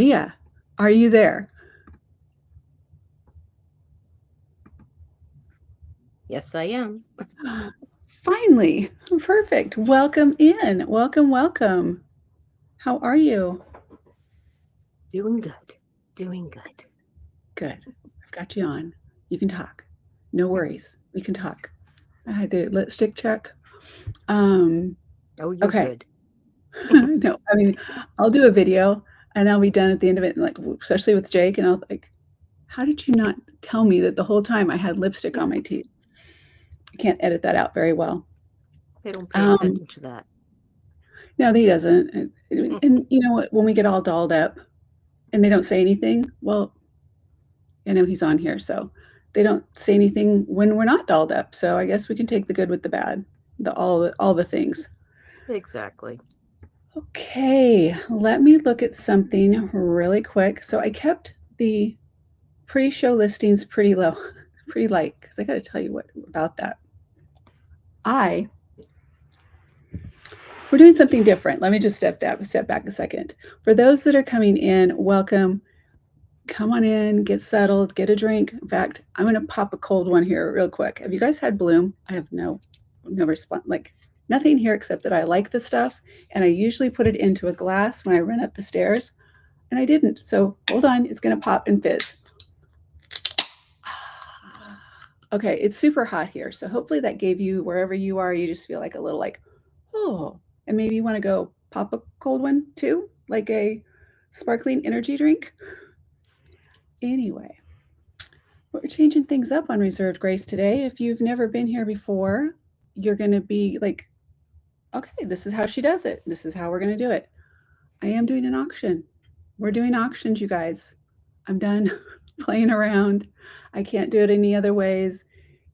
Maria, are you there? Yes, I am. Finally, perfect. Welcome in. Welcome, welcome. How are you? Doing good. Doing good. Good. I've got you on. You can talk. No worries. We can talk. I had the lipstick check. Um, Oh, you're okay. good. No, I mean, I'll do a video and I'll be done at the end of it, and like, especially with Jake, and I'll like, how did you not tell me that the whole time I had lipstick on my teeth? I can't edit that out very well. They don't pay Um, attention to that. no, he doesn't. And you know what? When we get all dolled up and they don't say anything, well, I know he's on here, so they don't say anything when we're not dolled up. So I guess we can take the good with the bad, all the things. Exactly. Okay, let me look at something really quick. So I kept the pre-show listings pretty low, pretty light, because I got to tell you what about that. I We're doing something different. Let me just step back a second. For those that are coming in, welcome. Come on in, get settled, get a drink. In fact, I'm going to pop a cold one here real quick. Have you guys had Bloom? I have no response, like nothing here except that I like the stuff, and I usually put it into a glass when I run up the stairs, and I didn't. So hold on, it's going to pop and fizz. Okay, it's super hot here, so hopefully that gave you, wherever you are, you just feel like a little like, oh, and maybe you want to go pop a cold one too, like a sparkling energy drink. Anyway, we're changing things up on Reserved Grace today. If you've never been here before, you're going to be like, okay, this is how she does it. This is how we're going to do it. I am doing an auction. We're doing auctions, you guys. I'm done playing around. I can't do it any other ways.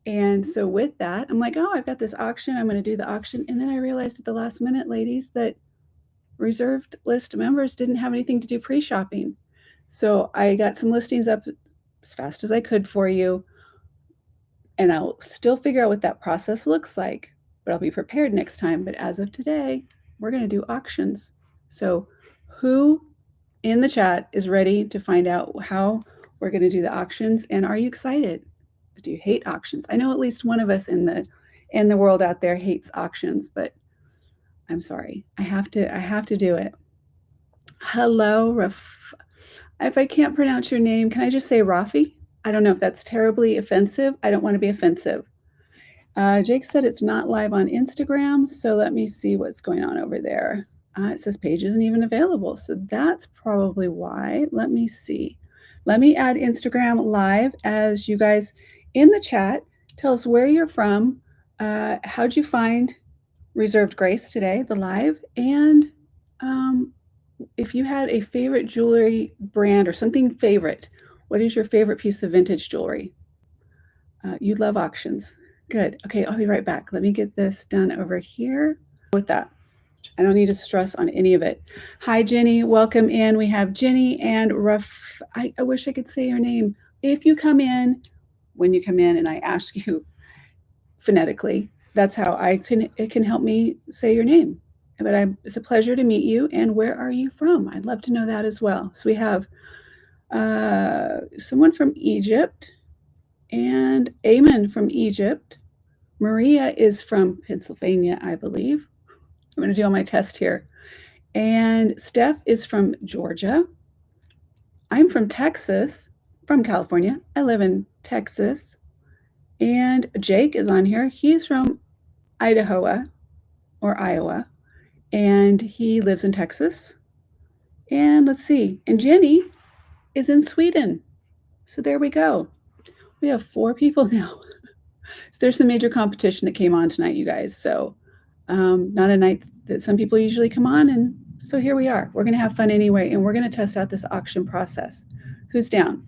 And so with that, I'm like, oh, I've got this auction. I'm going to do the auction. And then I realized at the last minute, ladies, that reserved list members didn't have anything to do pre-shopping. So I got some listings up as fast as I could for you. And I'll still figure out what that process looks like, but I'll be prepared next time. But as of today, we're going to do auctions. So who in the chat is ready to find out how we're going to do the auctions? And are you excited? Do you hate auctions? I know at least one of us in the world out there hates auctions, but I'm sorry. I have to do it. Hello, Raf. If I can't pronounce your name, can I just say Rafi? I don't know if that's terribly offensive. I don't want to be offensive. Jake said it's not live on Instagram, so let me see what's going on over there. It says page isn't even available, so that's probably why. Let me see. Let me add Instagram live as you guys in the chat. Tell us where you're from. How'd you find Reserved Grace today, the live? And um, if you had a favorite jewelry brand or something favorite, what is your favorite piece of vintage jewelry? You love auctions. Good. Okay, I'll be right back. Let me get this done over here. With that, I don't need to stress on any of it. Hi, Jenny. Welcome in. We have Jenny and Ruff. I wish I could say your name. If you come in, when you come in and I ask you phonetically, that's how it can help me say your name. But it's a pleasure to meet you. And where are you from? I'd love to know that as well. So we have someone from Egypt and Eamon from Egypt. Maria is from Pennsylvania, I believe. I'm going to do all my test here. And Steph is from Georgia. I'm from Texas, from California. I live in Texas. And Jake is on here. He's from Idaho or Iowa, and he lives in Texas. And let's see. And Jenny is in Sweden. So there we go. We have 4 people now. So there's some major competition that came on tonight, you guys. So not a night that some people usually come on. And so here we are. We're going to have fun anyway, and we're going to test out this auction process. Who's down?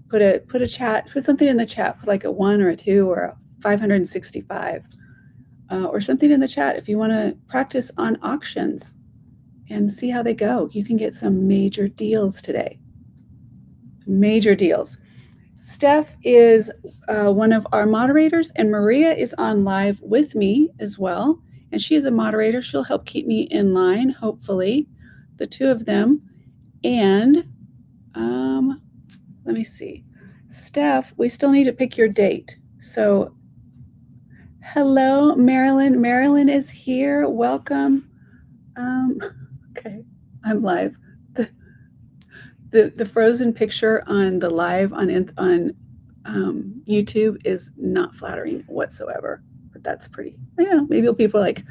Put a chat, put something in the chat, put like a 1 or a 2 or a 565 or something in the chat if you want to practice on auctions and see how they go. You can get some major deals today. Major deals. Steph is one of our moderators, and Maria is on live with me as well. And she is a moderator. She'll help keep me in line, hopefully, the two of them. And let me see. Steph, we still need to pick your date. So, hello, Marilyn. Marilyn is here. Welcome. Um, okay, I'm live. The frozen picture on the live on YouTube is not flattering whatsoever. But that's pretty. Maybe people are like,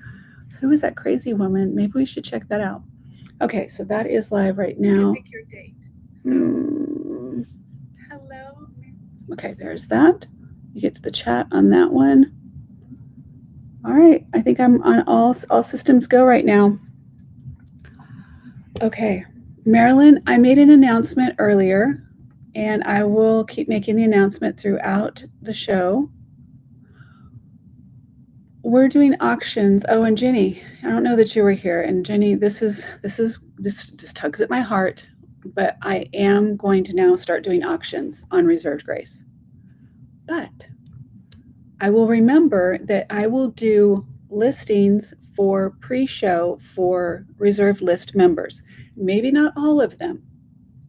who is that crazy woman? Maybe we should check that out. Okay, so that is live right now. Pick your date. So, hello. Okay, there's that. You get to the chat on that one. All right, I think I'm on all systems go right now. Okay, Marilyn, I made an announcement earlier, and I will keep making the announcement throughout the show. We're doing auctions. Oh, and Jenny, I don't know that you were here. And Jenny, this tugs at my heart, but I am going to now start doing auctions on Reserved Grace. But I will remember that I will do listings for pre-show for reserved list members. Maybe not all of them,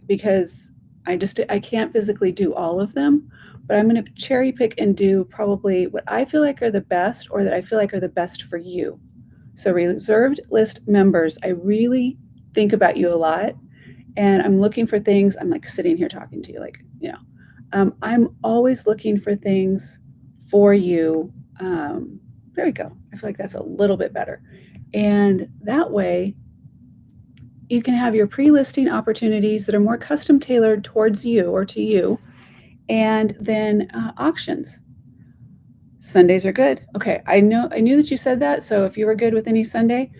because I can't physically do all of them, but I'm going to cherry pick and do probably what I feel like are the best, or that I feel like are the best for you. So reserved list members, I really think about you a lot, and I'm looking for things. I'm like sitting here talking to you, like, I'm always looking for things for you. There we go. I feel like that's a little bit better. And that way you can have your pre-listing opportunities that are more custom tailored towards you or to you, and then auctions. Sundays are good. Okay, I knew that you said that, so if you were good with any Sunday,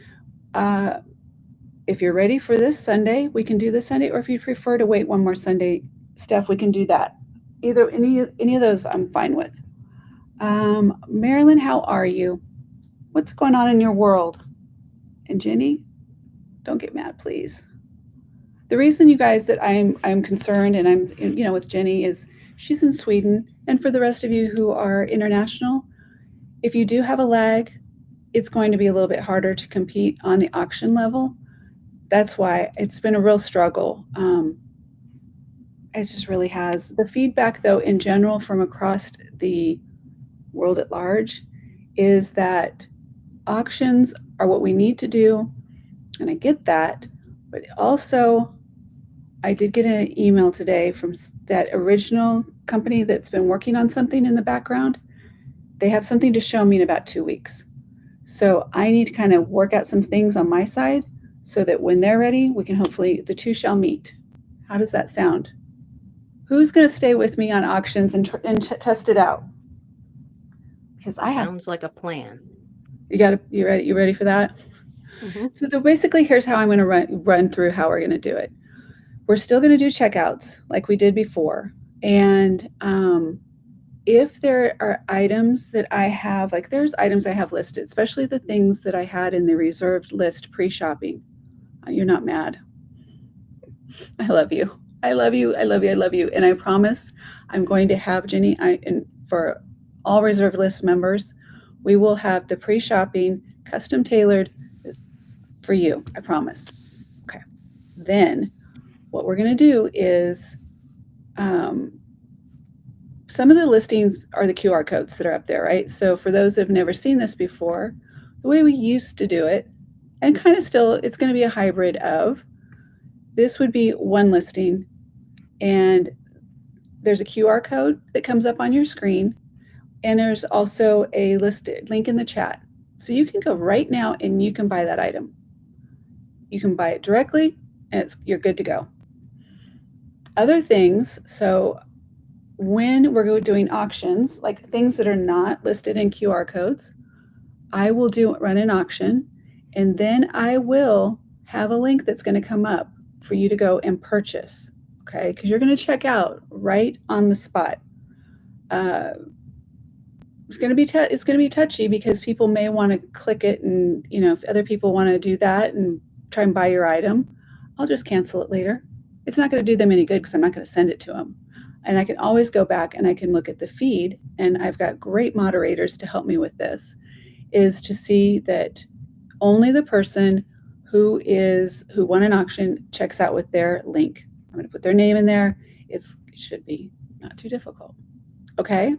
if you're ready for this Sunday, we can do this Sunday, or if you prefer to wait one more Sunday, Steph, we can do that. Either any of those I'm fine with. Marilyn, how are you? What's going on in your world? And Jenny, don't get mad, please. The reason, you guys, that I'm concerned, and I'm with Jenny, is she's in Sweden, and for the rest of you who are international, if you do have a lag, it's going to be a little bit harder to compete on the auction level. That's why it's been a real struggle. It just really has. The feedback, though, in general from across the world at large, is that auctions are what we need to do, and I get that, but also I did get an email today from that original company that's been working on something in the background. They have something to show me in about 2 weeks. So I need to kind of work out some things on my side so that when they're ready, we can hopefully, the two shall meet. How does that sound? Who's going to stay with me on auctions and test it out? Because I have. Sounds like a plan. You ready? You ready for that? Mm-hmm. So basically, here's how I'm going to run through how we're going to do it. We're still going to do checkouts like we did before. And if there are items that I have, like there's items I have listed, especially the things that I had in the reserved list pre-shopping. You're not mad. I love you. I love you. I love you. I love you. And I promise I'm going to have Jenny, and for all reserved list members, we will have the pre-shopping custom tailored for you. I promise. Okay. Then what we're going to do is some of the listings are the QR codes that are up there, right? So for those that have never seen this before, the way we used to do it, and kind of still, it's going to be a hybrid of, this would be one listing, and there's a QR code that comes up on your screen, and there's also a listed link in the chat. So you can go right now and you can buy that item. You can buy it directly, and you're good to go. Other things, so when we're doing auctions, like things that are not listed in QR codes, I will run an auction, and then I will have a link that's going to come up for you to go and purchase, okay? Because you're going to check out right on the spot. It's going to be touchy because people may want to click it, and if other people want to do that and try and buy your item, I'll just cancel it later. It's not going to do them any good because I'm not going to send it to them. And I can always go back and I can look at the feed, and I've got great moderators to help me with this, is to see that only the person who won an auction checks out with their link. I'm going to put their name in there. It should be not too difficult. Okay?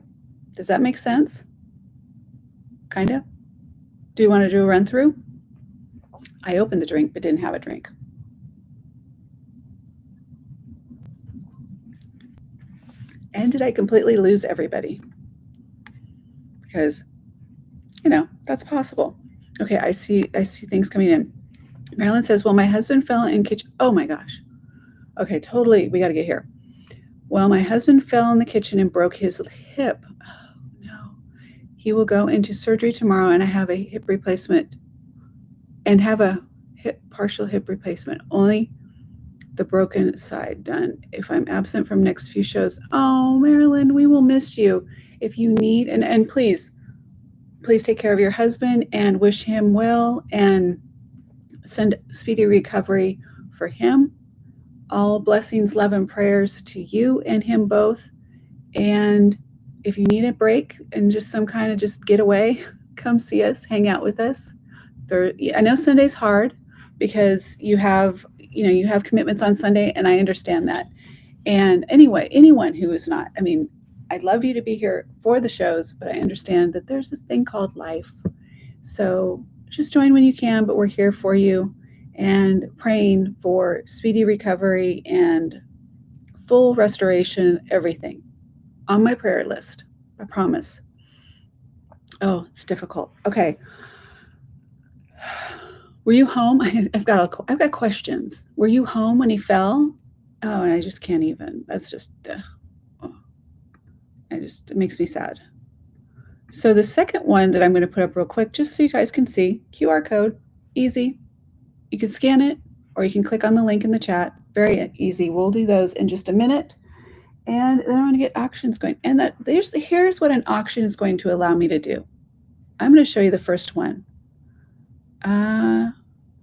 Does that make sense? Kind of? Do you want to do a run through? I opened the drink but didn't have a drink. And did I completely lose everybody? Because, that's possible. Okay, I see things coming in. Marilyn says, well, my husband fell in kitchen. Oh my gosh. Okay, totally. We got to get here. Well, my husband fell in the kitchen and broke his hip. Oh no. He will go into surgery tomorrow and I have a hip replacement and have a partial hip replacement. Only the broken side done. If I'm absent from next few shows. Oh, Marilyn, we will miss you. If you need, and please take care of your husband and wish him well and send speedy recovery for him. All blessings, love, and prayers to you and him both. And if you need a break and just some kind of just get away, come see us, hang out with us. I know Sunday's hard because you have commitments on Sunday, and I understand that. And anyway, anyone who is not, I'd love you to be here for the shows, but I understand that there's this thing called life. So just join when you can, but we're here for you and praying for speedy recovery and full restoration, everything on my prayer list. I promise. Oh, it's difficult. Okay. Were you home? I've got questions. Were you home when he fell? Oh, and I just can't even. That's just, it makes me sad. So the second one that I'm going to put up real quick, just so you guys can see, QR code, easy. You can scan it or you can click on the link in the chat. Very easy. We'll do those in just a minute. And then I'm going to get auctions going. And here's what an auction is going to allow me to do. I'm going to show you the first one.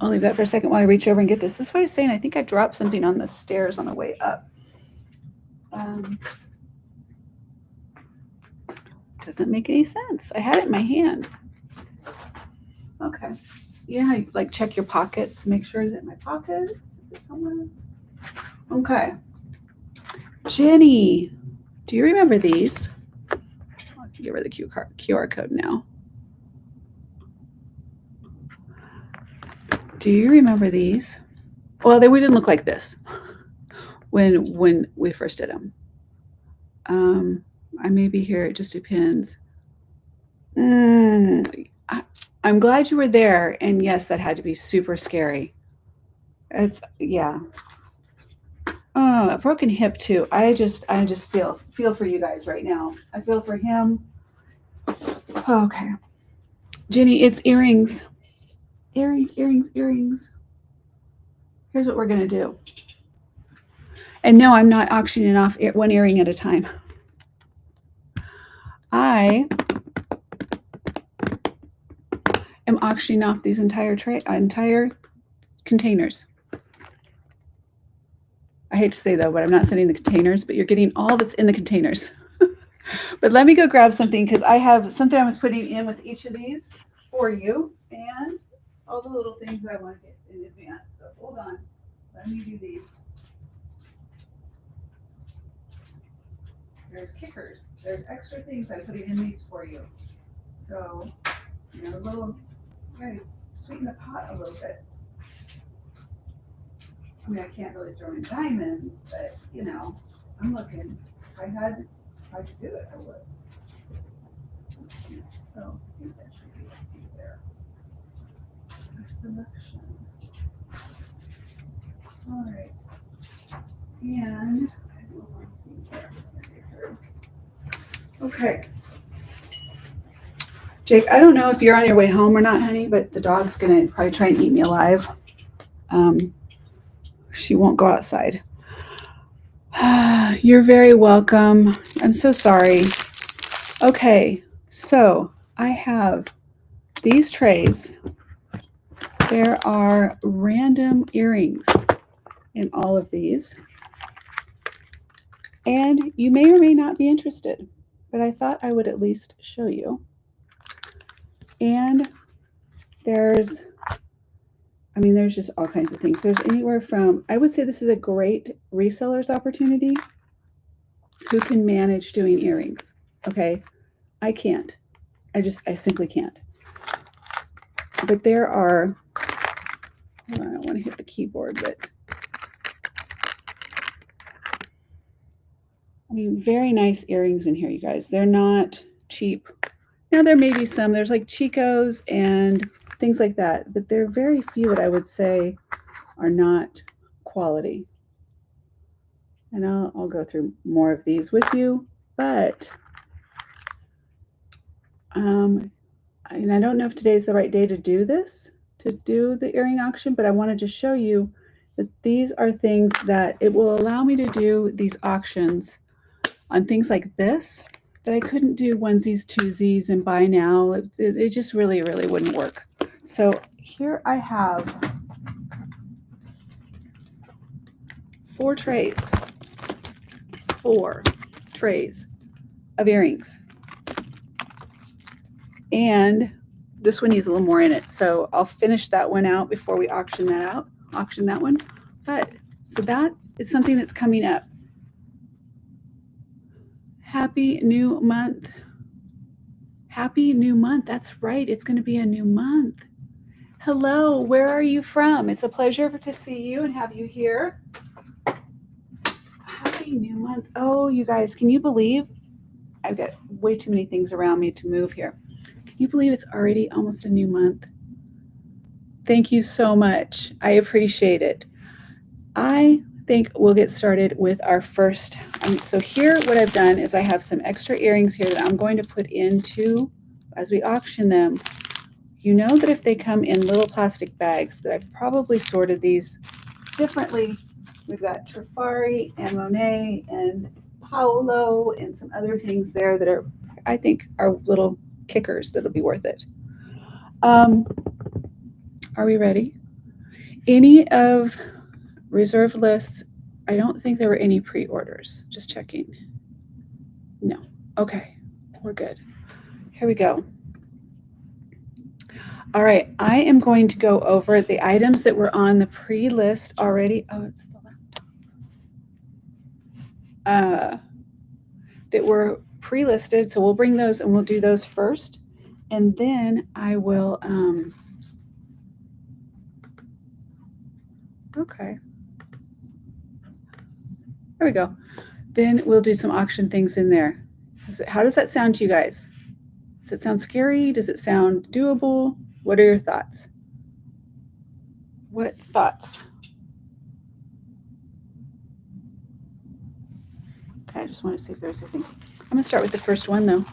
I'll leave that for a second while I reach over and get this. This is what I was saying. I think I dropped something on the stairs on the way up. Doesn't make any sense. I had it in my hand. Okay. Yeah, you like check your pockets, make sure is it in my pockets? Is it somewhere? Okay. Jenny, do you remember these? I'll have to give her the QR code now. Do you remember these? Well, we didn't look like this when we first did them. I may be here. It just depends. I'm glad you were there. And yes, that had to be super scary. Yeah. Oh, a broken hip too. I just feel for you guys right now. I feel for him. Okay. Jenny, it's earrings. Earrings. Here's what we're going to do. And no, I'm not auctioning off one earring at a time. I am auctioning off these entire containers. I hate to say though, but I'm not sending the containers, but you're getting all that's in the containers. But let me go grab something because I have something I was putting in with each of these for you and all the little things that I want to get in advance. So hold on. Let me do these. There's kickers. There's extra things I'm putting in these for you. So, a little, sweeten the pot a little bit. I can't really throw in diamonds, but, I'm looking. If I could do it, I would. So, I think that should be there. A selection. All right. And okay. Jake, I don't know if you're on your way home or not, honey, but the dog's going to probably try and eat me alive. She won't go outside. You're very welcome. I'm so sorry. Okay, so I have these trays. There are random earrings in all of these. And you may or may not be interested, but I thought I would at least show you. And there's I mean, there's just all kinds of things. There's anywhere from, I would say this is a great reseller's opportunity who can manage doing earrings. Okay. I can't. I simply can't. But there are, I don't want to hit the keyboard, but I mean, very nice earrings in here, you guys. They're not cheap. Now, there may be some, there's like Chicos and things like that, but there are very few that I would say are not quality. And I'll go through more of these with you, but and I don't know if today's the right day to do this, to do the earring auction, but I wanted to show you that these are things that it will allow me to do these auctions on things like this that I couldn't do onesies, twosies, and buy now. It just really, really wouldn't work. So here I have 4 trays of earrings. And this one needs a little more in it. So I'll finish that one out before we auction that one. But so that is something that's coming up. Happy new month. Happy new month. That's right. It's going to be a new month. Hello, where are you from? It's a pleasure to see you and have you here. Happy new month. Oh, you guys, can you believe? I've got way too many things around me to move here. Can you believe it's already almost a new month? Thank you so much. I appreciate it. I think we'll get started with our first. So here what I've done is I have some extra earrings here that I'm going to put into as we auction them. You know that if they come in little plastic bags, that I've probably sorted these differently. We've got Trifari and Monet and Paolo and some other things there that are, I think, are little kickers that'll be worth it. Are we ready? Any of reserved lists, I don't think there were any pre-orders. Just checking. No. Okay, we're good. Here we go. All right, I am going to go over the items that were on the pre-list already. Oh, it's the laptop. That were pre-listed. So we'll bring those and we'll do those first. And then I will, okay. There we go. Then we'll do some auction things in there. How does that sound to you guys? Does it sound scary? Does it sound doable? What are your thoughts? What thoughts? Okay, I just want to see if there's anything. I'm going to start with the first one, though.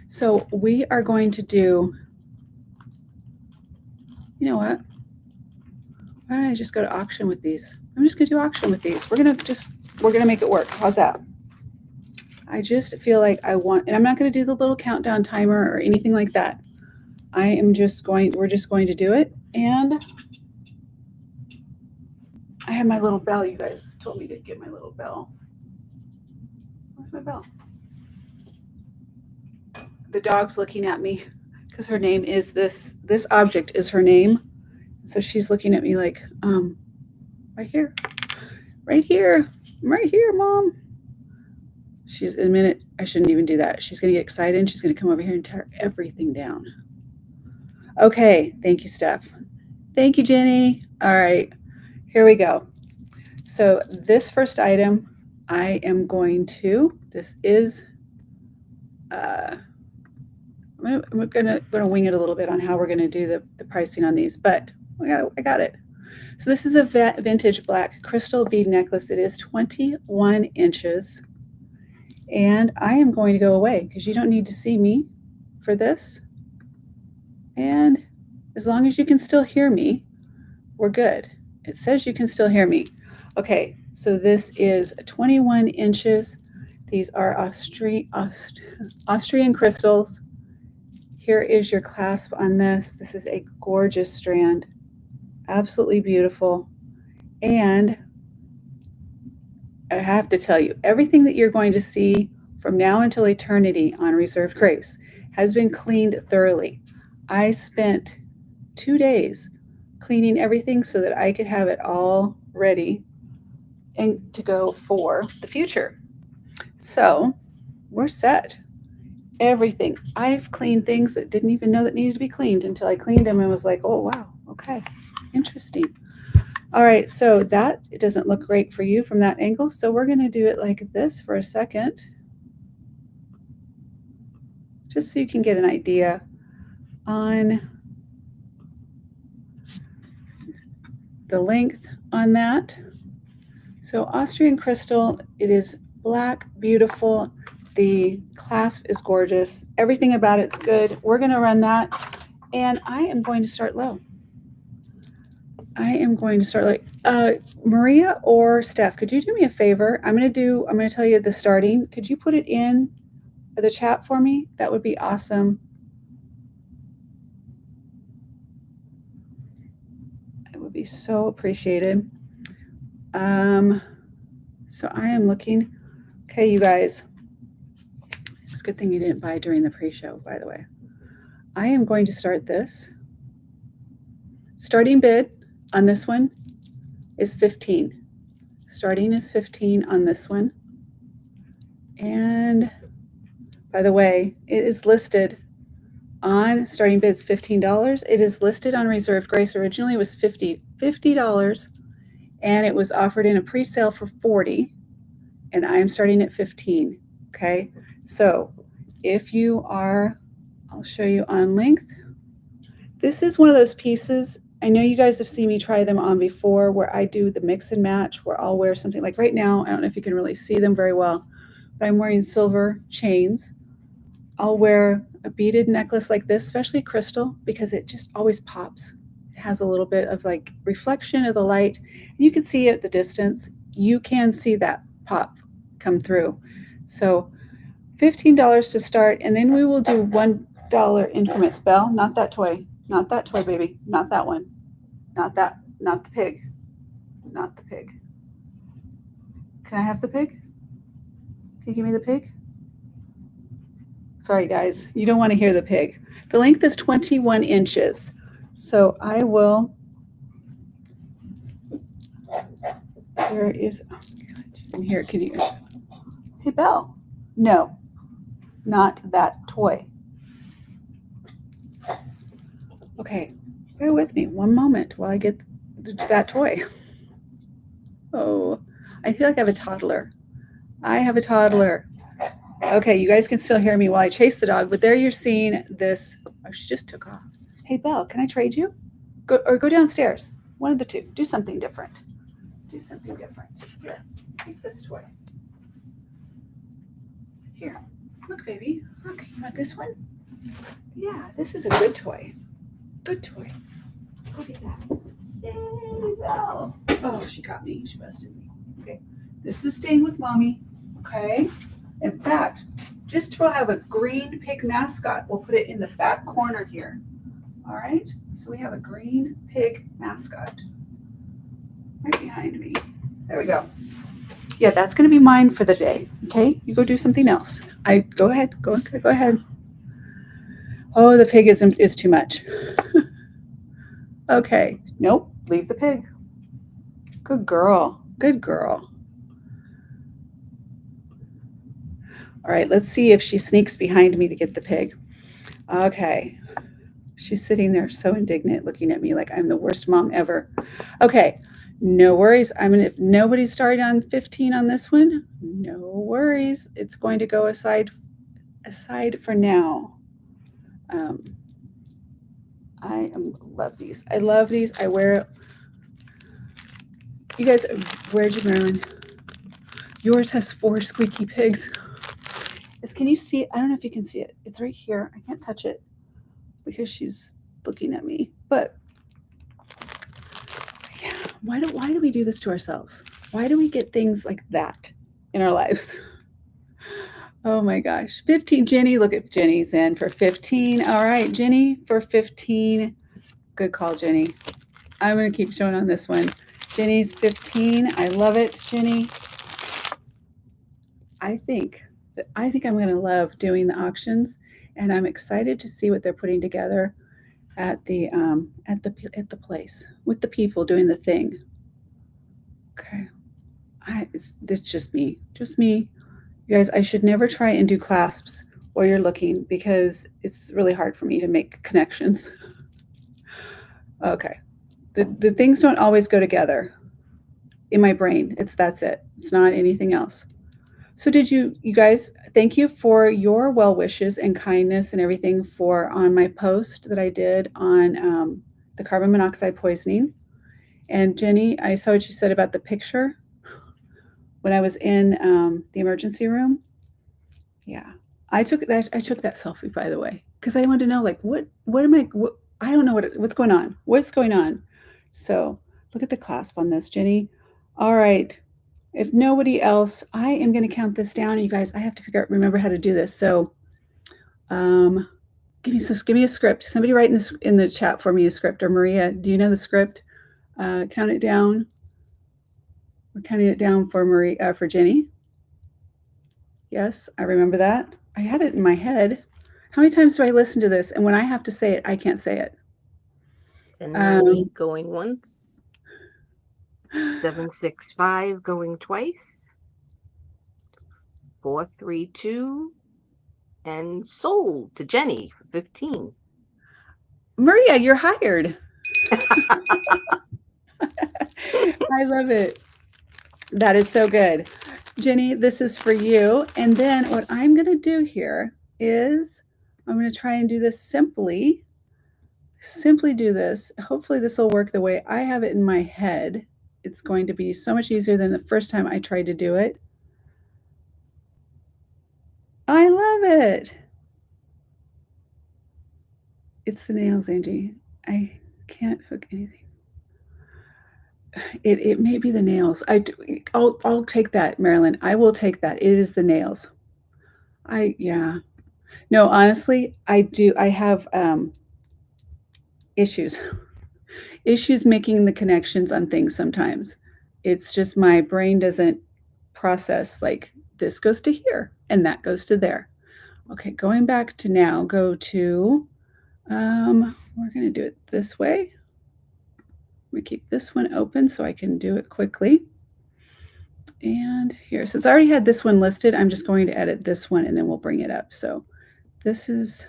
So we are going to do, you know what? Why don't I just go to auction with these? I'm just going to do auction with these. We're going to make it work. How's that? I just feel like and I'm not going to do the little countdown timer or anything like that. we're just going to do it. And I have my little bell. You guys told me to get my little bell. Where's my bell? The dog's looking at me because her name is this object is her name. So she's looking at me like, right here, Mom. She's a minute. I shouldn't even do that. She's going to get excited and she's going to come over here and tear everything down. Okay. Thank you, Steph. Thank you, Jenny. All right, here we go. So this first item, I'm going to wing it a little bit on how we're going to do the pricing on these, but I got it. So this is a vintage black crystal bead necklace. It is 21 inches. And I am going to go away because you don't need to see me for this. And as long as you can still hear me, we're good. It says you can still hear me. Okay, so this is 21 inches. These are Austrian crystals. Here is your clasp on this. This is a gorgeous strand. Absolutely beautiful. And I have to tell you, everything that you're going to see from now until eternity on Reserved Grace has been cleaned thoroughly. I spent 2 days cleaning everything so that I could have it all ready and to go for the future. So we're set. Everything. I've cleaned things that didn't even know that needed to be cleaned until I cleaned them and was like, oh, wow, okay, interesting. All right, so that it doesn't look great for you from that angle. So we're going to do it like this for a second, just so you can get an idea on the length on that. So Austrian crystal, it is black, beautiful. The clasp is gorgeous. Everything about it's good. We're going to run that, and I am going to start low. I am going to start like Maria or Steph, could you do me a favor? I'm going to tell you the starting. Could you put it in the chat for me? That would be awesome. It would be so appreciated. So I am looking. Okay, you guys. It's a good thing you didn't buy during the pre-show, by the way. I am going to start this. Starting bid on this one is 15. Starting is 15 on this one. And by the way, it is listed on starting bids $15. It is listed on Reserved Grace. Originally it was $50, and it was offered in a pre-sale for $40, and I am starting at 15. Okay, so if you are, I'll show you on length. This is one of those pieces. I know you guys have seen me try them on before, where I do the mix and match, where I'll wear something like right now. I don't know if you can really see them very well, but I'm wearing silver chains. I'll wear a beaded necklace like this, especially crystal, because it just always pops. It has a little bit of like reflection of the light. You can see it at the distance. You can see that pop come through. So $15 to start, and then we will do $1 increments. Belle, not that toy. Not that toy, baby. Not that one. Not that. Not the pig. Not the pig. Can I have the pig? Can you give me the pig? Sorry, guys. You don't want to hear the pig. The length is 21 inches. So I will. Where is. Oh, God. And here, can you. Hey, Belle. No, not that toy. Okay, bear with me one moment while I get that toy. Oh, I feel like I have a toddler. I have a toddler. Okay, you guys can still hear me while I chase the dog, but there you're seeing this. Oh, she just took off. Hey, Belle, can I trade you? Go downstairs. One of the two. Do something different. Do something different. Here, take this toy. Here, look, baby. Look, you want this one? Yeah, this is a good toy. Good toy. Go get that. Yay, Belle. Oh, she got me. She busted me. Okay, this is staying with mommy. Okay. In fact, just to have a green pig mascot, we'll put it in the back corner here. All right, so we have a green pig mascot right behind me. There we go. Yeah, that's going to be mine for the day. Okay, you go do something else. Go ahead. Go ahead. Oh, the pig is too much. Okay, nope, leave the pig. Good girl. Good girl. All right, let's see if she sneaks behind me to get the pig. Okay. She's sitting there so indignant looking at me like I'm the worst mom ever. Okay, no worries. If nobody's starting on 15 on this one, no worries. It's going to go aside for now. I love these. I love these. I wear it. You guys, where'd you Marilyn? Yours has 4 squeaky pigs. Can you see it? I don't know if you can see it. It's right here. I can't touch it because she's looking at me. But yeah, why do we do this to ourselves? Why do we get things like that in our lives? Oh my gosh. 15, Jenny. Look at Jenny's in for 15. All right, Jenny for 15. Good call, Jenny. I'm going to keep showing on this one. Jenny's 15. I love it, Jenny. I think I'm going to love doing the auctions, and I'm excited to see what they're putting together. at the place with the people doing the thing. Okay, it's just me. You guys, I should never try and do clasps while you're looking because it's really hard for me to make connections. Okay, the things don't always go together in my brain. That's it. It's not anything else. So did you guys, thank you for your well wishes and kindness and everything for on my post that I did on the carbon monoxide poisoning. And Jenny, I saw what you said about the picture when I was in the emergency room. Yeah, I took that selfie, by the way, because I wanted to know, like, what am I? I don't know what's going on. What's going on? So look at the clasp on this, Jenny. All right. If nobody else, I am going to count this down. You guys, I have to remember how to do this. So, give me a script. Somebody write in the chat for me a script. Or Maria, do you know the script? Count it down. We're counting it down for for Jenny. Yes, I remember that. I had it in my head. How many times do I listen to this? And when I have to say it, I can't say it. 10-9 going once. 7-6-5 going twice. 4-3-2. And sold to Jenny for 15. Maria, you're hired. I love it. That is so good. Jenny, this is for you. And then what I'm going to do here is I'm going to try and do this simply. Simply do this. Hopefully this will work the way I have it in my head. It's going to be so much easier than the first time I tried to do it. I love it. It's the nails, Angie. I can't hook anything. It may be the nails. I'll take that, Marilyn. I will take that. It is the nails. Yeah. No, honestly, I do. I have issues making the connections on things sometimes. It's just my brain doesn't process like this goes to here and that goes to there. Okay, going back to now, go to, we're going to do it this way. We keep this one open so I can do it quickly. And here, since I already had this one listed, I'm just going to edit this one and then we'll bring it up. So this is,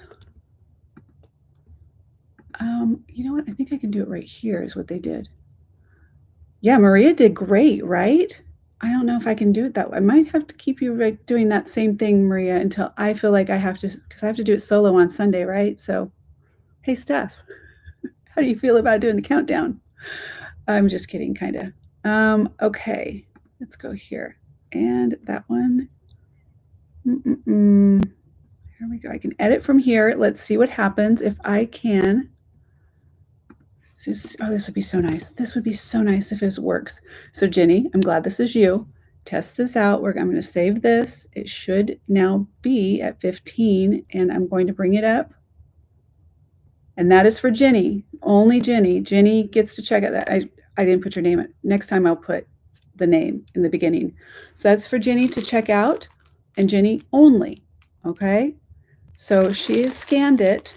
you know what? I think I can do it right here is what they did. Yeah, Maria did great, right? I don't know if I can do it that way. I might have to keep you doing that same thing, Maria, until I feel like I have to, because I have to do it solo on Sunday, right? So, hey, Steph, how do you feel about doing the countdown? I'm just kidding, kind of. Okay, let's go here. And that one. Here we go. I can edit from here. Let's see what happens if I can. This would be so nice. This would be so nice if this works. So Jenny, I'm glad this is you. Test this out. I'm going to save this. It should now be at 15, and I'm going to bring it up. And that is for Jenny, only Jenny. Jenny gets to check out that. I didn't put your name. Next time I'll put the name in the beginning. So that's for Jenny to check out, and Jenny only. Okay. So she has scanned it.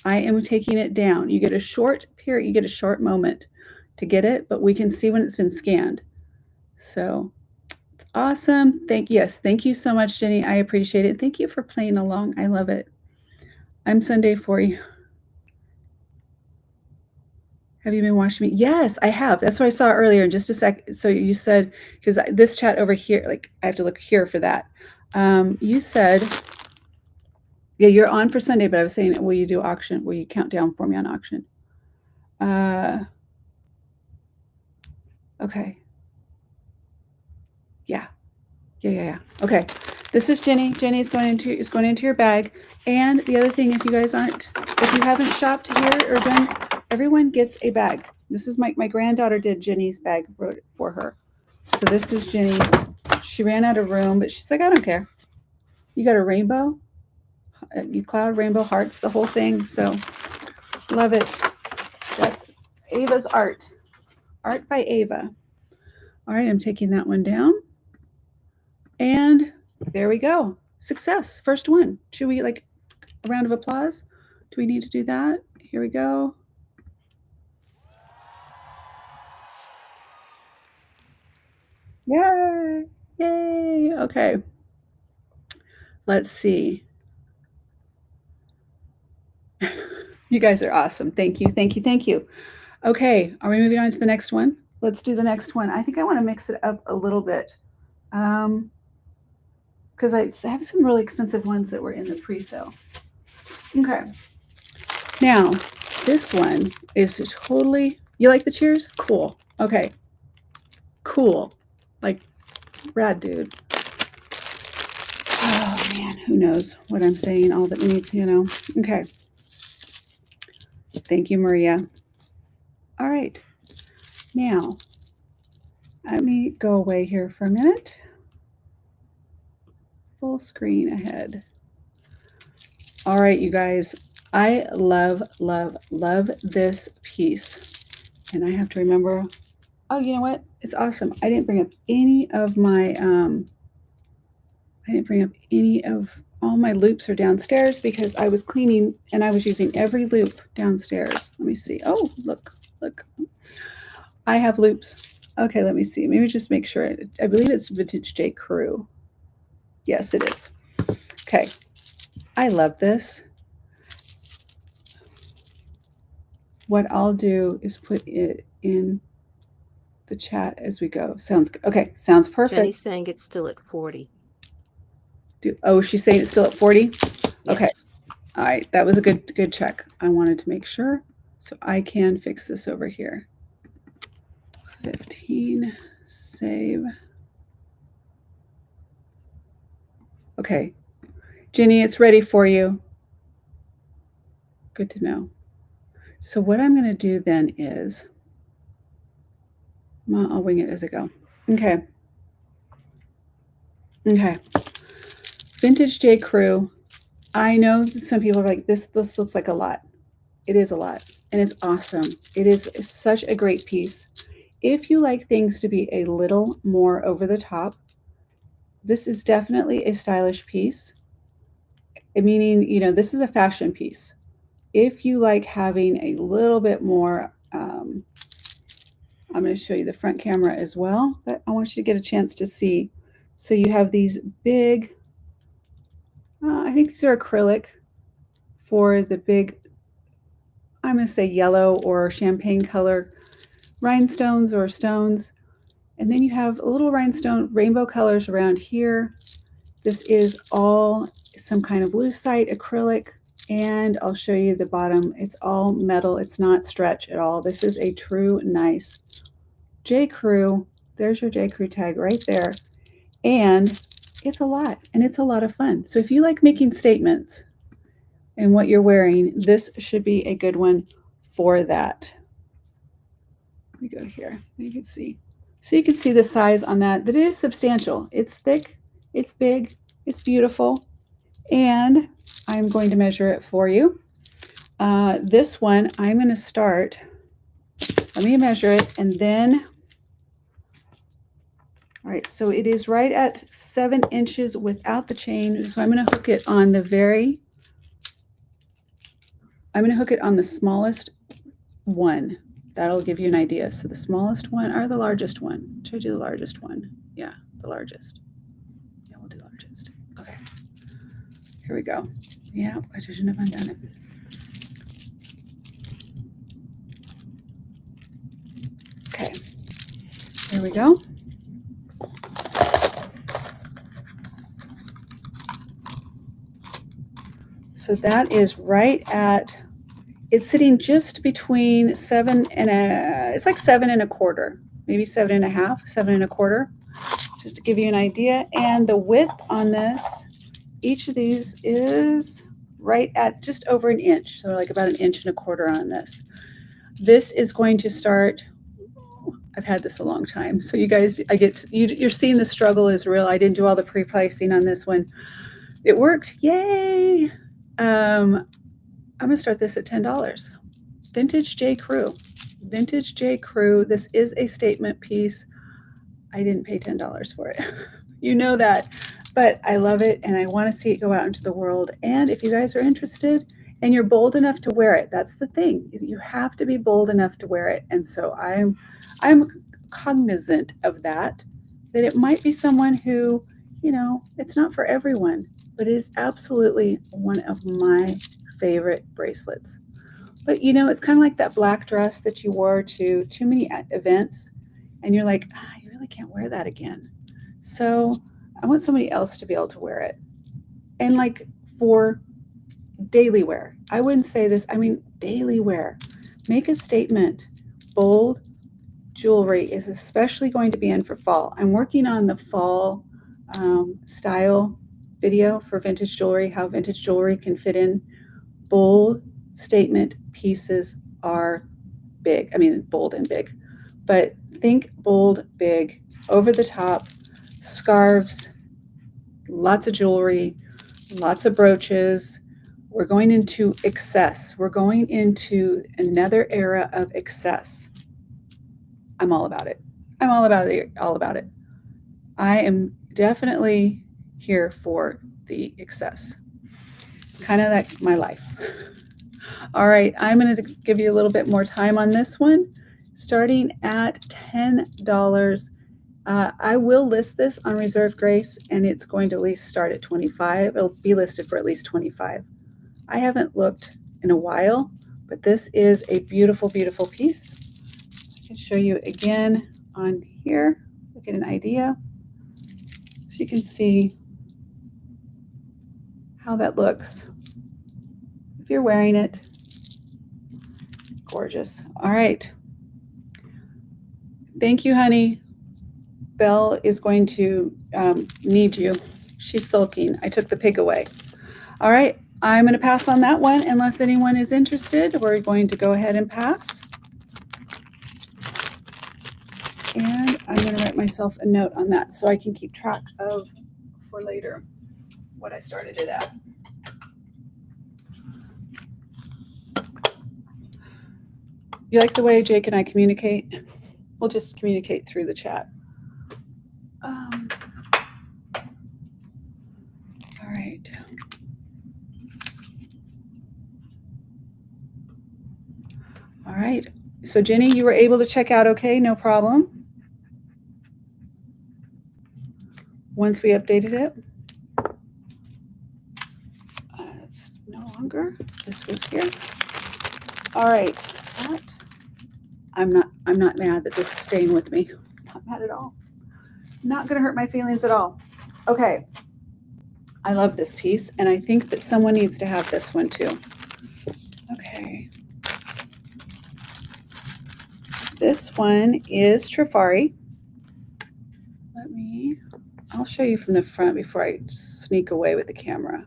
I am taking it down. You get a short period, you get a short moment to get it, but we can see when it's been scanned. So it's awesome. Thank you so much, Jenny. I appreciate it. Thank you for playing along. I love it. I'm Sunday for you. Have you been watching me? Yes, I have. That's what I saw earlier in just a sec. So you said, because this chat over here, like I have to look here for that. You said, yeah, you're on for Sunday, but I was saying, will you do auction? Will you count down for me on auction? Okay. Yeah. Okay. This is Jenny. Jenny is going into your bag. And the other thing, if you haven't shopped here or done, everyone gets a bag. This is my granddaughter did Jenny's bag, wrote it for her. So this is Jenny's. She ran out of room, but she's like, I don't care. You got a rainbow, cloud, rainbow, hearts, the whole thing. So love it. That's Ava's art. Art by Ava. All right, I'm taking that one down. And there we go. Success. First one. Should we like a round of applause? Do we need to do that? here we go. Yay! Yay! Okay. Let's see. You guys are awesome. Thank you, thank you, thank you. Okay, are we moving on to the next one? Let's do the next one. I think I want to mix it up a little bit. Because I have some really expensive ones that were in the pre-sale. Okay. Now, this one is totally, you like the cheers? Cool. Okay. Cool. Like, rad dude. Oh, man, who knows what I'm saying, all that we need to know. Okay. Thank you, Maria. All right. Now, let me go away here for a minute. Full screen ahead. All right, you guys. I love, love, love this piece. And I have to remember, oh, you know what? It's awesome. I didn't bring up any of my, all my loops are downstairs because I was cleaning and I was using every loop downstairs. Let me see. Oh, look. I have loops. Okay, let me see. Maybe just make sure. I believe it's Vintage J. Crew. Yes, it is. Okay. I love this. What I'll do is put it in the chat as we go. Sounds good. Okay, sounds perfect. Jenny's saying it's still at 40. Oh, she's saying it's still at 40? Yes. Okay. All right, that was a good check. I wanted to make sure. So I can fix this over here. 15, save. Okay. Jenny, it's ready for you. Good to know. So what I'm going to do then is, well, I'll wing it as I go. Okay. Vintage J. Crew. I know some people are like, this looks like a lot. It is a lot, and it's awesome. It is such a great piece. If you like things to be a little more over the top, this is definitely a stylish piece. Meaning, you know, this is a fashion piece. If you like having a little bit more, I'm going to show you the front camera as well, but I want you to get a chance to see. So you have these big, I think these are acrylic for the big, I'm going to say yellow or champagne color rhinestones or stones. And then you have a little rhinestone rainbow colors around here. This is all some kind of lucite acrylic. And I'll show you the bottom. It's all metal. It's not stretch at all. This is a true nice J. Crew. There's your J. Crew tag right there. And it's a lot. And it's a lot of fun. So if you like making statements in what you're wearing, this should be a good one for that. Let me go here. You can see. So you can see the size on that it is substantial. It's thick. It's big. It's beautiful. And I'm going to measure it for you. This one, I'm going to start. Let me measure it, and then, all right, so it is right at 7 inches without the chain. So I'm going to hook it on the smallest one. That'll give you an idea. So the smallest one or the largest one? Should I do the largest one? Yeah, the largest. Yeah, we'll do the largest. Okay. Here we go. Yeah, I shouldn't have undone it. Okay. There we go. So that is right at, it's sitting just between 7 and it's like 7 1/4, maybe 7 1/2, 7 1/4, just to give you an idea. And the width on this, each of these is right at just over an inch. So like about 1 1/4 inches on this. This is going to start, I've had this a long time. So you guys, you're seeing the struggle is real. I didn't do all the pre-pricing on this one. It worked, yay. I'm gonna start this at $10. Vintage J. Crew. Vintage J. Crew. This is a statement piece. I didn't pay $10 for it. You know that. But I love it, and I want to see it go out into the world. And if you guys are interested and you're bold enough to wear it. That's the thing. You have to be bold enough to wear it. And so I'm cognizant of that it might be someone who, it's not for everyone, but it is absolutely one of my favorite bracelets. But it's kind of like that black dress that you wore to too many events, and you're like, you really can't wear that again. So I want somebody else to be able to wear it. And like for daily wear, I wouldn't say this, I mean daily wear. Make a statement. Bold jewelry is especially going to be in for fall. I'm working on the fall style video for vintage jewelry, how vintage jewelry can fit in. Bold statement pieces are big. I mean, bold and big, but think bold, big, over the top, scarves, lots of jewelry, lots of brooches. We're going into excess. We're going into another era of excess. I'm all about it. I'm all about it. All about it. I am definitely here for the excess. It's kind of like my life. All right, I'm going to give you a little bit more time on this one, starting at $10. I will list this on Reserve Grace, and it's going to at least start at $25. It'll be listed for at least $25. I haven't looked in a while, but this is a beautiful, beautiful piece. I can show you again on here, get an idea. So you can see how that looks if you're wearing it. Gorgeous. All right. Thank you, honey. Belle is going to need you. She's sulking. I took the pig away. All right. I'm going to pass on that one unless anyone is interested. We're going to go ahead and pass. And I'm going to write myself a note on that so I can keep track of for later what I started it at. You like the way Jake and I communicate? We'll just communicate through the chat. All right. All right. So Jenny, you were able to check out okay, no problem. Once we updated it. It's no longer. This was here. All right. I'm not mad that this is staying with me. Not mad at all. Not going to hurt my feelings at all. Okay. I love this piece, and I think that someone needs to have this one too. Okay. This one is Trifari. I'll show you from the front before I sneak away with the camera.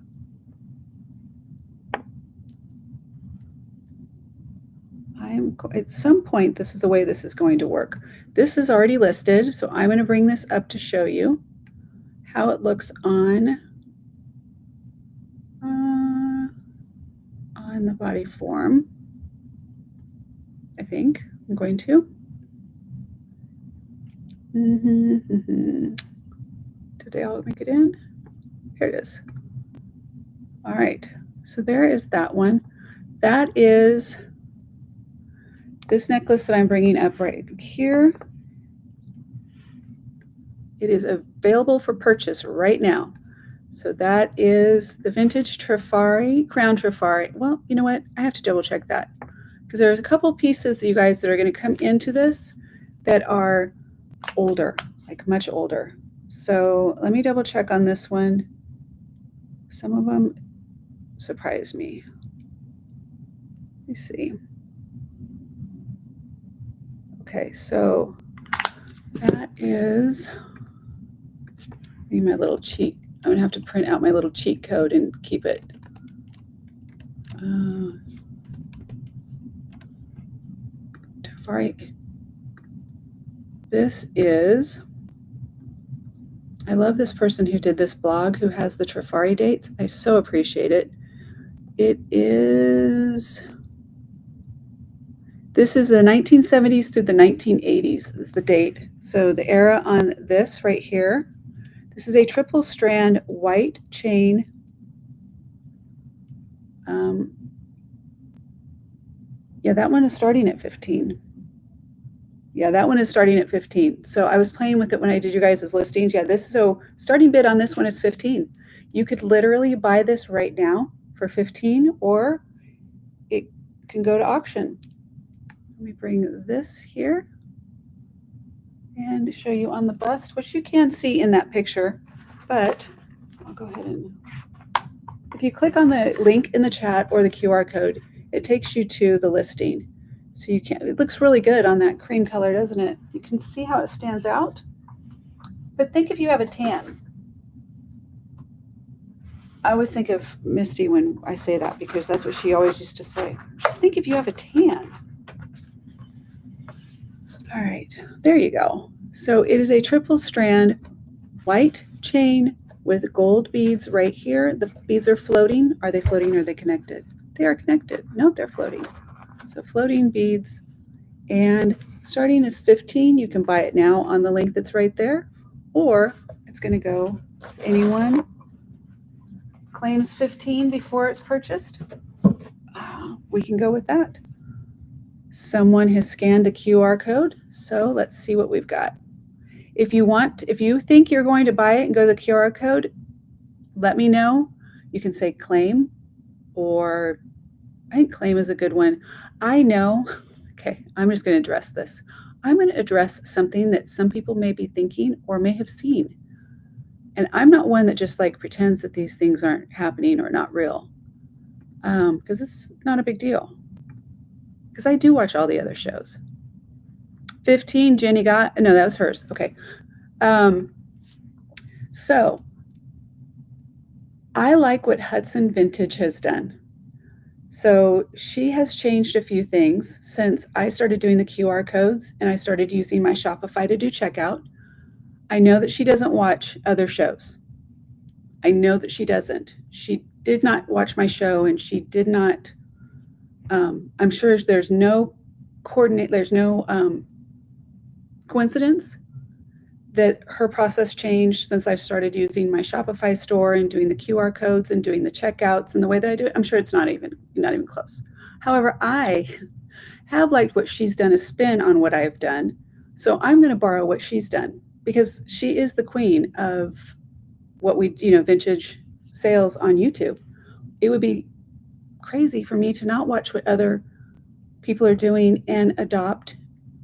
At some point, this is the way this is going to work. This is already listed, so I'm going to bring this up to show you how it looks on the body form. I think I'm going to. Did I'll make it in? Here it is. All right, so there is that one. That is this necklace that I'm bringing up right here. It is available for purchase right now. So that is the vintage Trifari, crown Trifari. Well, you know what? I have to double check that because there's a couple pieces, you guys, that are going to come into this that are older, like much older. So let me double check on this one. Some of them surprise me. Let me see. Okay, so that is my little cheat. I'm gonna have to print out my little cheat code and keep it. Trifari. This is, I love this person who did this blog who has the Trifari dates. I so appreciate it. It is, this is the 1970s through the 1980s is the date. So the era on this right here, this is a triple strand white chain Yeah, that one is starting at 15. Yeah, that one is starting at 15. So I was playing with it when I did you guys' listings. Yeah, so starting bid on this one is 15. You could literally buy this right now for 15, or it can go to auction. Let me bring this here and show you on the bust, which you can see in that picture, but I'll go ahead and, if you click on the link in the chat or the QR code, it takes you to the listing. So you can, it looks really good on that cream color, doesn't it? You can see how it stands out. But think if you have a tan. I always think of Misty when I say that because that's what she always used to say. Just think if you have a tan. All right, there you go. So it is a triple strand white chain with gold beads right here. The beads are floating. Are they floating or are they connected? They are connected. No, they're floating. So floating beads, and starting is 15. You can buy it now on the link that's right there, or it's going to go, if anyone claims 15 before it's purchased, we can go with that. Someone has scanned the QR code, so let's see what we've got. If you think you're going to buy it and go to the QR code, let me know. You can say claim, or I think claim is a good one. I know, okay, I'm just going to address this. I'm going to address something that some people may be thinking or may have seen. And I'm not one that just like pretends that these things aren't happening or not real, because it's not a big deal. Because I do watch all the other shows. 15, Jenny got, no, that was hers. Okay. So I like what Hudson Vintage has done. So she has changed a few things since I started doing the QR codes and I started using my Shopify to do checkout. I know that she doesn't watch other shows. I know that she doesn't. She did not watch my show, and she did not, I'm sure there's no coincidence that her process changed since I've started using my Shopify store and doing the QR codes and doing the checkouts and the way that I do it. I'm sure it's not even close. However, I have liked what she's done, a spin on what I've done. So I'm going to borrow what she's done because she is the queen of what we, vintage sales on YouTube. It would be crazy for me to not watch what other people are doing and adopt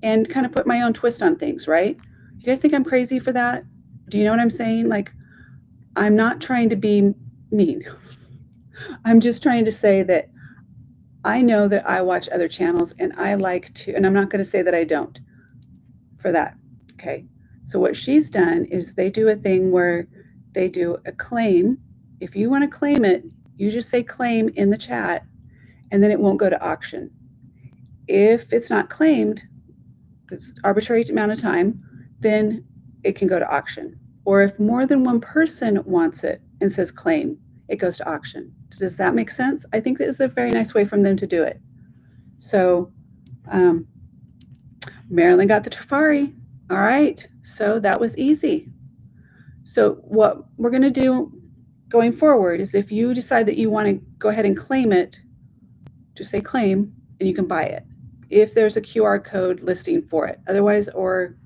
and kind of put my own twist on things, right? You guys think I'm crazy for that? Do you know what I'm saying? Like, I'm not trying to be mean. I'm just trying to say that I know that I watch other channels and I like to, and I'm not going to say that I don't for that. Okay. So what she's done is they do a thing where they do a claim. If you want to claim it, you just say claim in the chat and then it won't go to auction. If it's not claimed, it's arbitrary amount of time, then it can go to auction. Or if more than one person wants it and says claim, it goes to auction. Does that make sense? I think that is a very nice way for them to do it. So Marilyn got the Trifari. All right, so that was easy. So what we're going to do going forward is if you decide that you want to go ahead and claim it, just say claim and you can buy it if there's a QR code listing for it. Otherwise, or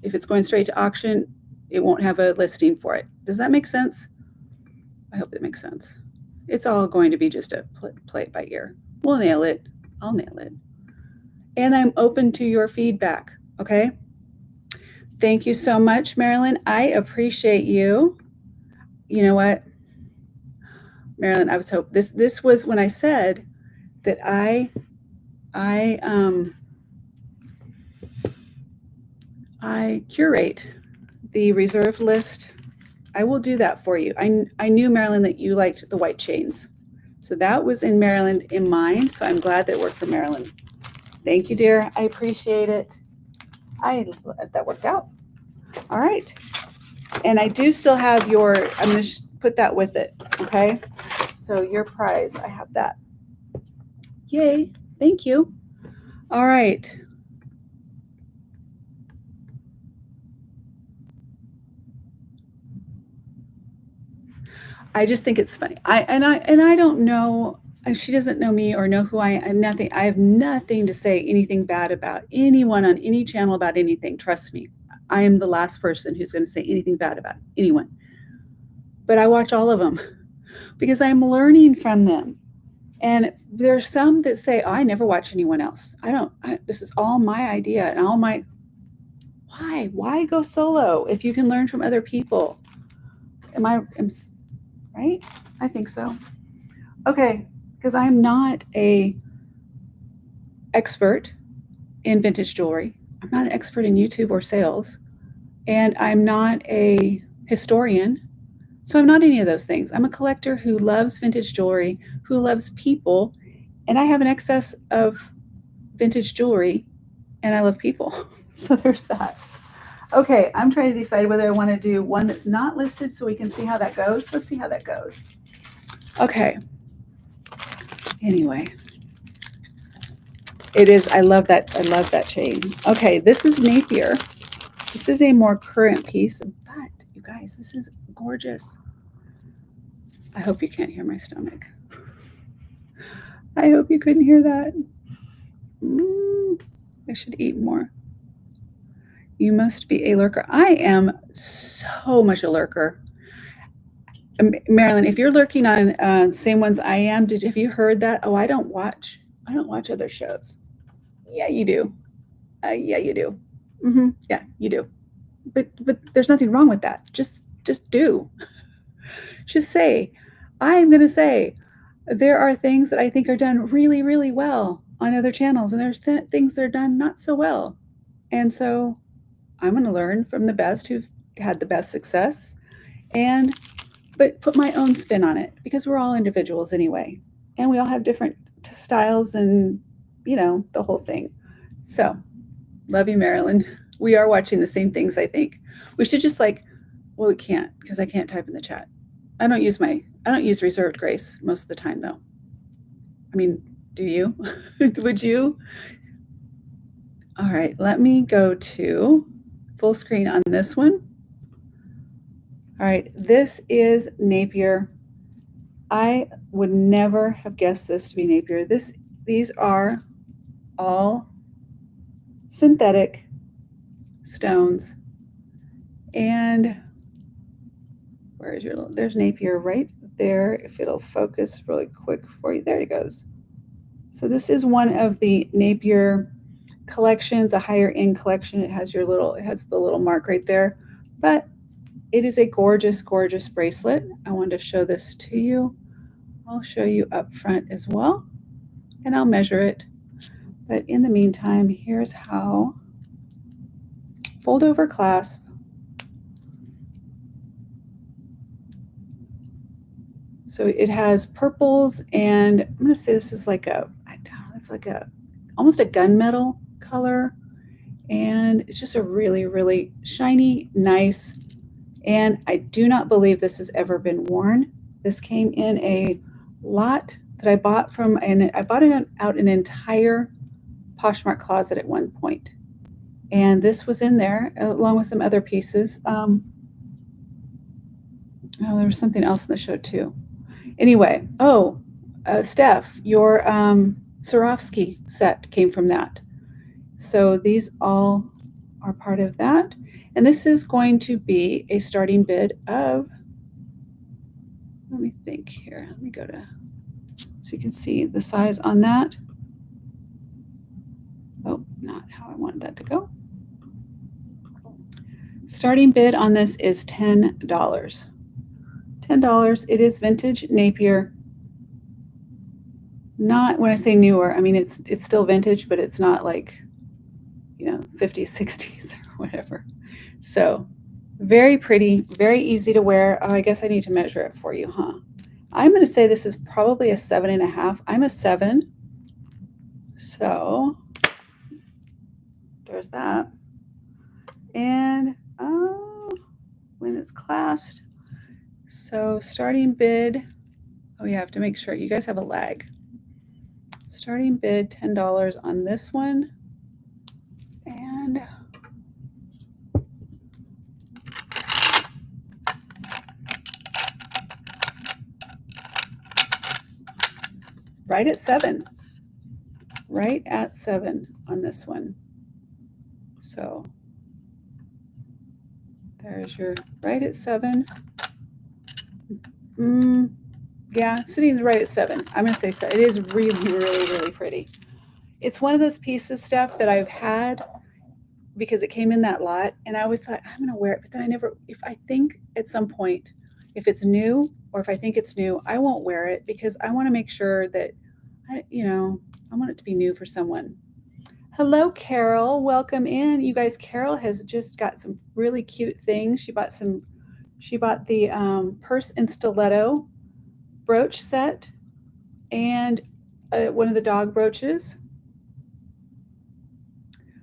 if it's going straight to auction, it won't have a listing for it. Does that make sense? I hope that makes sense. It's all going to be just a play it by ear. We'll nail it. I'll nail it. And I'm open to your feedback, okay? Thank you so much, Marilyn. I appreciate you. You know what, Marilyn, I was hoping this was when I said that I curate the reserve list. I will do that for you. I knew, Marilyn, that you liked the white chains. So that was in Maryland in mind. So I'm glad that it worked for Maryland. Thank you, dear. I appreciate it. That worked out. All right. And I do still have I'm going to put that with it. Okay. So your prize, I have that. Yay. Thank you. All right. I just think it's funny. I don't know. she doesn't know me or know who I am. Nothing. I have nothing to say anything bad about anyone on any channel about anything. Trust me. I am the last person who's going to say anything bad about anyone. But I watch all of them because I'm learning from them. And there's some that say, oh, I never watch anyone else. This is all my idea and all my, why go solo if you can learn from other people? Right? I think so. Okay, because I'm not a expert in vintage jewelry. I'm not an expert in YouTube or sales, and I'm not a historian. So I'm not any of those things. I'm a collector who loves vintage jewelry, who loves people, and I have an excess of vintage jewelry, and I love people. So there's that. Okay, I'm trying to decide whether I want to do one that's not listed so we can see how that goes. Let's see how that goes. Okay. Anyway, it is, I love that chain. Okay, this is Napier. This is a more current piece, but you guys, this is gorgeous. I hope you can't hear my stomach. I hope you couldn't hear that. I should eat more. You must be a lurker. I am so much a lurker. Marilyn, if you're lurking on same ones I am, have you heard that? Oh, I don't watch other shows. Yeah, you do. Yeah, you do. Yeah, you do. But there's nothing wrong with that. Just do. Just say, I'm going to say, there are things that I think are done really, really well on other channels, and there's things that are done not so well. And so I'm going to learn from the best who've had the best success, but put my own spin on it, because we're all individuals anyway, and we all have different styles and, the whole thing. So, love you, Marilyn. We are watching the same things, I think. We should just we can't, because I can't type in the chat. I don't use reserved grace most of the time, though. I mean, do you? Would you? All right, let me go to full screen on this one. All right, this is Napier. I would never have guessed this to be Napier. These are all synthetic stones. And there's Napier right there. If it'll focus really quick for you, there it goes. So this is one of the Napier collections, a higher end collection. It has the little mark right there, but it is a gorgeous, gorgeous bracelet. I wanted to show this to you. I'll show you up front as well, and I'll measure it. But in the meantime, here's how. Fold over clasp. So it has purples, and I'm going to say this is almost a gunmetal color. And it's just a really, really shiny, nice. And I do not believe this has ever been worn. This came in a lot that I bought I bought it out an entire Poshmark closet at one point. And this was in there along with some other pieces. There was something else in the show too. Anyway, Steph, your Swarovski set came from that. So these all are part of that. And this is going to be a starting bid of, let me think here. Let me go to, so you can see the size on that. Oh, not how I wanted that to go. Starting bid on this is $10. $10. It is vintage Napier. Not, when I say newer, I mean it's still vintage, but it's not like, 50s, 60s or whatever. So very pretty, very easy to wear. Oh, I guess I need to measure it for you, huh? I'm going to say this is probably a 7.5. I'm a 7. So there's that. And when it's clasped. So starting bid, you have to make sure you guys have a lag. Starting bid $10 on this one. And right at 7. Right at 7 on this one. So there's your right at 7. Yeah, sitting right at 7. I'm going to say so. It is really, really, really pretty. It's one of those pieces stuff that I've had because it came in that lot, and I always thought I'm going to wear it, but then I never. If I think at some point, if it's new or if I think it's new, I won't wear it because I want to make sure that I want it to be new for someone. Hello, Carol. Welcome in, you guys. Carol has just got some really cute things. She bought the purse and stiletto brooch set and one of the dog brooches.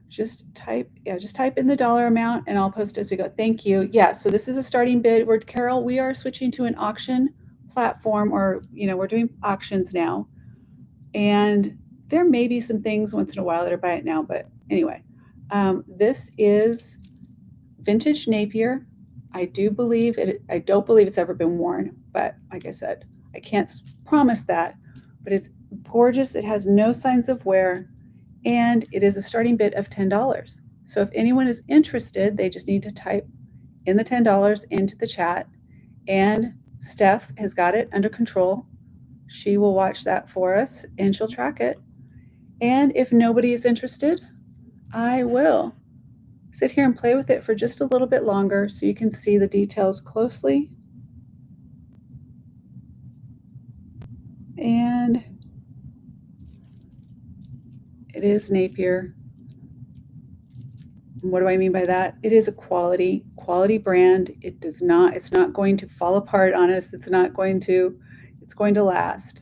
Just type in the dollar amount and I'll post it as we go. Thank you. Yeah, so this is a starting bid. Carol, we are switching to an auction platform, or we're doing auctions now. And there may be some things once in a while that are buy it now, but anyway, this is vintage Napier. I don't believe it's ever been worn, but like I said, I can't promise that, but it's gorgeous. It has no signs of wear, and it is a starting bid of $10. So if anyone is interested, they just need to type in the $10 into the chat, and Steph has got it under control. She will watch that for us and she'll track it. And if nobody is interested, I will sit here and play with it for just a little bit longer so you can see the details closely. And it is Napier. And what do I mean by that? It is a quality brand. It's not going to fall apart on us. It's going to last.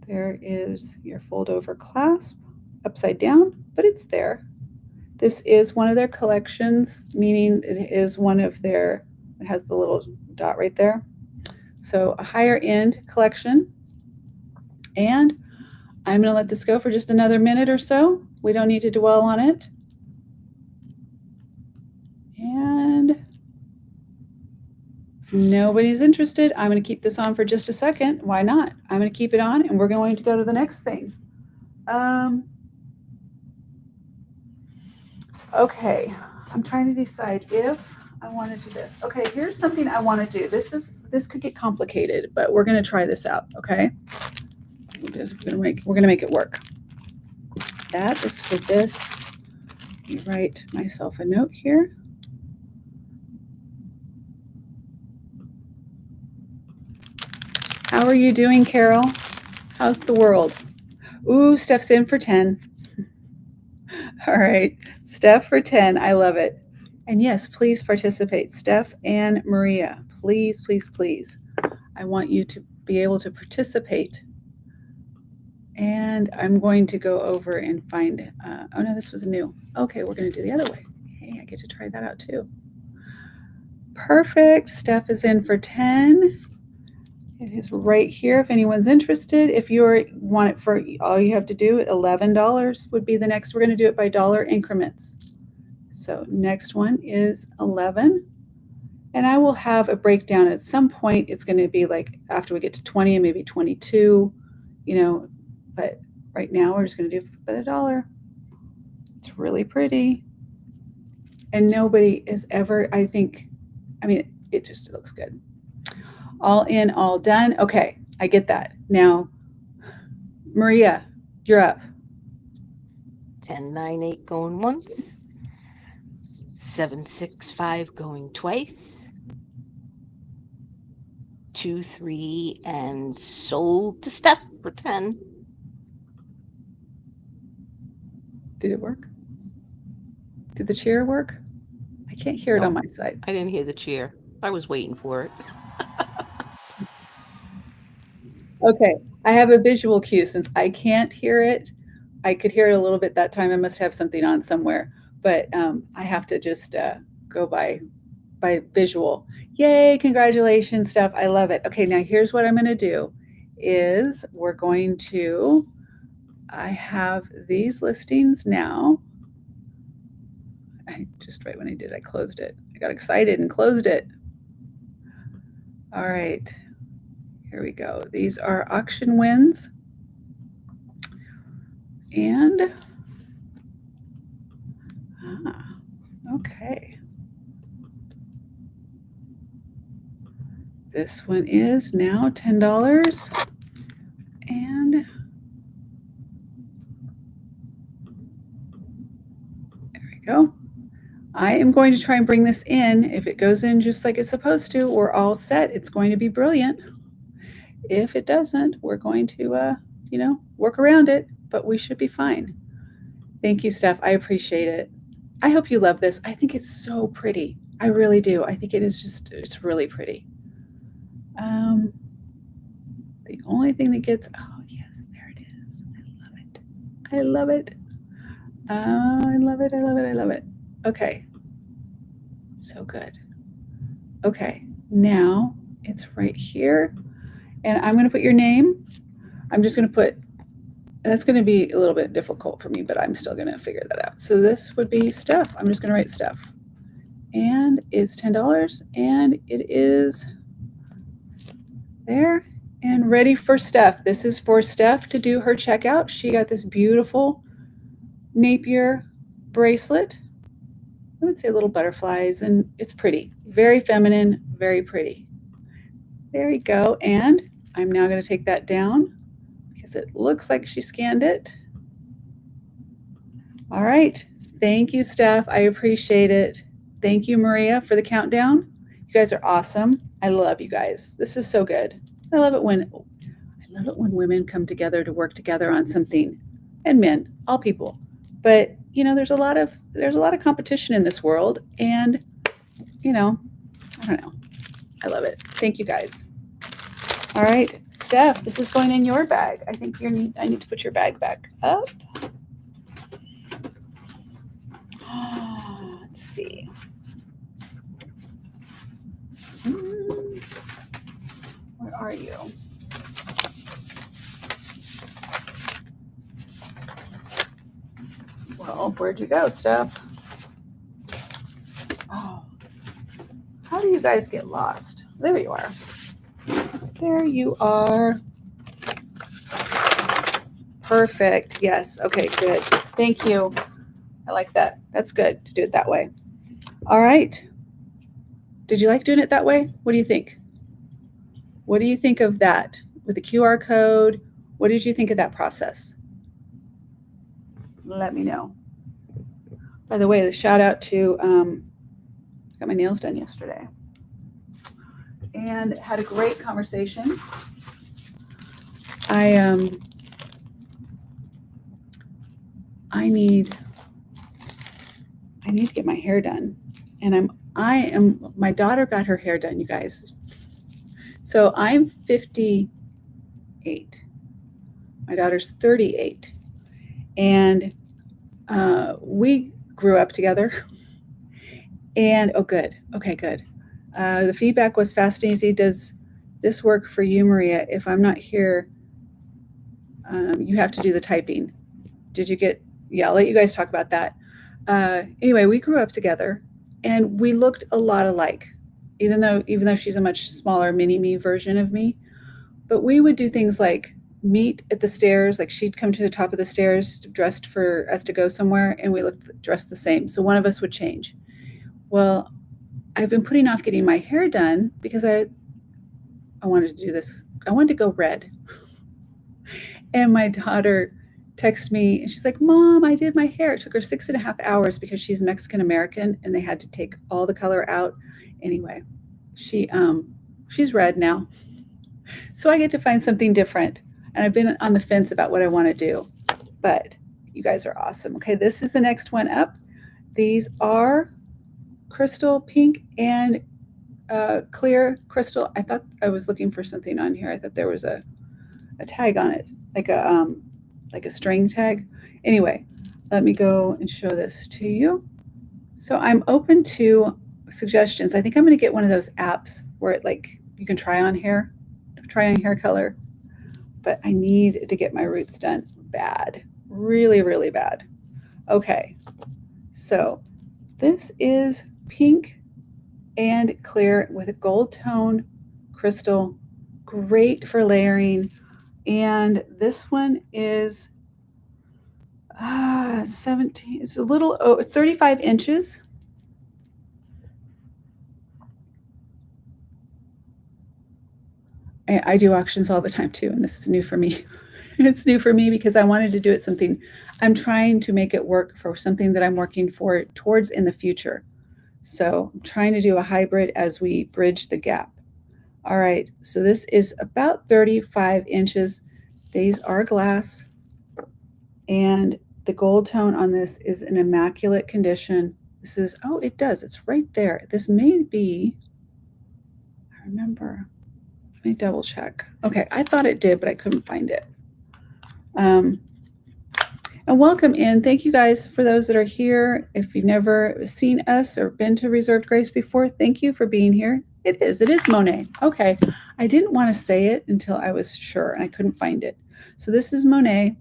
There is your fold over clasp, upside down, but it's there. This is one of their collections, meaning it is one of their, it has the little dot right there. So a higher end collection. And I'm going to let this go for just another minute or so. We don't need to dwell on it. And if nobody's interested, I'm going to keep this on for just a second. Why not? I'm going to keep it on and we're going to go to the next thing. Okay, I'm trying to decide if I want to do this. Okay, here's something I want to do. This could get complicated, but we're going to try this out. Okay, we're going to make it work. That is for this. Let me write myself a note here. How are you doing, Carol? How's the world? Ooh, Steph's in for 10. All right, Steph for 10. I love it. And yes, please participate. Steph and Maria, please, please, please. I want you to be able to participate. And I'm going to go over and find, oh no, this was new. Okay, we're going to do the other way. Hey, I get to try that out too. Perfect. Steph is in for 10. It is right here if anyone's interested. If you want it for, all you have to do, $11 would be the next. We're going to do it by dollar increments. So next one is 11. And I will have a breakdown at some point. It's going to be like after we get to 20 and maybe 22, but right now we're just going to do it by the dollar. It's really pretty. And nobody is ever, it just looks good. All in, all done. Okay, I get that. Now, Maria, you're up. 1098 going once. 765 going twice. 23 and sold to Steph for 10. Did it work? Did the chair work? I can't hear it on my side. I didn't hear the chair. I was waiting for it. Okay, I have a visual cue. Since I can't hear it, I could hear it a little bit that time. I must have something on somewhere, but I have to just go by visual. Yay, congratulations, Steph. I love it. Okay, now here's what I'm going to do is I have these listings now. Just right when I did, I closed it. I got excited and closed it. All right. Here we go. These are auction wins. And, okay. This one is now $10. And there we go. I am going to try and bring this in. If it goes in just like it's supposed to, we're all set. It's going to be brilliant. If it doesn't, we're going to, work around it, but we should be fine. Thank you, Steph. I appreciate it. I hope you love this. I think it's so pretty. I really do. I think it is it's really pretty. The only thing that gets, oh yes, there it is. I love it. I love it. I love it. I love it. I love it. Okay. So good. Okay. Now it's right here. And I'm going to put your name. I'm just going to put, that's going to be a little bit difficult for me, but I'm still going to figure that out. So this would be Steph. I'm just going to write Steph. And it's $10. And it is there and ready for Steph. This is for Steph to do her checkout. She got this beautiful Napier bracelet. I would say little butterflies, and it's pretty. Very feminine, very pretty. There we go. And I'm now going to take that down because it looks like she scanned it. All right. Thank you, Steph. I appreciate it. Thank you, Maria, for the countdown. You guys are awesome. I love you guys. This is so good. I love it when women come together to work together on something, and men, all people. But there's a lot of competition in this world, and I don't know. I love it. Thank you guys. All right, Steph, this is going in your bag. I think I need to put your bag back up. Let's see. Where are you? Well, where'd you go, Steph? Oh, how do you guys get lost? There you are. There you are. Perfect. Yes. Okay, good. Thank you. I like that. That's good to do it that way. All right. Did you like doing it that way? What do you think? What do you think of that with the QR code? What did you think of that process? Let me know. By the way, the shout out to, got my nails done yesterday and had a great conversation. I need to get my hair done, and my daughter got her hair done, you guys. So I'm 58. My daughter's 38. And we grew up together. And, oh, good. Okay, good. The feedback was fast and easy. Does this work for you, Maria? If I'm not here, you have to do the typing. Did you get, yeah, I'll let you guys talk about that. Anyway, we grew up together and we looked a lot alike, even though she's a much smaller mini me version of me. But we would do things like meet at the stairs, like she'd come to the top of the stairs dressed for us to go somewhere, and we looked dressed the same. So one of us would change. Well, I've been putting off getting my hair done because I wanted to do this. I wanted to go red. And my daughter texted me and she's like, Mom, I did my hair. It took her 6.5 hours because she's Mexican American and they had to take all the color out. Anyway, she's red now. So I get to find something different. And I've been on the fence about what I want to do. But you guys are awesome. Okay, this is the next one up. These are crystal pink and clear crystal. I thought I was looking for something on here. I thought there was a tag on it, like a string tag. Anyway, let me go and show this to you. So I'm open to suggestions. I think I'm going to get one of those apps where it you can try on hair color. But I need to get my roots done bad, really, really bad. Okay, so this is pink and clear with a gold tone crystal great for layering. And this one is 17, it's a little 35 inches. I do auctions all the time too, and this is new for me. It's new for me because I wanted to do it something. I'm trying to make it work for something that I'm working for towards in the future. So I'm trying to do a hybrid as we bridge the gap. All right, so this is about 35 inches. These are glass, and the gold tone on this is in immaculate condition. This is, oh, it does, it's right there. This may be, I remember, let me double check. Okay, I thought it did, but I couldn't find it. And welcome in. Thank you guys for those that are here. If you've never seen us or been to Reserved Grace before, thank you for being here. It is Monet. Okay, I didn't want to say it until I was sure and I couldn't find it. So this is Monet,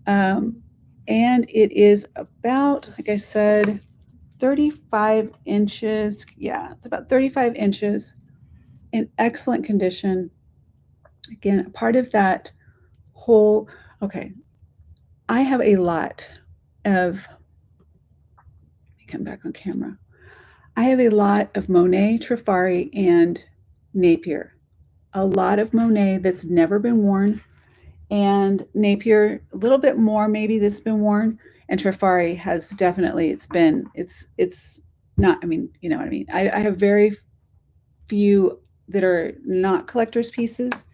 and it is about, like I said, 35 inches. Yeah, it's about 35 inches in excellent condition. Again, part of that whole, okay, I have a lot of, let me come back on camera. I have a lot of Monet, Trifari, and Napier. A lot of Monet that's never been worn, and Napier a little bit more maybe that's been worn, and Trifari has definitely, it's not, I mean, you know what I mean. I have very few that are not collector's pieces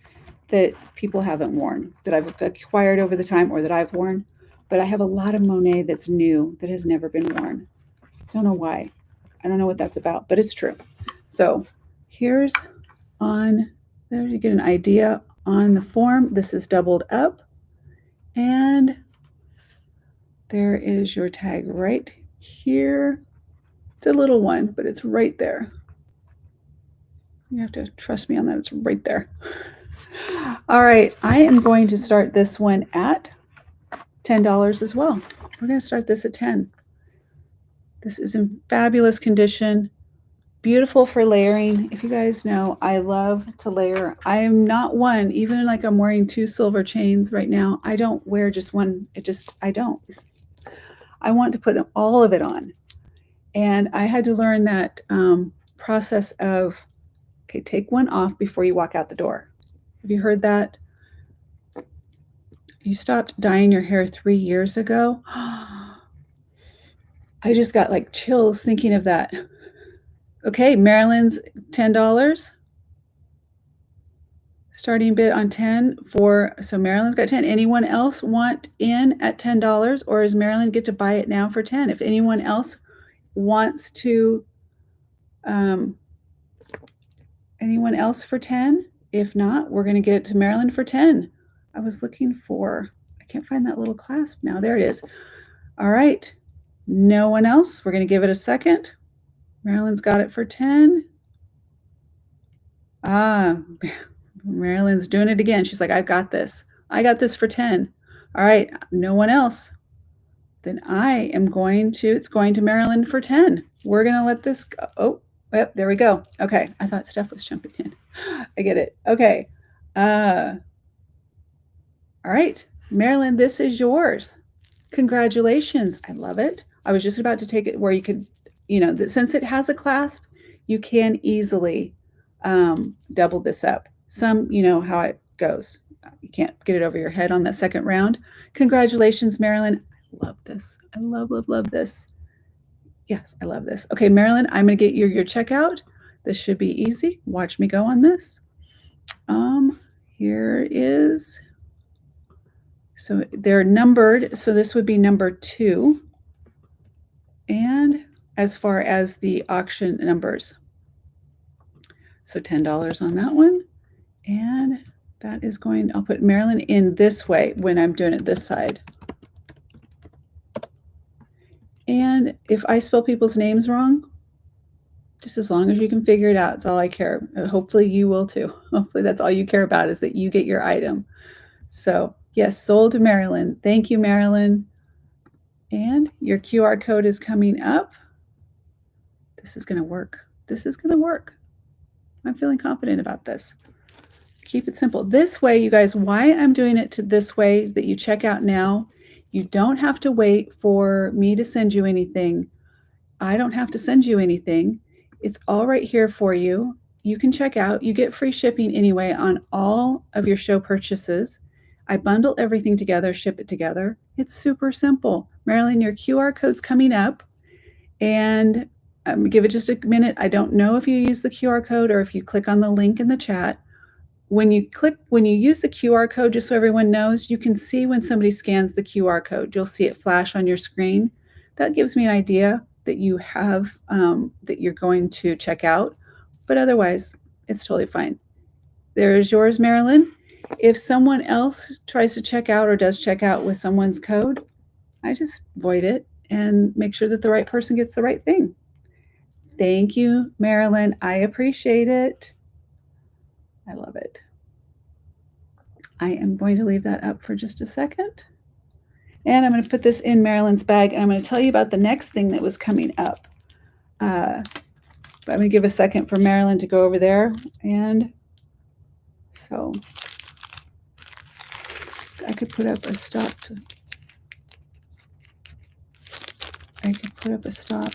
that people haven't worn, that I've acquired over the time or that I've worn. But I have a lot of Monet that's new that has never been worn. Don't know why. I don't know what that's about, but it's true. So here's on, there you get an idea on the form. This is doubled up, and there is your tag right here. It's a little one, but it's right there. You have to trust me on that. It's right there. All right, I am going to start this one at $10 as well. We're going to start this at 10. This is in fabulous condition, beautiful for layering. If you guys know, I love to layer. I am not one, even like I'm wearing 2 silver chains right now. I don't wear just one. I don't. I want to put all of it on. And I had to learn that process of, okay, take one off before you walk out the door. Have you heard that? You stopped dyeing your hair 3 years ago. I just got like chills thinking of that. Okay, Marilyn's $10. Starting bid on 10 for, so Marilyn's got 10. Anyone else want in at $10, or is Marilyn get to buy it now for 10? If anyone else wants to, anyone else for 10? If not, we're going to get it to Marilyn for 10. I was looking for, I can't find that little clasp now. There it is. All right. No one else. We're going to give it a second. Marilyn's got it for 10. Marilyn's doing it again. She's like, I've got this. I got this for 10. All right. No one else. Then I am going to, it's going to Marilyn for 10. We're going to let this go. Oh, yep, there we go. Okay. I thought Steph was jumping in. I get it. Okay. All right. Marilyn, this is yours. Congratulations. I love it. I was just about to take it where you could, you know, since it has a clasp, you can easily double this up. Some, you know how it goes. You can't get it over your head on that second round. Congratulations, Marilyn. I love this. I love, love, love this. Yes, I love this. Okay, Marilyn, I'm going to get your checkout. This should be easy. Watch me go on this. Here is, so they're numbered. So this would be number 2. And as far as the auction numbers, so $10 on that one. And that is going, I'll put Marilyn in this way when I'm doing it this side. And if I spell people's names wrong, just as long as you can figure it out, it's all I care. Hopefully you will too. Hopefully that's all you care about, is that you get your item. So yes, sold to Marilyn. Thank you, Marilyn. And your QR code is coming up. This is going to work. This is going to work. I'm feeling confident about this. Keep it simple. This way, you guys, why I'm doing it to this way that you check out now, you don't have to wait for me to send you anything. I don't have to send you anything. It's all right here for you. You can check out. You get free shipping anyway on all of your show purchases. I bundle everything together, ship it together. It's super simple. Marilyn, your QR code's coming up, and give it just a minute. I don't know if you use the QR code or if you click on the link in the chat. When you use the QR code, just so everyone knows, you can see when somebody scans the QR code. You'll see it flash on your screen. That gives me an idea that you have, that you're going to check out, but otherwise, it's totally fine. There is yours, Marilyn. If someone else tries to check out or does check out with someone's code, I just void it and make sure that the right person gets the right thing. Thank you, Marilyn. I appreciate it. I love it. I am going to leave that up for just a second. And I'm going to put this in Marilyn's bag, and I'm going to tell you about the next thing that was coming up. But I'm going to give a second for Marilyn to go over there. And so I could put up a stop. I could put up a stop.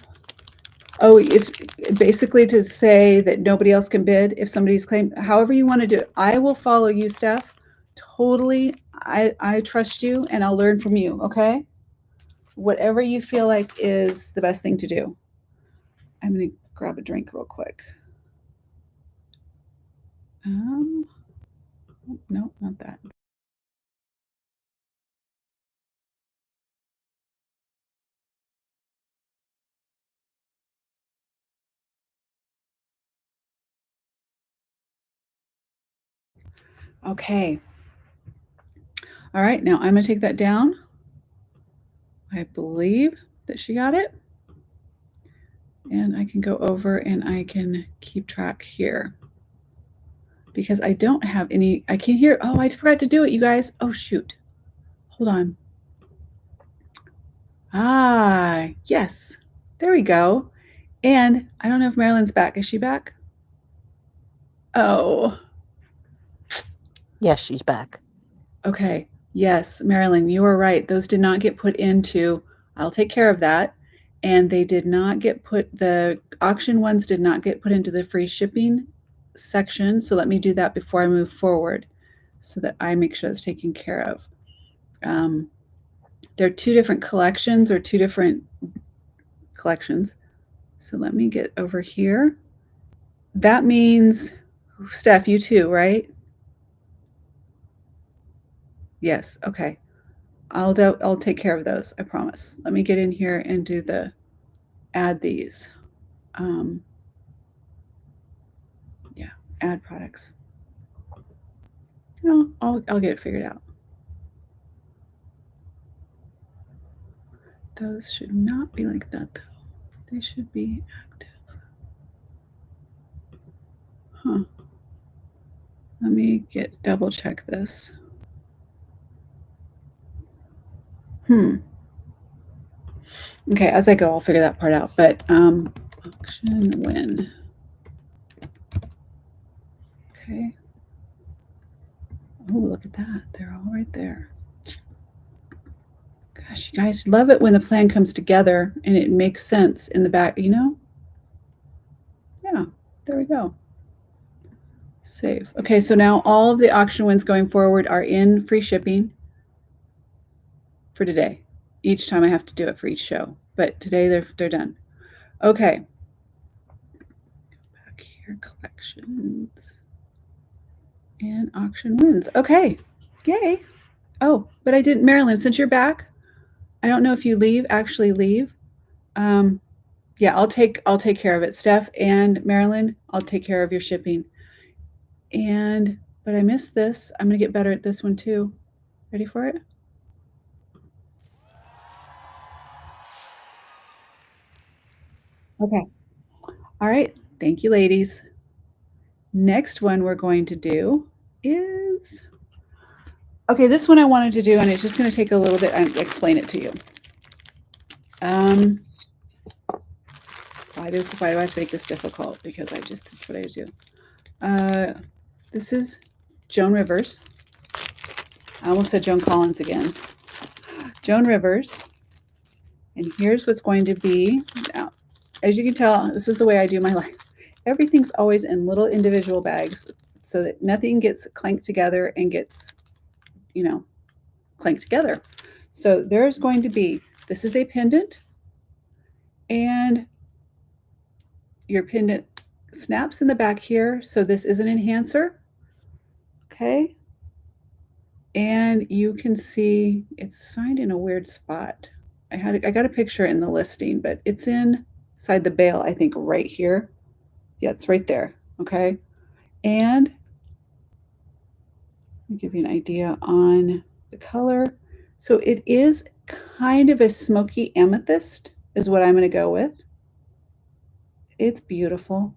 Oh, if basically to say that nobody else can bid if somebody's claimed, however you want to do it. I will follow you, Steph. Totally. I trust you and I'll learn from you, okay? Whatever you feel like is the best thing to do. I'm going to grab a drink real quick. No, not that. Okay. All right, now I'm going to take that down. I believe that she got it. And I can go over and I can keep track here. Because I don't have any, I can hear, oh, I forgot to do it, you guys. Oh, shoot. Hold on. Ah, yes. There we go. And I don't know if Marilyn's back. Is she back? Oh. Yes, she's back. Okay. Yes, Marilyn, you are right. Those did not get put into, I'll take care of that. And they did not get put, the auction ones did not get put into the free shipping section. So let me do that before I move forward so that I make sure it's taken care of. There are two different collections or two different collections. So let me get over here. That means, Steph, you too, right? Yes, okay. I'll take care of those, I promise. Let me get in here and do the, add these. Yeah, add products. No, I'll get it figured out. Those should not be like that though. They should be active. Huh. Let me double check this. Okay, as I go, I'll figure that part out. But auction win. Okay. Oh, look at that. They're all right there. Gosh, you guys love it when the plan comes together and it makes sense in the back, you know? Yeah, there we go. Save. Okay, so now all of the auction wins going forward are in free shipping for today. Each time I have to do it for each show, but today they're done. Okay. Back here, collections and auction wins. Okay, yay. Oh, but I didn't, Marilyn, since you're back, I don't know if you actually leave. Yeah, I'll take care of it. Steph and Marilyn, I'll take care of your shipping. But I missed this. I'm gonna get better at this one too. Ready for it? Okay. All right. Thank you, ladies. Next one we're going to do is, okay, this one I wanted to do, and it's just going to take a little bit. I'll explain it to you. Why do I have to make this difficult? Because that's what I do. This is Joan Rivers. I almost said Joan Collins again. Joan Rivers. And here's what's going to be. Now, as you can tell, this is the way I do my life. Everything's always in little individual bags so that nothing gets clanked together and gets, clanked together. So there's going to be, this is a pendant, and your pendant snaps in the back here. So this is an enhancer. Okay. And you can see it's signed in a weird spot. I got a picture in the listing, but it's inside the bail, I think, right here. Yeah, it's right there. Okay. And let me give you an idea on the color. So it is kind of a smoky amethyst is what I'm going to go with. It's beautiful.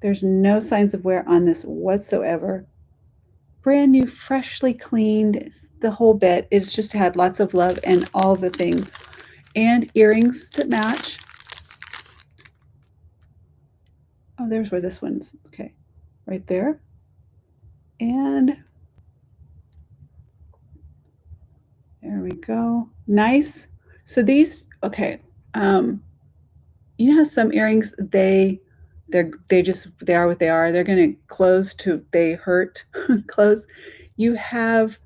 There's no signs of wear on this whatsoever. Brand new, freshly cleaned, the whole bit. It's just had lots of love and all the things. And earrings that match. Oh, there's where this one's, okay, right there. And there we go. Nice. So these, okay. You know how some earrings, they are what they are. They're going to close to, they hurt, close. You have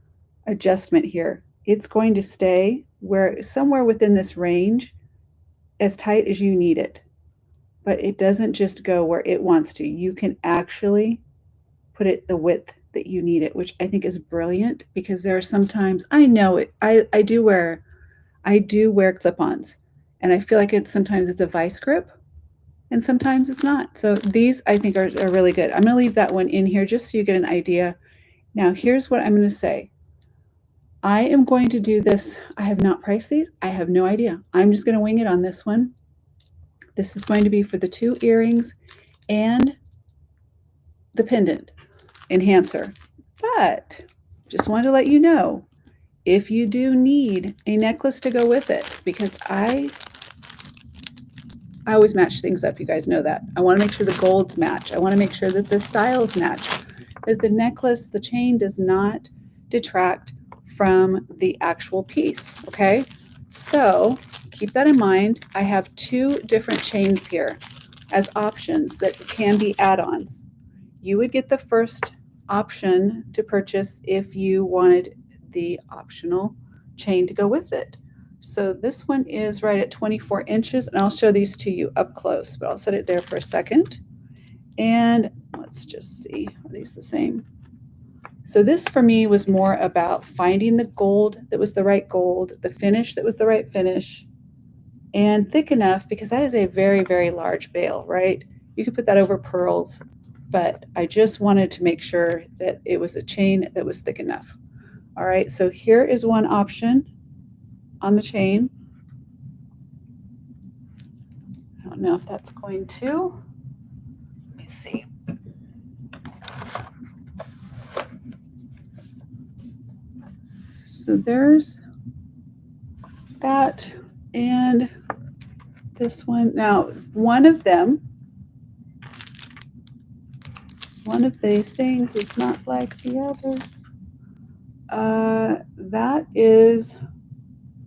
adjustment here. It's going to stay somewhere within this range, as tight as you need it. But it doesn't just go where it wants to. You can actually put it the width that you need it, which I think is brilliant, because there are sometimes, I know it, I do wear clip-ons, and I feel like sometimes it's a vice grip and sometimes it's not. So these I think are really good. I'm going to leave that one in here just so you get an idea. Now here's what I'm going to say. I am going to do this. I have not priced these. I have no idea. I'm just going to wing it on this one. This is going to be for the 2 earrings and the pendant enhancer. But just wanted to let you know, if you do need a necklace to go with it, because I always match things up. You guys know that. I want to make sure the golds match. I want to make sure that the styles match, that the necklace, the chain does not detract from the actual piece. Okay. So keep that in mind. I have 2 different chains here as options that can be add-ons. You would get the first option to purchase if you wanted the optional chain to go with it. So this one is right at 24 inches, and I'll show these to you up close, but I'll set it there for a second. And let's just see, are these the same? So this for me was more about finding the gold that was the right gold, the finish that was the right finish, and thick enough, because that is a very, very large bail, right? You could put that over pearls, but I just wanted to make sure that it was a chain that was thick enough. All right, so here is one option on the chain. I don't know if that's going to, let me see. So there's that, and this one. Now, one of these things is not like the others. That is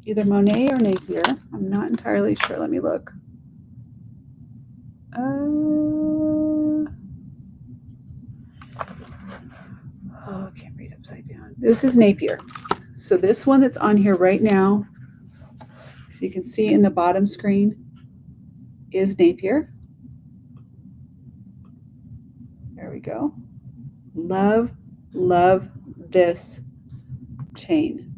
either Monet or Napier. I'm not entirely sure. Let me look. Oh, I can't read upside down. This is Napier. So this one that's on here right now, so you can see in the bottom screen, is Napier. There we go. Love, love this chain.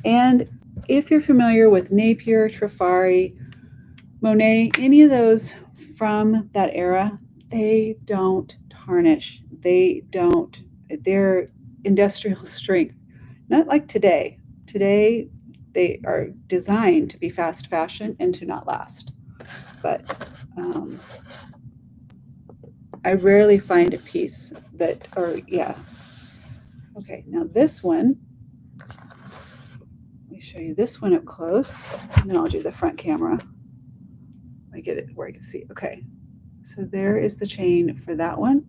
And if you're familiar with Napier, Trifari, Monet, any of those from that era, they don't tarnish. They're industrial strength. Not like today. Today, they are designed to be fast fashion and to not last. But I rarely find a piece that, Okay, now this one, let me show you this one up close, and then I'll do the front camera. Let me get it where I can see. Okay, so there is the chain for that one.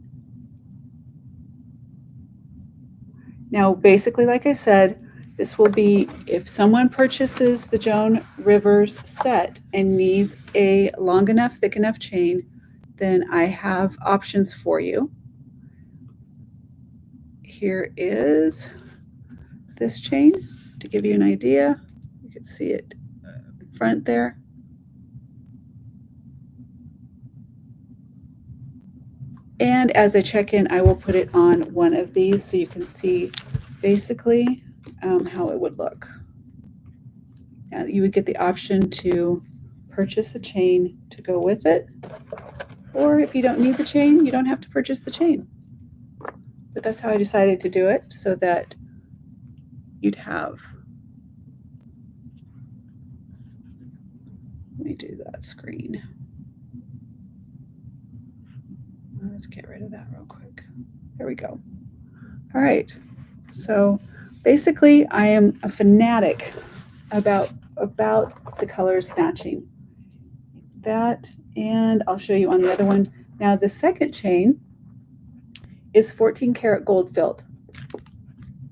Now, basically, like I said, this will be if someone purchases the Joan Rivers set and needs a long enough, thick enough chain, then I have options for you. Here is this chain to give you an idea. You can see it in front there. And as I check in, I will put it on one of these so you can see basically how it would look. Now, you would get the option to purchase a chain to go with it, or if you don't need the chain, you don't have to purchase the chain. But that's how I decided to do it, so that you'd have. Let me do that screen. Let's get rid of that real quick. There we go. All right. So basically, I am a fanatic about the colors matching. That, and I'll show you on the other one. Now, the second chain is 14 karat gold filled,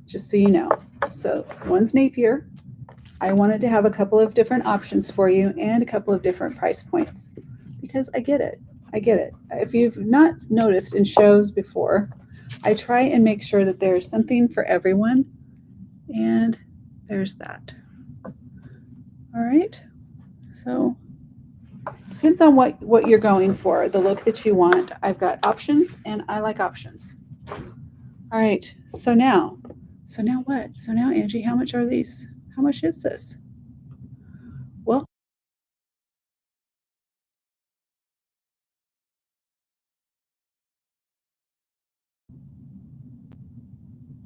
just so you know. So one's Napier. I wanted to have a couple of different options for you and a couple of different price points because I get it. I get it. If you've not noticed in shows before, I try and make sure that there's something for everyone. And there's that. All right. So depends on what you're going for, the look that you want. I've got options and I like options. All right. So now what? So now, Angie, how much are these? How much is this? Well,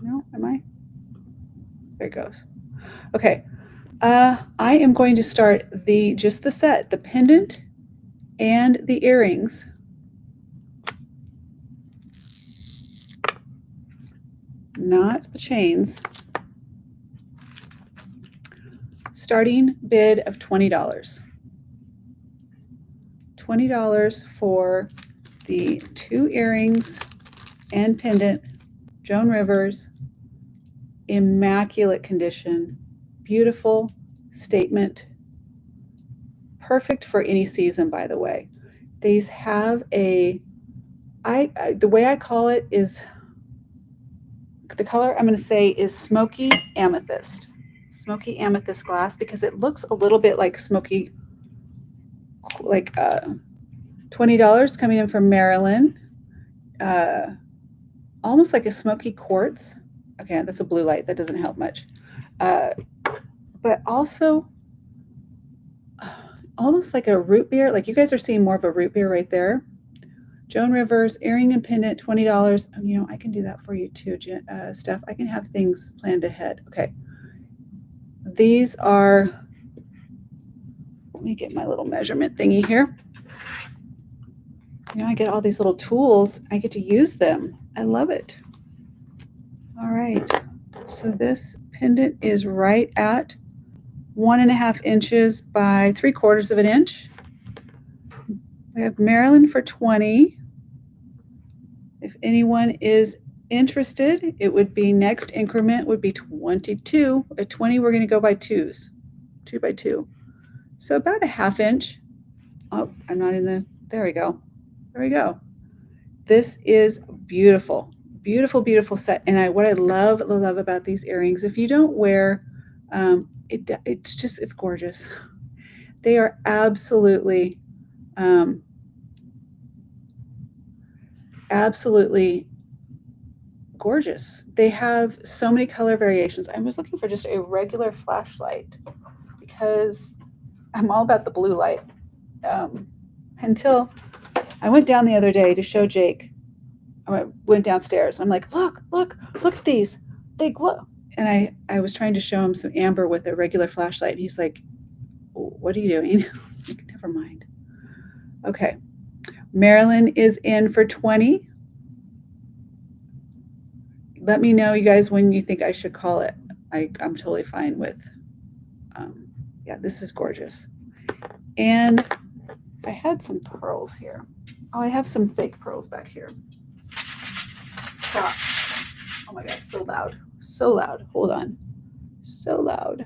no, am I? There it goes. Okay. I am going to start just the set, the pendant and the earrings. Not the chains. Starting bid of $20. $20 for the 2 earrings and pendant, Joan Rivers, immaculate condition, beautiful statement, perfect for any season, by the way. These have the way I call it is, the color I'm going to say is smoky amethyst glass, because it looks a little bit like smoky, like $20 coming in from Maryland, almost like a smoky quartz. Okay, that's a blue light, that doesn't help much, but also almost like a root beer. Like, you guys are seeing more of a root beer right there. Joan Rivers, earring and pendant, $20. You know, I can do that for you too, Steph. I can have things planned ahead. Okay. These are, let me get my little measurement thingy here. You know, I get all these little tools. I get to use them. I love it. All right. So this pendant is right at 1.5 inches by 3/4 of an inch. We have Maryland for 20. If anyone is interested, it would be next increment would be 22. At 20, we're going to go by 2s, 2 by 2. So about a 1/2 inch. Oh, I'm not in the, there we go. There we go. This is beautiful, beautiful, beautiful set. And what I love about these earrings, if you don't wear, it's gorgeous. They are absolutely, absolutely gorgeous. They have so many color variations. I was looking for just a regular flashlight because I'm all about the blue light. Until I went down the other day to show Jake. I went downstairs. I'm like, look at these. They glow. And I was trying to show him some amber with a regular flashlight. And he's like, what are you doing? Like, never mind. Okay. Maryland is in for 20. Let me know, you guys, when you think I should call it. I'm totally fine with, yeah, this is gorgeous. And I had some pearls here. Oh, I have some fake pearls back here. Stop. Oh my God, so loud. so loud. Hold on. So loud.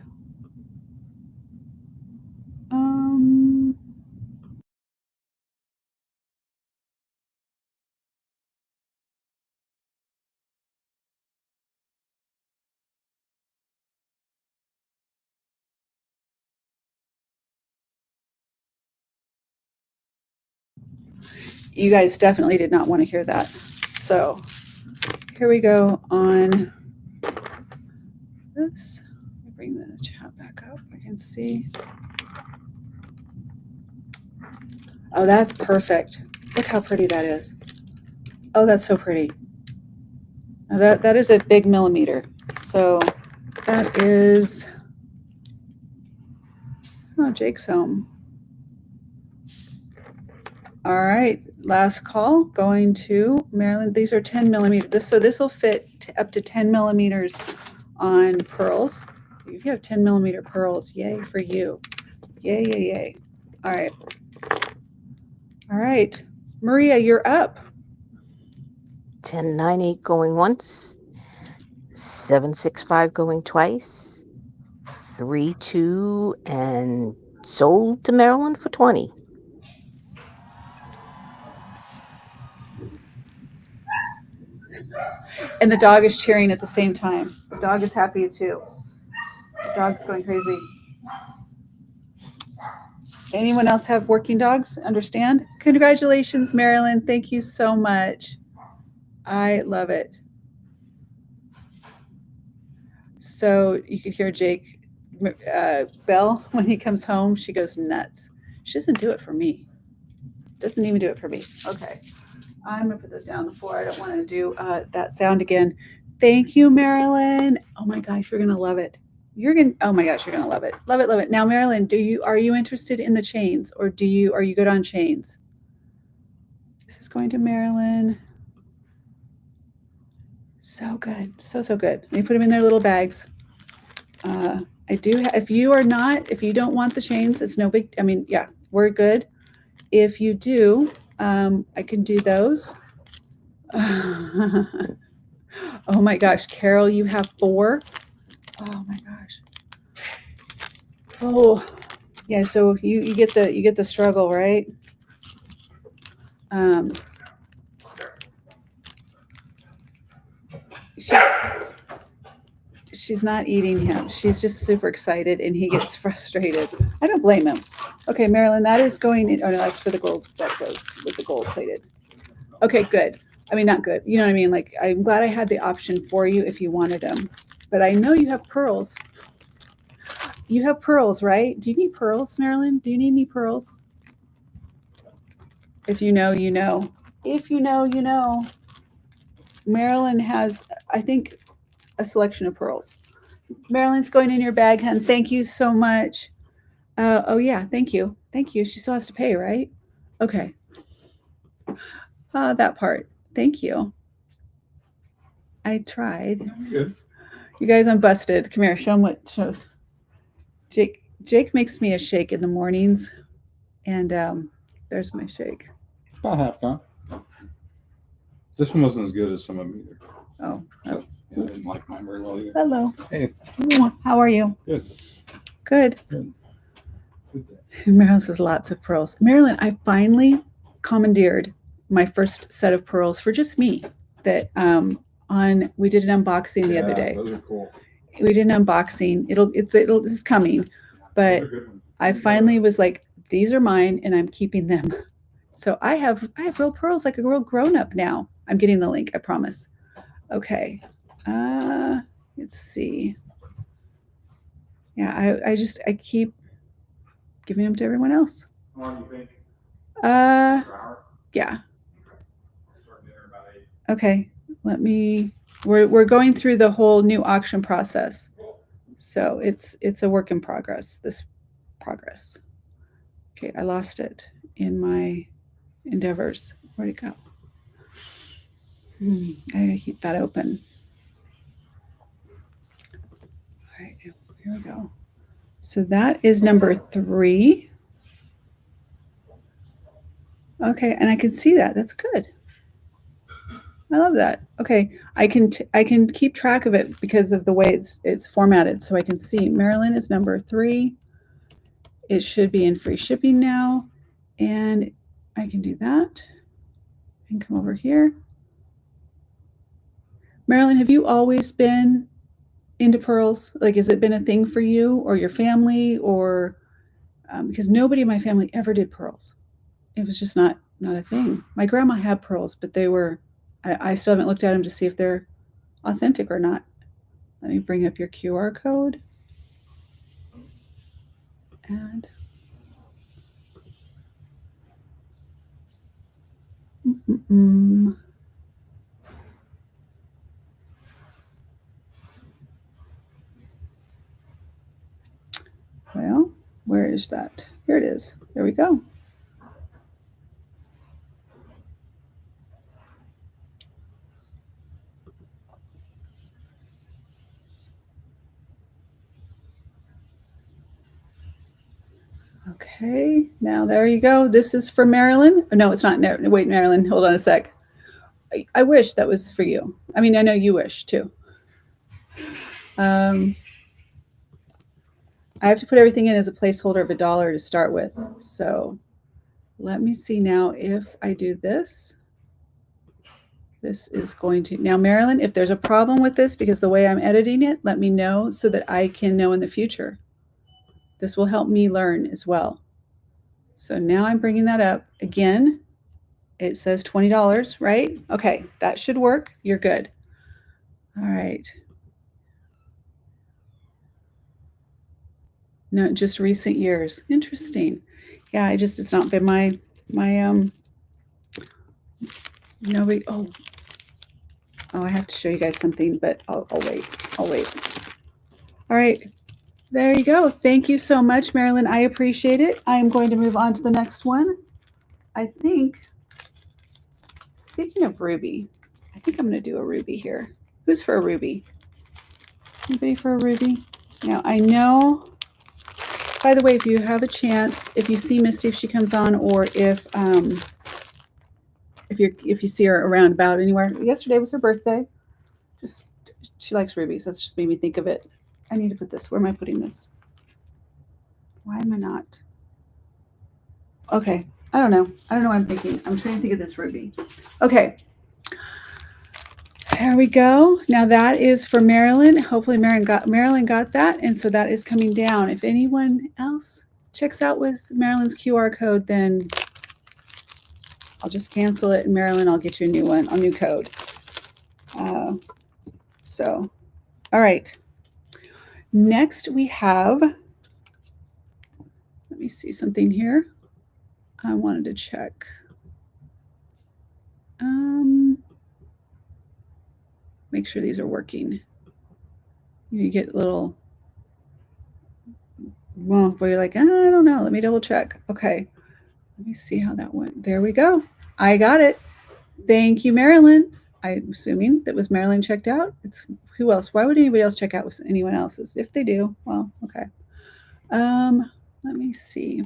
You guys definitely did not want to hear that. So here we go on this. Let me bring the chat back up. I can see. Oh, that's perfect. Look how pretty that is. Oh, that's so pretty. Now that is a big millimeter. So that is, oh, Jake's home. All right, last call going to Marilyn. These are 10 millimeters. So this will fit up to 10 millimeters on pearls. If you have 10 millimeter pearls, yay for you. Yay, yay, yay. All right. All right. Maria, you're up. 1098 going once, 765 going twice, 32 and sold to Maryland for 20. And the dog is cheering at the same time. The dog is happy too. The dog's going crazy. Anyone else have working dogs? Understand? Congratulations, Marilyn. Thank you so much. I love it. So you could hear Jake Belle when he comes home. She goes nuts. She doesn't do it for me. Doesn't even do it for me. Okay. I'm going to put this down on the floor. I don't want to do that sound again. Thank you, Marilyn. Oh my gosh, you're going to love it. Oh my gosh, you're going to love it. Love it, love it. Now, Marilyn, are you interested in the chains, or are you good on chains? This is going to Marilyn. So good. So good. Let me put them in their little bags. I do, if you don't want the chains, it's no big, I mean, yeah, we're good. If you do, I can do those. Oh my gosh, Carol, you have 4. Oh my gosh. Oh, yeah. So you get the struggle, right? She's not eating him. She's just super excited, and he gets frustrated. I don't blame him. Okay, Marilyn, that is going in. Oh no, that's for the gold. That goes with the gold plated. Okay, good. I mean, not good. You know what I mean? Like, I'm glad I had the option for you if you wanted them. But I know you have pearls. You have pearls, right? Do you need pearls, Marilyn? Do you need any pearls? If you know, you know. If you know, you know. Marilyn has, I think, a selection of pearls. Marilyn's going in your bag, hun. Thank you so much. Oh, yeah. Thank you. Thank you. She still has to pay, right? Okay. That part. Thank you. I tried. Good. You guys, I'm busted. Come here. Show them what shows. Jake makes me a shake in the mornings, and there's my shake. About half gone. This one wasn't as good as some of them either. Oh. So, yeah, I didn't like mine very well either. Hello. Hey. How are you? Good. Good. Good. Marilyn says lots of pearls. Marilyn, I finally commandeered my first set of pearls for just me. That we did an unboxing the other day. Those are cool. We did an unboxing. It's coming, but I finally was like, these are mine, and I'm keeping them. So I have real pearls, like a real grown up now. I'm getting the link, I promise. Okay. Let's see. Yeah, I keep giving them to everyone else. How long do you think? Yeah. Okay. We're going through the whole new auction process. So it's a work in progress, this progress. Okay, I lost it in my endeavors. Where'd it go? I gotta keep that open. All right, here we go. So that is number 3. Okay, and I can see that. That's good. I love that. Okay, I can keep track of it because of the way it's formatted, so I can see Maryland is number 3. It should be in free shipping now, and I can do that and come over here. Marilyn, have you always been into pearls? Like, has it been a thing for you or your family, or because nobody in my family ever did pearls? It was just not a thing. My grandma had pearls, but they were. I still haven't looked at them to see if they're authentic or not. Let me bring up your QR code. And well, where is that? Here it is. There we go. Okay, now there you go. This is for Marilyn. Oh, no, it's not. Wait, Marilyn, hold on a sec. I wish that was for you. I mean, I know you wish too. I have to put everything in as a placeholder of $1 to start with. So let me see now if I do this. This is going to, now Marilyn, if there's a problem with this because the way I'm editing it, let me know so that I can know in the future. This will help me learn as well. So now I'm bringing that up again. It says $20, right? Okay, that should work. You're good. All right. No, just recent years. Interesting. Yeah, it's not been my nobody. Oh, I have to show you guys something, but I'll wait. I'll wait. All right. There you go. Thank you so much, Marilyn. I appreciate it. I'm going to move on to the next one. I think, speaking of ruby, I think I'm going to do a ruby here. Who's for a ruby? Anybody for a ruby? Now, I know, by the way, if you have a chance, if you see Misty, if she comes on, or if you see her around about anywhere. Yesterday was her birthday. She likes rubies. That's just made me think of it. I need to put this. Where am I putting this? Why am I not? Okay. I don't know. I don't know what I'm thinking. I'm trying to think of this ruby. Okay. There we go. Now that is for Marilyn. Hopefully Marilyn got that. And so that is coming down. If anyone else checks out with Marilyn's QR code, then I'll just cancel it. And Marilyn, I'll get you a new one, a new code. So, all right. Next we have, let me see something here. I wanted to check. Make sure these are working. You get a little, well, where you're like, I don't know. Let me double check. Okay. Let me see how that went. There we go. I got it. Thank you, Marilyn. I'm assuming that was Marilyn checked out. It's who else? Why would anybody else check out with anyone else's? If they do, well, okay. Let me see.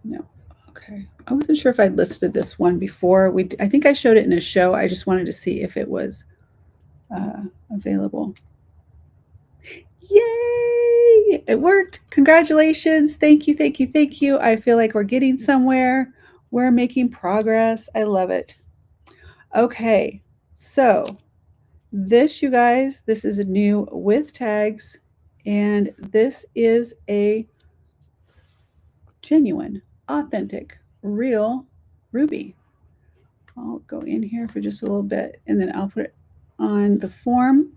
No. Okay. I wasn't sure if I'd listed this one before. I think I showed it in a show. I just wanted to see if it was available. Yay! It worked. Congratulations. Thank you, thank you, thank you. I feel like we're getting somewhere. We're making progress. I love it. Okay. So this, you guys, this is a new with tags, and this is a genuine, authentic, real ruby. I'll go in here for just a little bit, and then I'll put it on the form.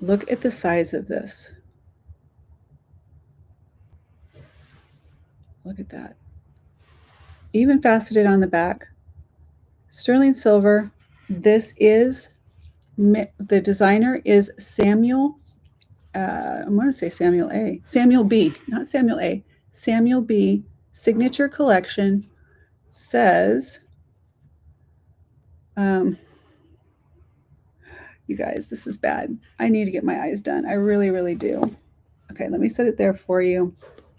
Look at the size of this. Look at that. Even faceted on the back. Sterling silver. This is, the designer is Samuel, I'm going to say Samuel A. Samuel B, not Samuel A. Samuel B. Signature Collection says, yeah, You guys, this is bad. I need to get my eyes done. I really, really do. Okay, let me set it there for you.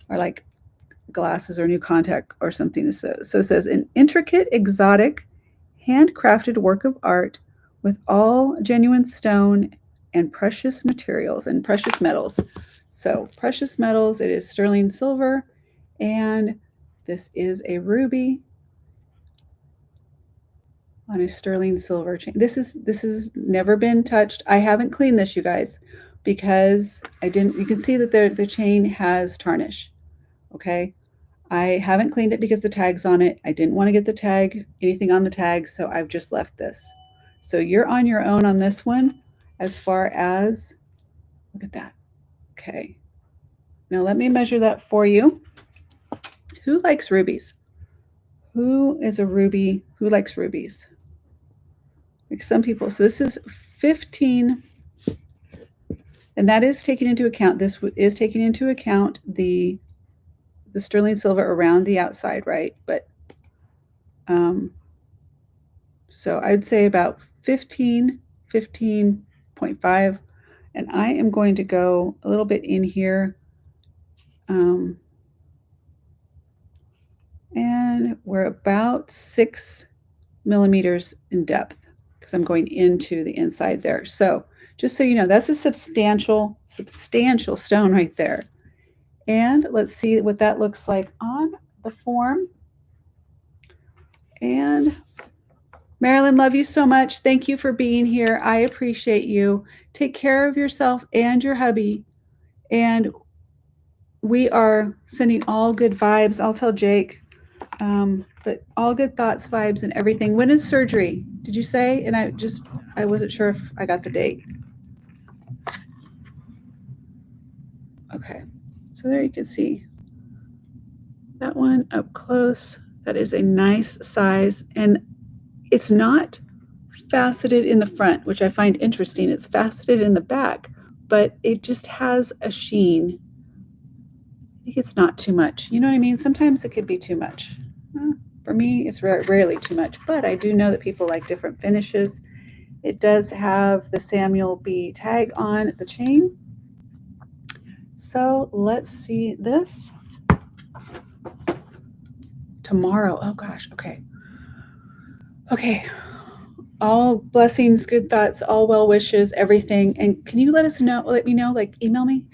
Or like glasses or new contact or something. So it says an intricate, exotic, handcrafted work of art with all genuine stone and precious materials and precious metals. So precious metals, it is sterling silver, and this is a ruby on a sterling silver chain. This has never been touched. I haven't cleaned this, you guys, because I didn't. You can see that the chain has tarnish. Okay, I haven't cleaned it because the tag's on it. I didn't want to get the tag, anything on the tag, so I've just left this. So you're on your own on this one as far as, look at that. Okay. Now let me measure that for you. Who likes rubies? Who is a ruby? Who likes rubies? Like some people. So this is 15, and that is taking into account, this is taking into account the sterling silver around the outside, right? But so I'd say about 15, 15.5, and I am going to go a little bit in here. And we're about 6 millimeters in depth because I'm going into the inside there. So just so you know, that's a substantial stone right there. And let's see what that looks like on the form. And Marilyn, love you so much. Thank you for being here. I appreciate you. Take care of yourself and your hubby. And we are sending all good vibes. I'll tell Jake, but all good thoughts, vibes, and everything. When is surgery? Did you say? And I wasn't sure if I got the date. Okay. So there you can see that one up close. That is a nice size. And it's not faceted in the front, which I find interesting. It's faceted in the back, but it just has a sheen. I think it's not too much. You know what I mean? Sometimes it could be too much. For me, it's rarely too much, but I do know that people like different finishes. It does have the Samuel B tag on the chain. So let's see this. Tomorrow. Oh gosh. Okay. Okay. All blessings, good thoughts, all well wishes, everything. And can you let me know, like email me?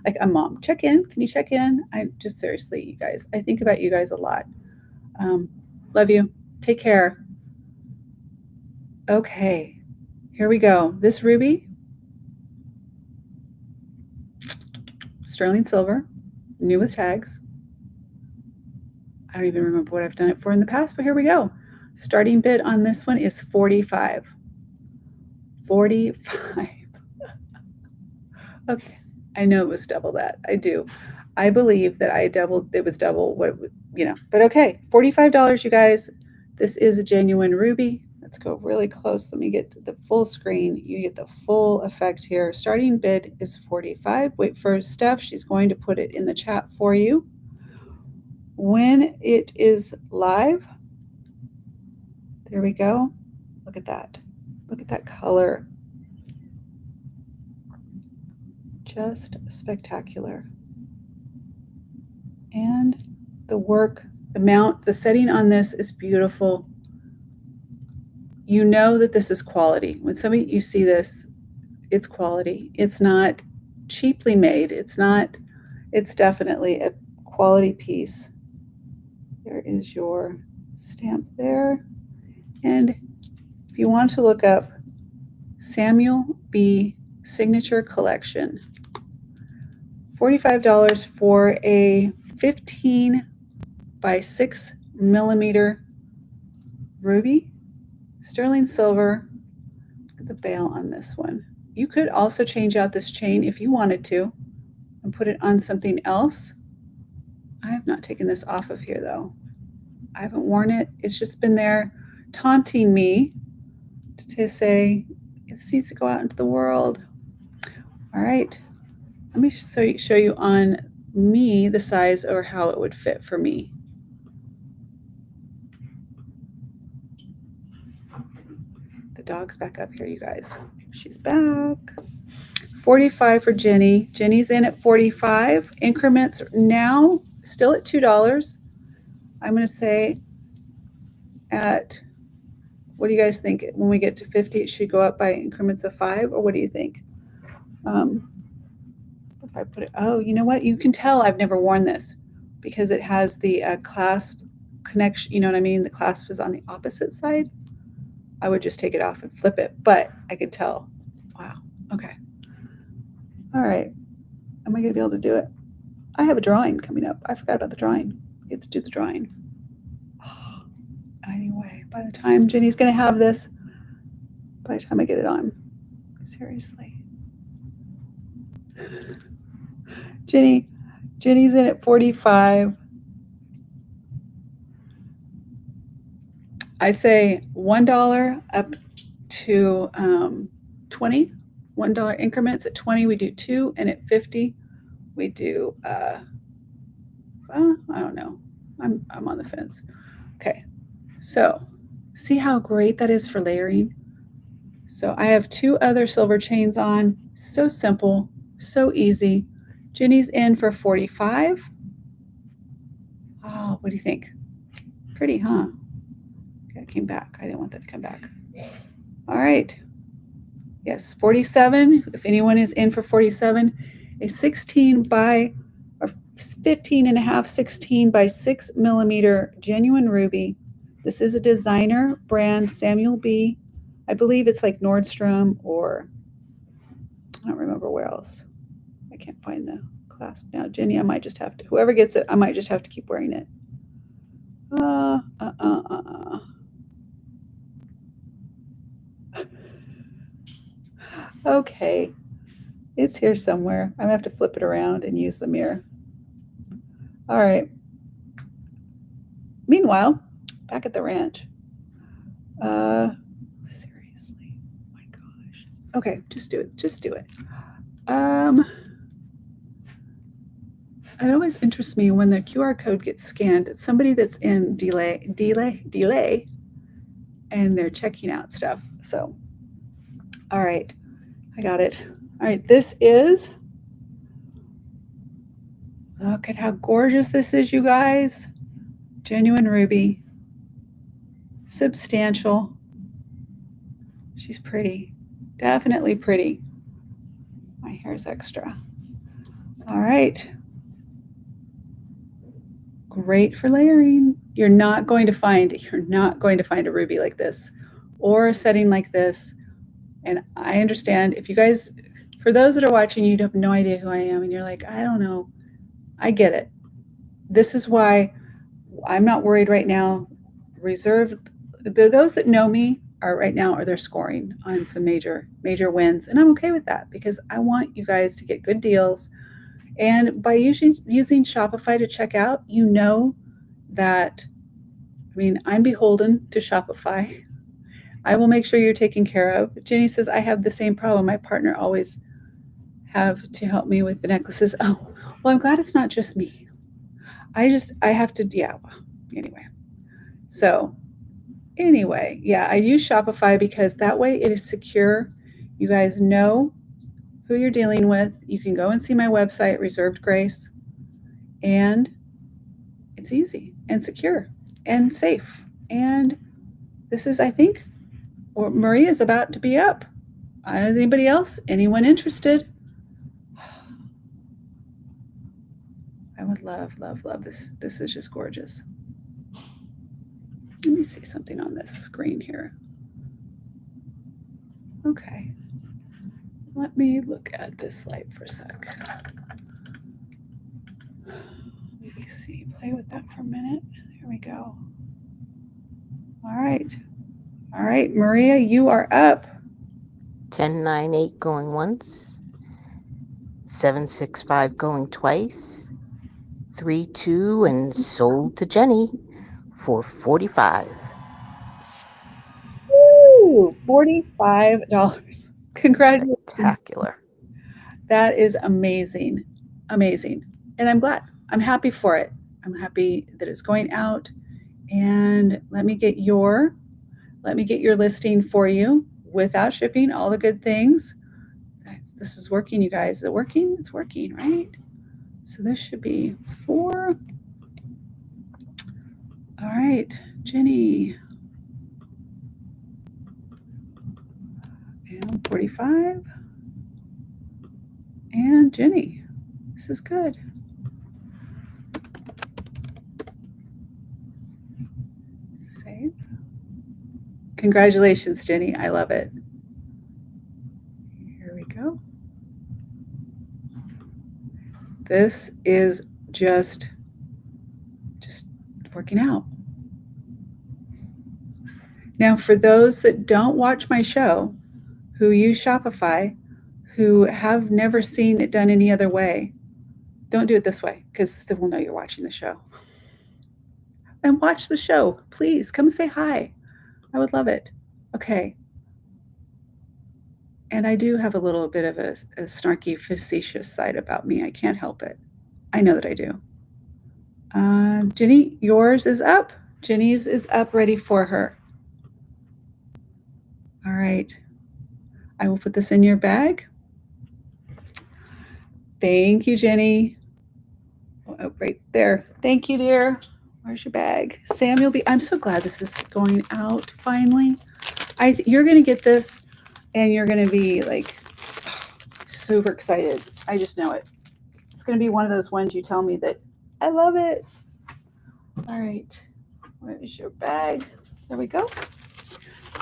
Like a mom, check in. Can you check in? I just seriously, you guys, I think about you guys a lot. Love you. Take care. Okay, here we go. This ruby, sterling silver, new with tags. I don't even remember what I've done it for in the past, but here we go. Starting bid on this one is 45. 45. Okay, I know it was double that. I do. I believe that it was double what it would, but okay, $45, you guys. This is a genuine ruby. Let's go really close. Let me get to the full screen. You get the full effect here. Starting bid is 45. Wait for Steph. She's going to put it in the chat for you. When it is live, there we go. Look at that. Look at that color. Just spectacular. And the work, the mount, the setting on this is beautiful. You know that this is quality. When you see this, it's quality. It's not cheaply made. It's definitely a quality piece. There is your stamp there. And if you want to look up Samuel B. Signature Collection, $45 for a 15 by 6 millimeter ruby, sterling silver. Look at the bail on this one. You could also change out this chain if you wanted to and put it on something else. I have not taken this off of here though. I haven't worn it. It's just been there taunting me to say this needs to go out into the world. All right. Let me show you on me the size or how it would fit for me. The dog's back up here, you guys. She's back. 45 for Jenny. Jenny's in at 45. Increments now still at $2. I'm going to say at, what do you guys think? When we get to 50, it should go up by increments of 5, or what do you think? If I put it, oh, you know what? You can tell I've never worn this because it has the clasp connection. You know what I mean? The clasp is on the opposite side. I would just take it off and flip it, but I could tell. Wow. Okay. All right. Am I going to be able to do it? I have a drawing coming up. I forgot about the drawing. I get to do the drawing. Anyway, by the time Jenny's going to have this, by the time I get it on, seriously. Jenny's in at 45. I say $1 up to 20. $1 increments. At 20 we do 2, and at 50 we do I don't know. I'm on the fence. Okay. So see how great that is for layering? So I have 2 other silver chains on. So simple, so easy. Jenny's in for 45. Oh, what do you think? Pretty, huh? Okay, it came back. I didn't want that to come back. All right. Yes, 47. If anyone is in for 47, a 16 by, or 15 and a half, 16 by 6 millimeter genuine ruby. This is a designer brand, Samuel B. I believe it's like Nordstrom, or I don't remember where else. I can't find the clasp now. Jenny, I might just have to, whoever gets it, I might just have to keep wearing it. Okay, it's here somewhere. I'm gonna have to flip it around and use the mirror. All right. Meanwhile, back at the ranch. Seriously, oh my gosh. Okay, just do it. Just do it. It always interests me when the QR code gets scanned. It's somebody that's in delay, and they're checking out stuff. So, all right, I got it. All right, this is, look at how gorgeous this is, you guys. Genuine ruby, substantial. She's pretty, definitely pretty. My hair's extra. All right. Great for layering. You're not going to find a ruby like this or a setting like this. And I understand if you guys, for those that are watching, you have no idea who I am and you're like, I don't know. I get it. This is why I'm not worried right now. Reserved, those that know me are right now, they're scoring on some major wins. And I'm okay with that because I want you guys to get good deals. And by using Shopify to check out, you know that, I mean, I'm beholden to Shopify. I will make sure you're taken care of. Jenny says, I have the same problem. My partner always have to help me with the necklaces. Oh, well, I'm glad it's not just me. I have to, yeah, well, anyway. So anyway, yeah, I use Shopify because that way it is secure. You guys know who you're dealing with. You can go and see my website, Reserved Grace, and it's easy and secure and safe. And this is, I think, or Maria's about to be up. Is anybody else? Anyone interested? I would love this. This is just gorgeous. Let me see something on this screen here. Okay. Let me look at this light for a sec. Let me see, play with that for a minute. There we go. All right. All right, Maria, you are up. 1098 going once. 765 going twice. 32 and sold to Jenny for 45. Woo! $45. Congratulations. Spectacular. That is amazing. Amazing. And I'm glad. I'm happy for it. I'm happy that it's going out. And let me get your listing for you. without shipping, all the good things. This is working, you guys. Is it working? It's working, right? So this should be 4. All right, Jenny. And 45. And Jenny. This is good. Save. Congratulations, Jenny. I love it. Here we go. This is just working out. Now, for those that don't watch my show, who use Shopify, who have never seen it done any other way, don't do it this way, because they will know you're watching the show. And watch the show. Please come say hi. I would love it. Okay. And I do have a little bit of a snarky, facetious side about me. I can't help it. I know that I do. Jenny, yours is up. Jenny's is up, ready for her. All right. I will put this in your bag. Thank you, Jenny. Oh, right there. Thank you, dear. Where's your bag? Samuel B. I'm so glad this is going out finally. You're going to get this and you're going to be like super excited. I just know it. It's going to be one of those ones you tell me that I love it. All right. Where is your bag? There we go.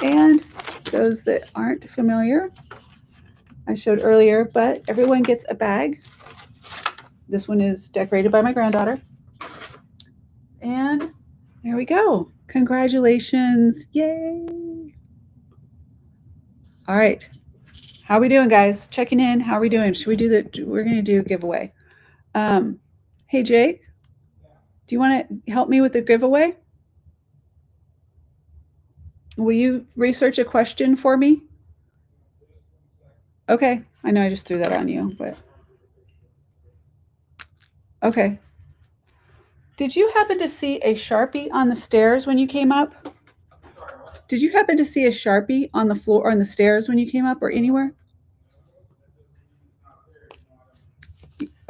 And those that aren't familiar, I showed earlier, but everyone gets a bag. This one is decorated by my granddaughter. And there we go. Congratulations. Yay. All right. How are we doing, guys? Checking in. How are we doing? Should we do the, we're going to do a giveaway. Hey, Jake, do you want to help me with the giveaway? Will you research a question for me? Okay. I know I just threw that on you, but okay. Did you happen to see a Sharpie on the stairs when you came up? Did you happen to see a Sharpie on the floor or on the stairs when you came up or anywhere?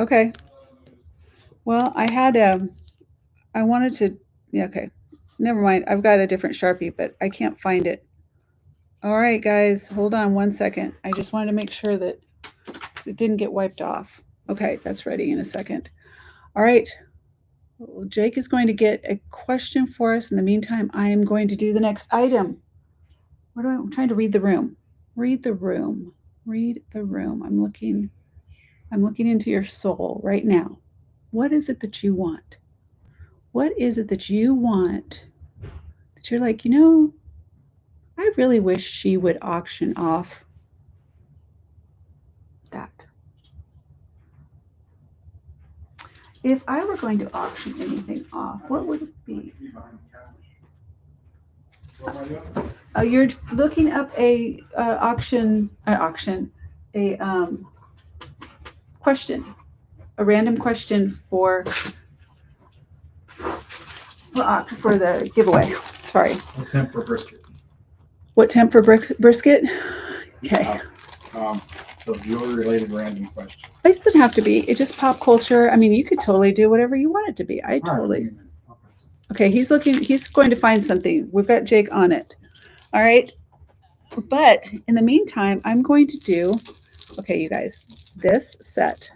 Okay. Well, I wanted to, yeah, okay. Never mind. I've got a different Sharpie, but I can't find it. All right, guys, hold on one second. I just wanted to make sure that it didn't get wiped off. Okay, that's ready in a second. All right. Well, Jake is going to get a question for us. In the meantime, I am going to do the next item. I'm trying to read the room. Read the room. Read the room. I'm looking into your soul right now. What is it that you want? What is it that you want that you're like, you know, I really wish she would auction off that. If I were going to auction anything off, what would it be? You're looking up a question, a random question for the giveaway. Sorry. What temp for brisket? What temp for brisket? Okay. So jewelry-related random question. It doesn't have to be. It's just pop culture. I mean, you could totally do whatever you want it to be. Okay, he's going to find something. We've got Jake on it. All right. But in the meantime, I'm going to do, okay, you guys, this set.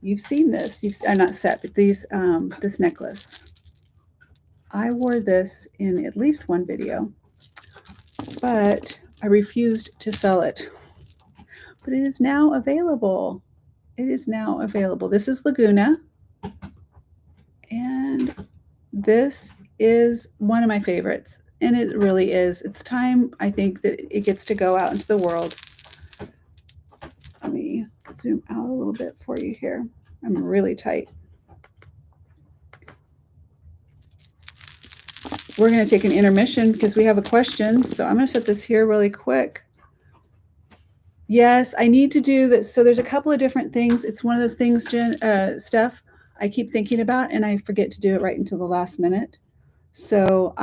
You've seen this. Not set, but these, this necklace. I wore this in at least one video, but I refused to sell it. But it is now available. It is now available. This is Laguna. And this is one of my favorites. And it really is. It's time, I think, that it gets to go out into the world. Let me zoom out a little bit for you here. I'm really tight. We're going to take an intermission because we have a question. So I'm going to set this here really quick. Yes, I need to do this. So there's a couple of different things. It's one of those things, Steph, I keep thinking about and I forget to do it right until the last minute. So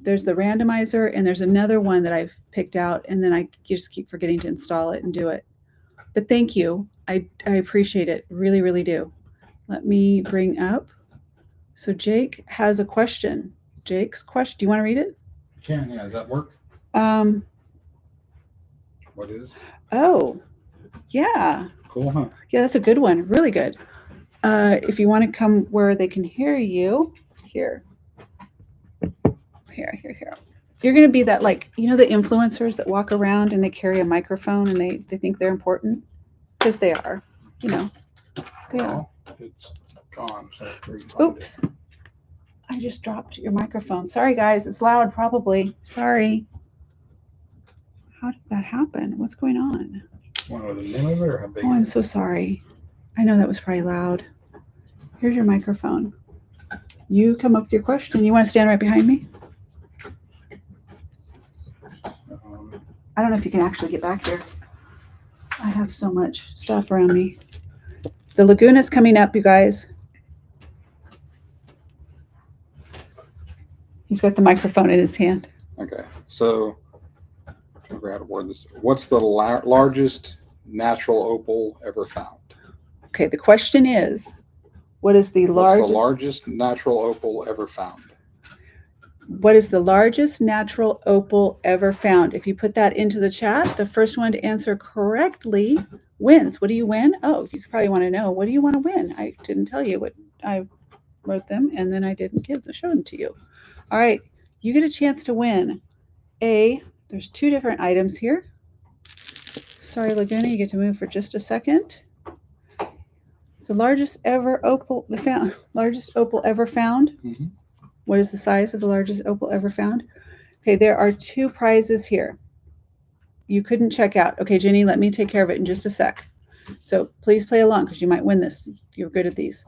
there's the randomizer, and there's another one that I've picked out, and then I just keep forgetting to install it and do it. But thank you. I appreciate it. Really, really do. Let me bring up. So Jake has a question. Jake's question. Do you want to read it? Can, yeah. Does that work? What is? Oh, yeah. Cool, huh? Yeah, that's a good one. Really good. If you want to come where they can hear you, here. You're going to be that, like, you know, the influencers that walk around and they carry a microphone and they think they're important? Because they are, you know. They are. It's gone. Oops. I just dropped your microphone. Sorry, guys. It's loud, probably. Sorry. How did that happen? What's going on? Want to know the name of it or how big? Oh, I'm so sorry. I know that was probably loud. Here's your microphone. You come up with your question. You want to stand right behind me? I don't know if you can actually get back here. I have so much stuff around me. The Laguna's coming up, you guys. He's got the microphone in his hand. Okay, so figure out how to word this. What's the largest natural opal ever found? Okay, the question is, what's the largest natural opal ever found? What is the largest natural opal ever found? If you put that into the chat, the first one to answer correctly wins. What do you win? Oh, you probably want to know, what do you want to win? I didn't tell you what I wrote them, and then I didn't show them to you. All right, you get a chance to win. There's two different items here. Sorry, Laguna, you get to move for just a second. The largest opal ever found. Mm-hmm. What is the size of the largest opal ever found? Okay, there are two prizes here. You couldn't check out. Okay, Jenny, let me take care of it in just a sec. So please play along because you might win this. You're good at these.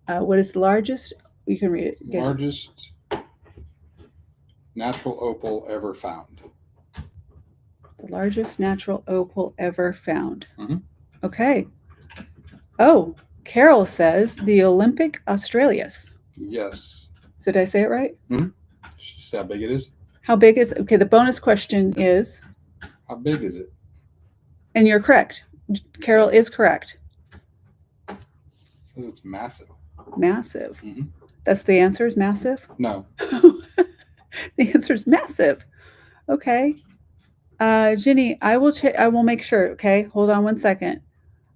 What is the largest? You can read it. Largest natural opal ever found. The largest natural opal ever found. Mm-hmm. Okay. Oh, Carol says the Olympic Australis. Yes. Did I say it right? Mm-hmm. See how big it is? How big is it? Okay, the bonus question is, how big is it? And you're correct. Carol is correct. It says it's massive. Massive. Mm-hmm. That's the answer, is massive? No. The answer is massive. Okay. Ginny, I will make sure. Okay. Hold on one second.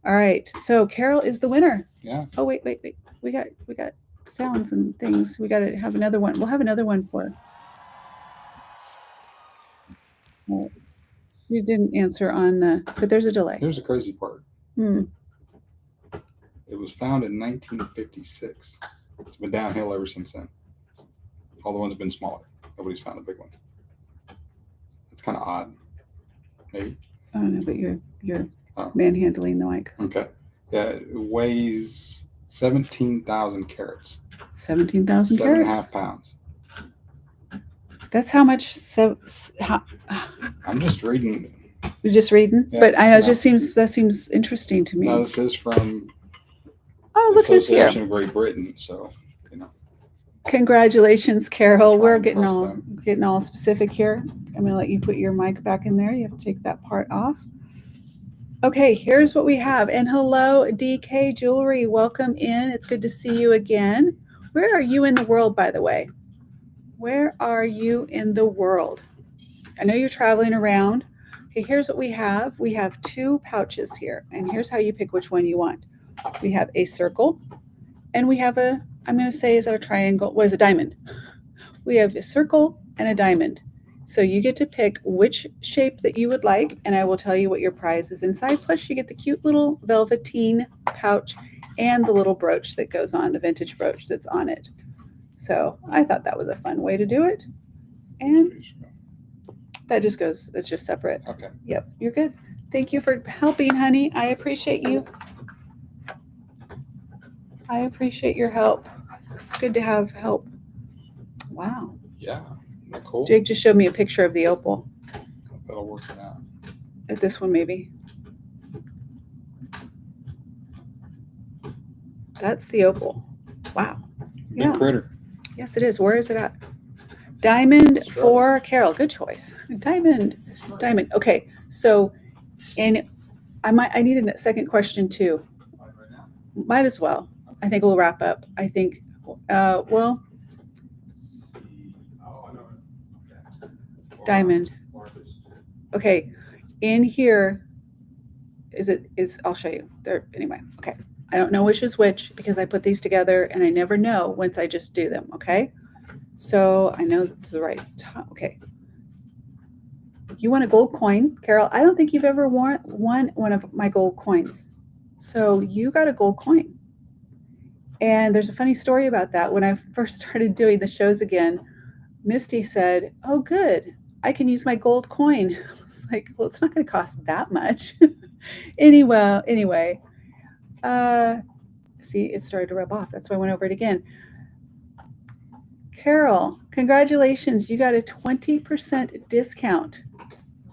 All right. So Carol is the winner. Yeah. Oh, wait. We got sounds and things. We got to have another one. We'll have another one for. Well, she didn't answer on but there's a delay. Here's the crazy part. It was found in 1956. It's been downhill ever since then. All the ones have been smaller. Nobody's found a big one. It's kind of odd. Maybe. I don't know, but you're manhandling the mic. Okay. Yeah, it weighs 17,000 carats. 17,000 carats? 7.5 pounds. That's how much. I'm just reading. You're just reading? Yeah, but I know that seems interesting to me. No, this is from the Association of Great Britain, so you know. Congratulations, Carol. We're getting all specific here. I'm going to let you put your mic back in there. You have to take that part off. Okay, here's what we have. And hello, DK Jewelry. Welcome in. It's good to see you again. Where are you in the world, by the way? Where are you in the world? I know you're traveling around. Okay, here's what we have. We have two pouches here, and here's how you pick which one you want. We have a circle, and we have I'm going to say, is that a triangle? What is a diamond? We have a circle and a diamond. So you get to pick which shape that you would like, and I will tell you what your prize is inside. Plus, you get the cute little velveteen pouch and the little brooch that goes on, the vintage brooch that's on it. So I thought that was a fun way to do it. And that just goes, it's just separate. Okay. Yep, you're good. Thank you for helping, honey. I appreciate you. I appreciate your help. It's good to have help. Wow. Yeah. Cool. Jake just showed me a picture of the opal. That'll work out. This one, maybe. That's the opal. Wow. Big critter. Yes, it is. Where is it at? Diamond Australia. for Carol. Good choice. Diamond. Okay, so I need a second question too. Might as well. I think we'll wrap up. I think, well, diamond. Okay, in here, I'll show you. There, anyway, okay. I don't know which is which because I put these together and I never know once I just do them, okay? So I know that's the right time. Okay. You want a gold coin, Carol? I don't think you've ever won one of my gold coins. So you got a gold coin. And there's a funny story about that. When I first started doing the shows again, Misty said, "Oh, good. I can use my gold coin." I was like, well, it's not going to cost that much. Anyway, see, it started to rub off. That's why I went over it again. Carol, congratulations. You got a 20% discount.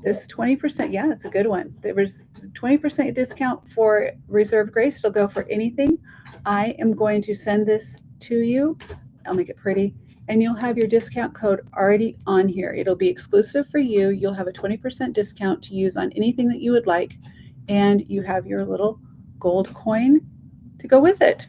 This 20%, yeah, it's a good one. There was 20% discount for Reserved Grace. It'll go for anything. I am going to send this to you. I'll make it pretty. And you'll have your discount code already on here. It'll be exclusive for you. You'll have a 20% discount to use on anything that you would like. And you have your little gold coin to go with it.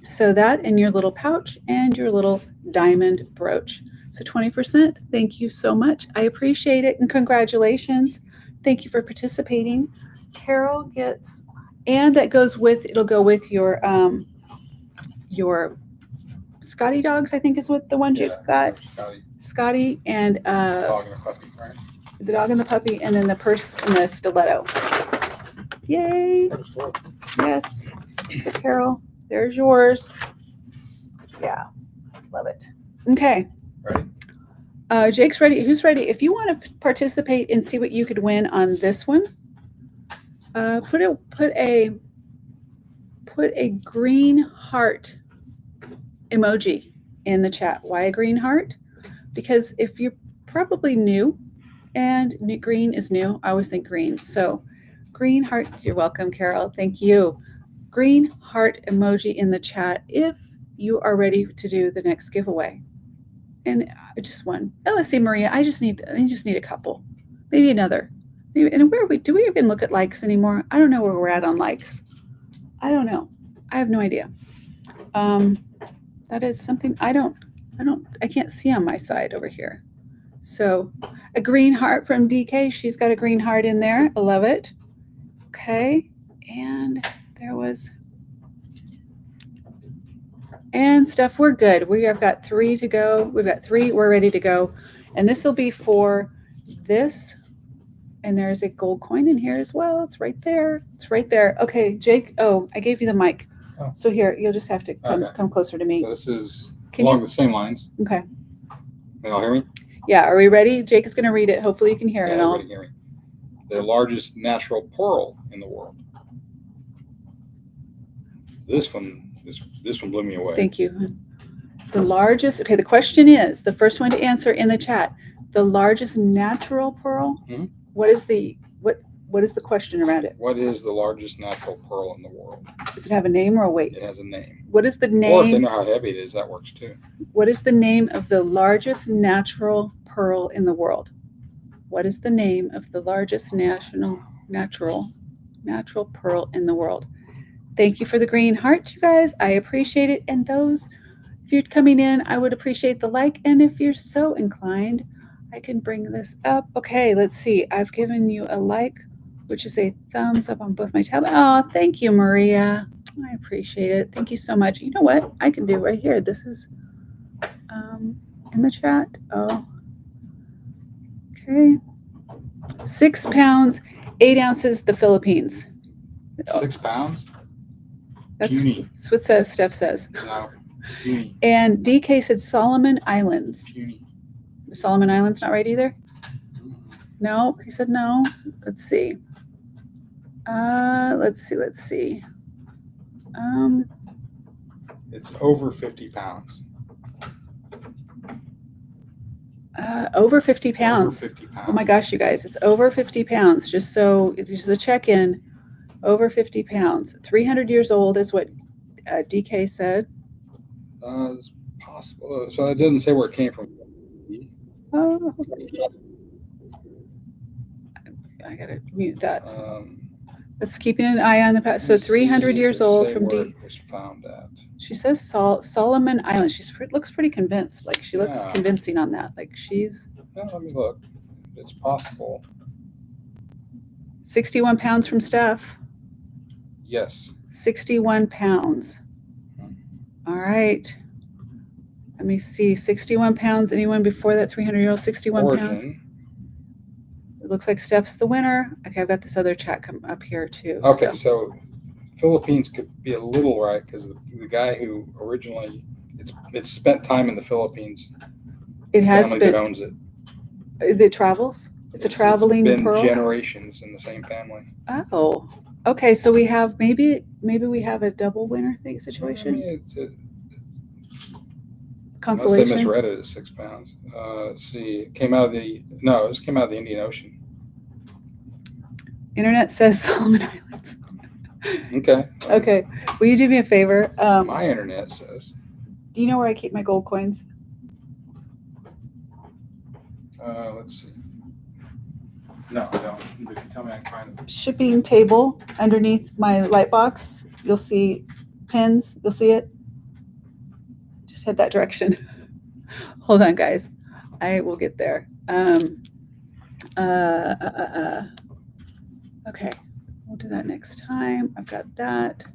So that in your little pouch and your little diamond brooch. So 20%, thank you so much. I appreciate it and congratulations. Thank you for participating. Carol gets, and that goes with, it'll go with your Scotty dogs, I think is what the ones you got. Scotty and Dog and a puppy, right? the dog and the puppy, and then the purse and the stiletto. Yay. Yes, Carol, there's yours. Yeah, love it. Okay. Ready? Jake's ready. Who's ready? If you want to participate and see what you could win on this one, put a green heart emoji in the chat. Why a green heart? Because if you're probably new, and green is new, I always think green. So green heart, you're welcome, Carol. Thank you. Green heart emoji in the chat if you are ready to do the next giveaway. And just one. Oh, let's see, Maria. I just need a couple, maybe another. Maybe, and where are we? Do we even look at likes anymore? I don't know where we're at on likes. I don't know. I have no idea. That is something I can't see on my side over here. So a green heart from DK. She's got a green heart in there. I love it. Okay. And there was. And stuff, we're good. We have got 3 to go. We've got 3. We're ready to go. And this will be for this. And there's a gold coin in here as well. It's right there. It's right there. Okay, Jake. Oh, I gave you the mic. Oh. So here, you'll just have to come closer to me. So this is along the same lines. Okay. Can y'all hear me? Yeah. Are we ready? Jake is going to read it. Hopefully you can hear it. Yeah, everybody hear me. The largest natural pearl in the world. This one blew me away. Thank you. The largest. Okay. The question is the first one to answer in the chat. The largest natural pearl. Mm-hmm. What is the question around it? What is the largest natural pearl in the world? Does it have a name or a weight? It has a name. What is the name? Or if they know how heavy it is, that works too. What is the name of the largest natural pearl in the world? What is the name of the largest natural pearl in the world? Thank you for the green heart, you guys. I appreciate it. And those, if you're coming in, I would appreciate the like. And if you're so inclined, I can bring this up. Okay, let's see. I've given you a like, which is a thumbs up on both my tabs. Oh, thank you, Maria. I appreciate it. Thank you so much. You know what? I can do right here. This is in the chat. Oh, okay. 6 pounds, 8 ounces, the Philippines. 6 pounds? That's puny. what Steph says. No, puny. And DK said Solomon Islands. Puny. Solomon Islands not right either? No, he said no. Let's see. Let's see. It's over 50 pounds. Over 50 pounds. Over 50 pounds. Oh my gosh, you guys, it's over 50 pounds. Just so it's just a check-in. Over 50 pounds. 300 years old is what DK said. It's possible. So it doesn't say where it came from. Oh, I gotta mute that. That's keeping an eye on the past. So 300 years old from where D. it was found at. She says Solomon Island. She looks pretty convinced. Like she looks Yeah. convincing on that. Like she's No, let me look. It's possible. 61 pounds from Steph. Yes. 61 pounds. All right. Let me see. 61 pounds. Anyone before that 300-year-old 61 pounds? It looks like Steph's the winner. Okay, I've got this other chat come up here too. Okay, so Philippines could be a little right because the guy who originally it's spent time in the Philippines. It has family been. that owns it. It travels. It's a traveling been pearl. Generations in the same family. Oh, okay. So we have maybe we have a double winner thing situation. I mean, Consolation. Unless I misread it at 6 pounds. Let's see. It came out of the Indian Ocean. Internet says Solomon Islands. Okay. Okay. Will you do me a favor? My internet says. Do you know where I keep my gold coins? Let's see. No, I don't. But if you tell me, I can find it. Shipping table underneath my light box. You'll see pins. You'll see it. Just head that direction. Hold on, guys. I will get there. Okay. We'll do that next time. I've got that.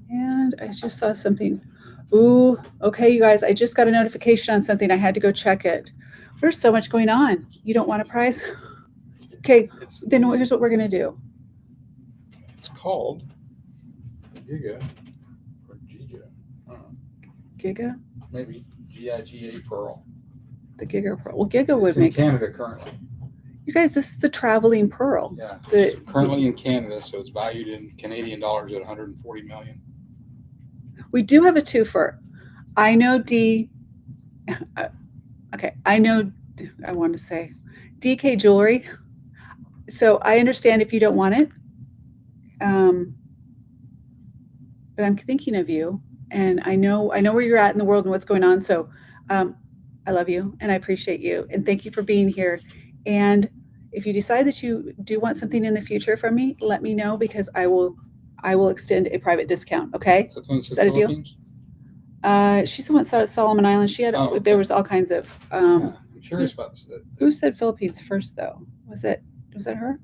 And I just saw something. Ooh, okay, you guys. I just got a notification on something. I had to go check it. There's so much going on. You don't want a prize? Okay, then here's what we're going to do. It's called Giga or Giga. Giga? Maybe Giga Pearl. The Giga Pearl. Well, Giga would it's make. in Canada currently. You guys, this is the traveling pearl. Yeah. It's currently in Canada, so it's valued in Canadian dollars at 140 million. We do have a twofer. I know D. Okay, I know. I want to say DK Jewelry. So I understand if you don't want it, but I'm thinking of you, and I know where you're at in the world and what's going on. So I love you and I appreciate you and thank you for being here. And if you decide that you do want something in the future from me, let me know because I will extend a private discount. Okay, is that a deal? She's the one that saw Solomon Island. She had okay. There was all kinds of. I'm curious about this. Who said Philippines first though? Was that her?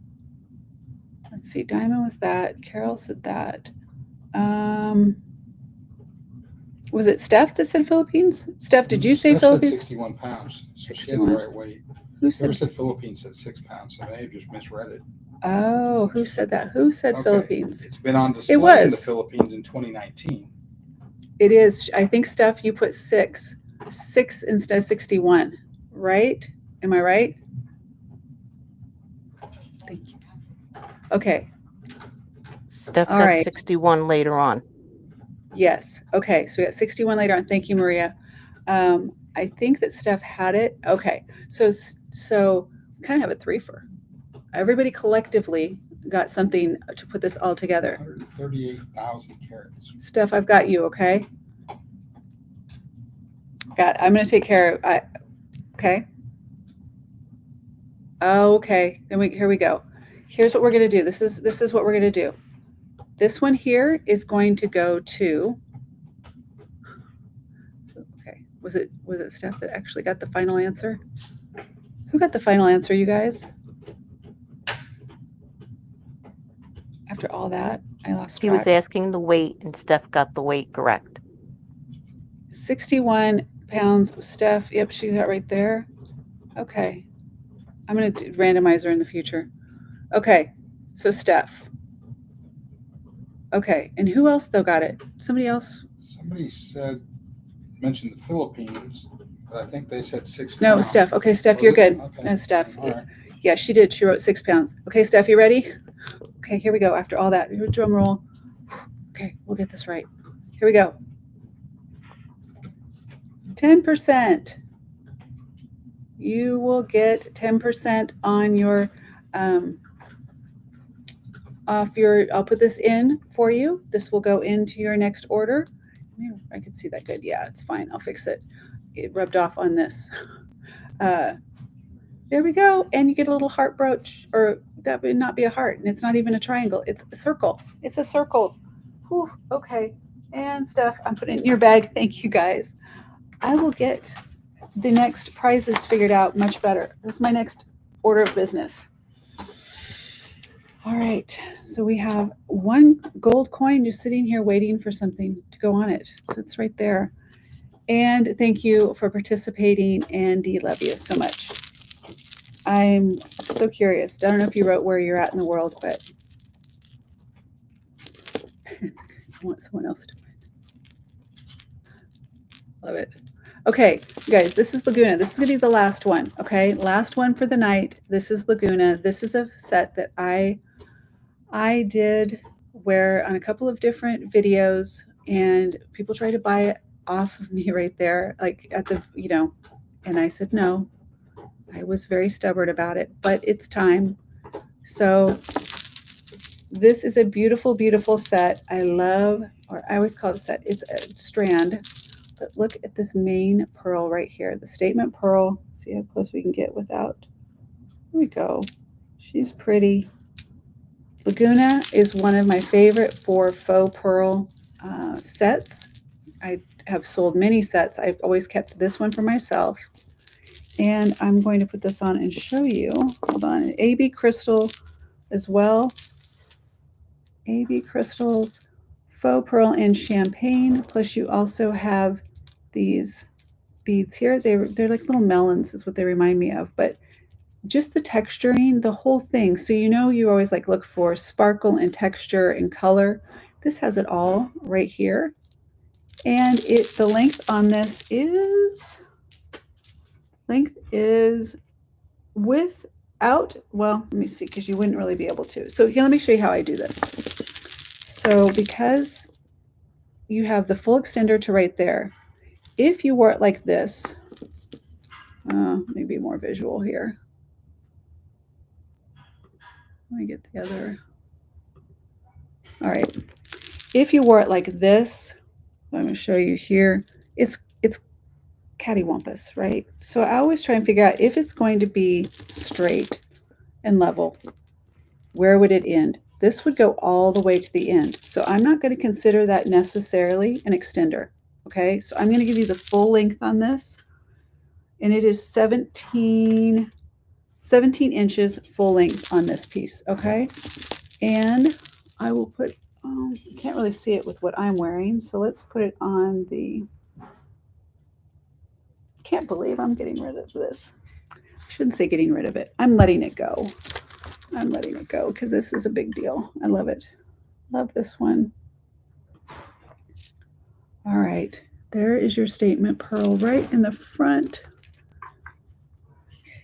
Let's see. Diamond was that. Carol said that. Was it Steph that said Philippines? Steph, did you say Philippines? Said 61 pounds. So 61. She had the right weight. Who said Philippines at 6 pounds? So they just misread it. Oh, who said that? Who said Philippines? It's been on display in the Philippines in 2019. It is. I think, Steph, you put 6 instead of 61, right? Am I right? Thank you. Okay. Steph got 61 later on. Yes. Okay. So we got 61 later on. Thank you, Maria. I think that Steph had it. Okay. So we kind of have a threefer. Everybody collectively got something to put this all together. 138,000 carats. Steph, I've got you. Okay. I'm going to take care of. Okay. Okay. Then here we go. Here's what we're going to do. This is what we're going to do. This one here is going to go to. Okay. Was it Steph that actually got the final answer? Who got the final answer, you guys? After all that, I lost track. He was asking the weight, and Steph got the weight correct. 61 pounds. Steph, yep, she got right there. Okay. I'm going to randomize her in the future. Okay. So Steph. Okay. And who else, though, got it? Somebody else? Somebody mentioned the Philippines, but I think they said 6 pounds. No, Steph. Okay, Steph, you're good. Okay. No, Steph. Right. Yeah, she did. She wrote 6 pounds. Okay, Steph, you ready? Okay, here we go. After all that, drum roll. Okay, we'll get this right. Here we go. 10%. You will get 10% on your I'll put this in for you. This will go into your next order. I can see that good. Yeah, it's fine. I'll fix it. It rubbed off on this. There we go. And you get a little heart brooch, or that would not be a heart, and it's not even a triangle. It's a circle. It's a circle. Whew, okay. And stuff, I'm putting it in your bag. Thank you guys. I will get the next prizes figured out much better. That's my next order of business. All right. So we have one gold coin just sitting here waiting for something to go on it. So it's right there. And thank you for participating, and Dee, love you so much. I'm so curious. I don't know if you wrote where you're at in the world, but I want someone else to win. Love it. Okay, guys, this is Laguna. This is going to be the last one, okay? Last one for the night. This is Laguna. This is a set that I did wear on a couple of different videos, and people tried to buy it off of me right there, like at the, and I said no. I was very stubborn about it, but it's time. So this is a beautiful, beautiful set. I love, or I always call it a set. It's a strand, but look at this main pearl right here, the statement pearl. See how close we can get without. Here we go. She's pretty. Laguna is one of my favorite for faux pearl sets. I have sold many sets. I've always kept this one for myself. And I'm going to put this on and show you. Hold on. An AB crystal as well. AB crystals, faux pearl and champagne. Plus you also have these beads here. They're like little melons is what they remind me of. But just the texturing, the whole thing. So you always like look for sparkle and texture and color. This has it all right here. And the length on this is without, well, let me see, because you wouldn't really be able to. So here, let me show you how I do this. So because you have the full extender to right there, if you wore it like this, maybe more visual here. Let me get the other. All right. If you wore it like this, I'm going to show you here, it's cattywampus, right? So I always try and figure out if it's going to be straight and level, where would it end? This would go all the way to the end. So I'm not going to consider that necessarily an extender. Okay, so I'm going to give you the full length on this. And it is 17 inches full length on this piece. Okay, and I will put, you can't really see it with what I'm wearing. So let's put it on the, can't believe I'm getting rid of this. I shouldn't say getting rid of it. I'm letting it go. I'm letting it go because this is a big deal. I love it. Love this one. All right. There is your statement pearl right in the front.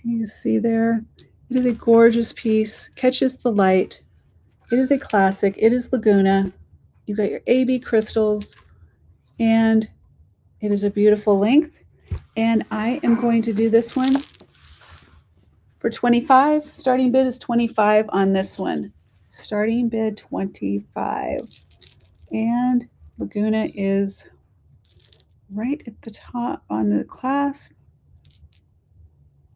You see there. It is a gorgeous piece. Catches the light. It is a classic. It is Laguna. You got your AB crystals. And it is a beautiful length. And I am going to do this one for 25. Starting bid is 25 on this one. Starting bid 25. And Laguna is right at the top on the clasp.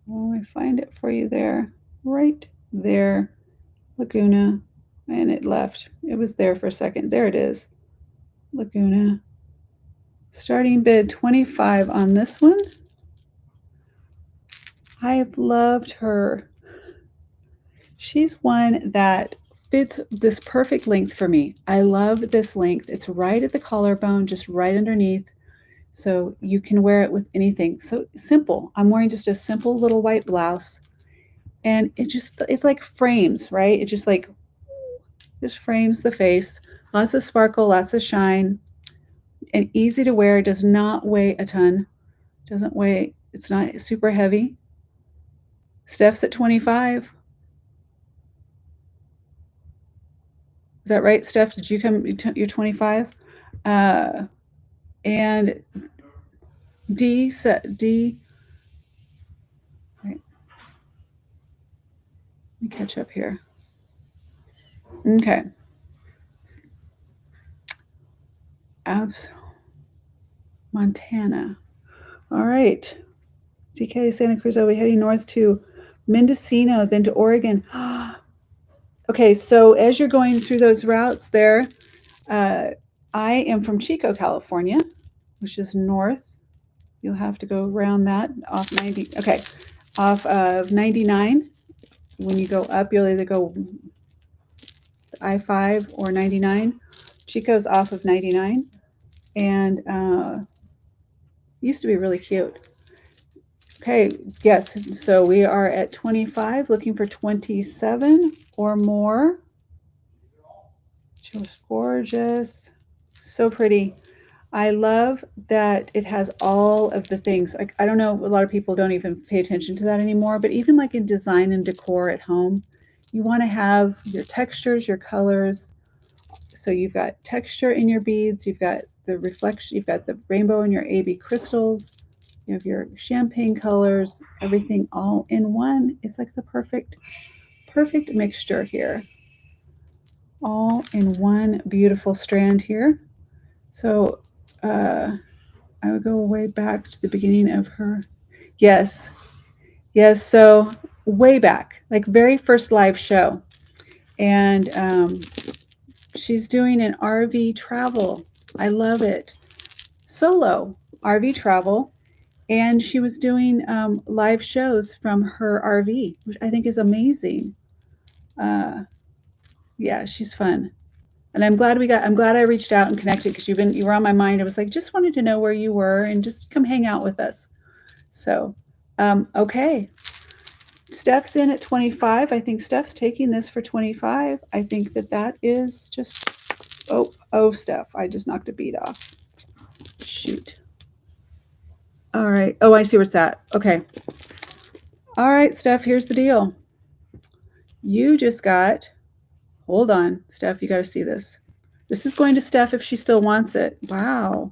Let me find it for you there. Right there. Laguna. And it left. It was there for a second. There it is. Laguna. Starting bid 25 on this one. I have loved her. She's one that fits this perfect length for me. I love this length. It's right at the collarbone, just right underneath. So you can wear it with anything. So simple. I'm wearing just a simple little white blouse. And it's like frames, right? It just frames the face. Lots of sparkle, lots of shine. And easy to wear. Does not weigh a ton. Doesn't weigh, it's not super heavy. Steph's at 25. Is that right, Steph? Did you come? You're 25? And D. Right. Let me catch up here. Okay. Montana. All right. DK Santa Cruz. I'll be heading north to Mendocino, then to Oregon. Okay, so as you're going through those routes there, I am from Chico, California, which is north. You'll have to go around that off 90. Okay, off of 99. When you go up, you'll either go I-5 or 99. Chico's off of 99, and used to be really cute. Okay, yes, so we are at 25, looking for 27 or more. Just gorgeous, so pretty. I love that it has all of the things. Like, I don't know, a lot of people don't even pay attention to that anymore, but even like in design and decor at home, you want to have your textures, your colors. So you've got texture in your beads, you've got the reflection, you've got the rainbow in your AB crystals, you have your champagne colors, everything all in one. It's like the perfect mixture here. All in one beautiful strand here. So I would go way back to the beginning of her. Yes. So way back, like very first live show. And she's doing an RV travel. I love it. Solo RV travel. And she was doing live shows from her RV, which I think is amazing. Yeah, she's fun. And I'm glad I reached out and connected because you were on my mind. I was like, just wanted to know where you were and just come hang out with us. So, okay. Steph's in at 25. I think Steph's taking this for 25. I think that is just, oh, Steph, I just knocked a bead off. Shoot. All right. Oh, I see where it's at. Okay. All right, Steph, here's the deal. You just got, hold on, Steph, you got to see this. This is going to Steph if she still wants it. Wow.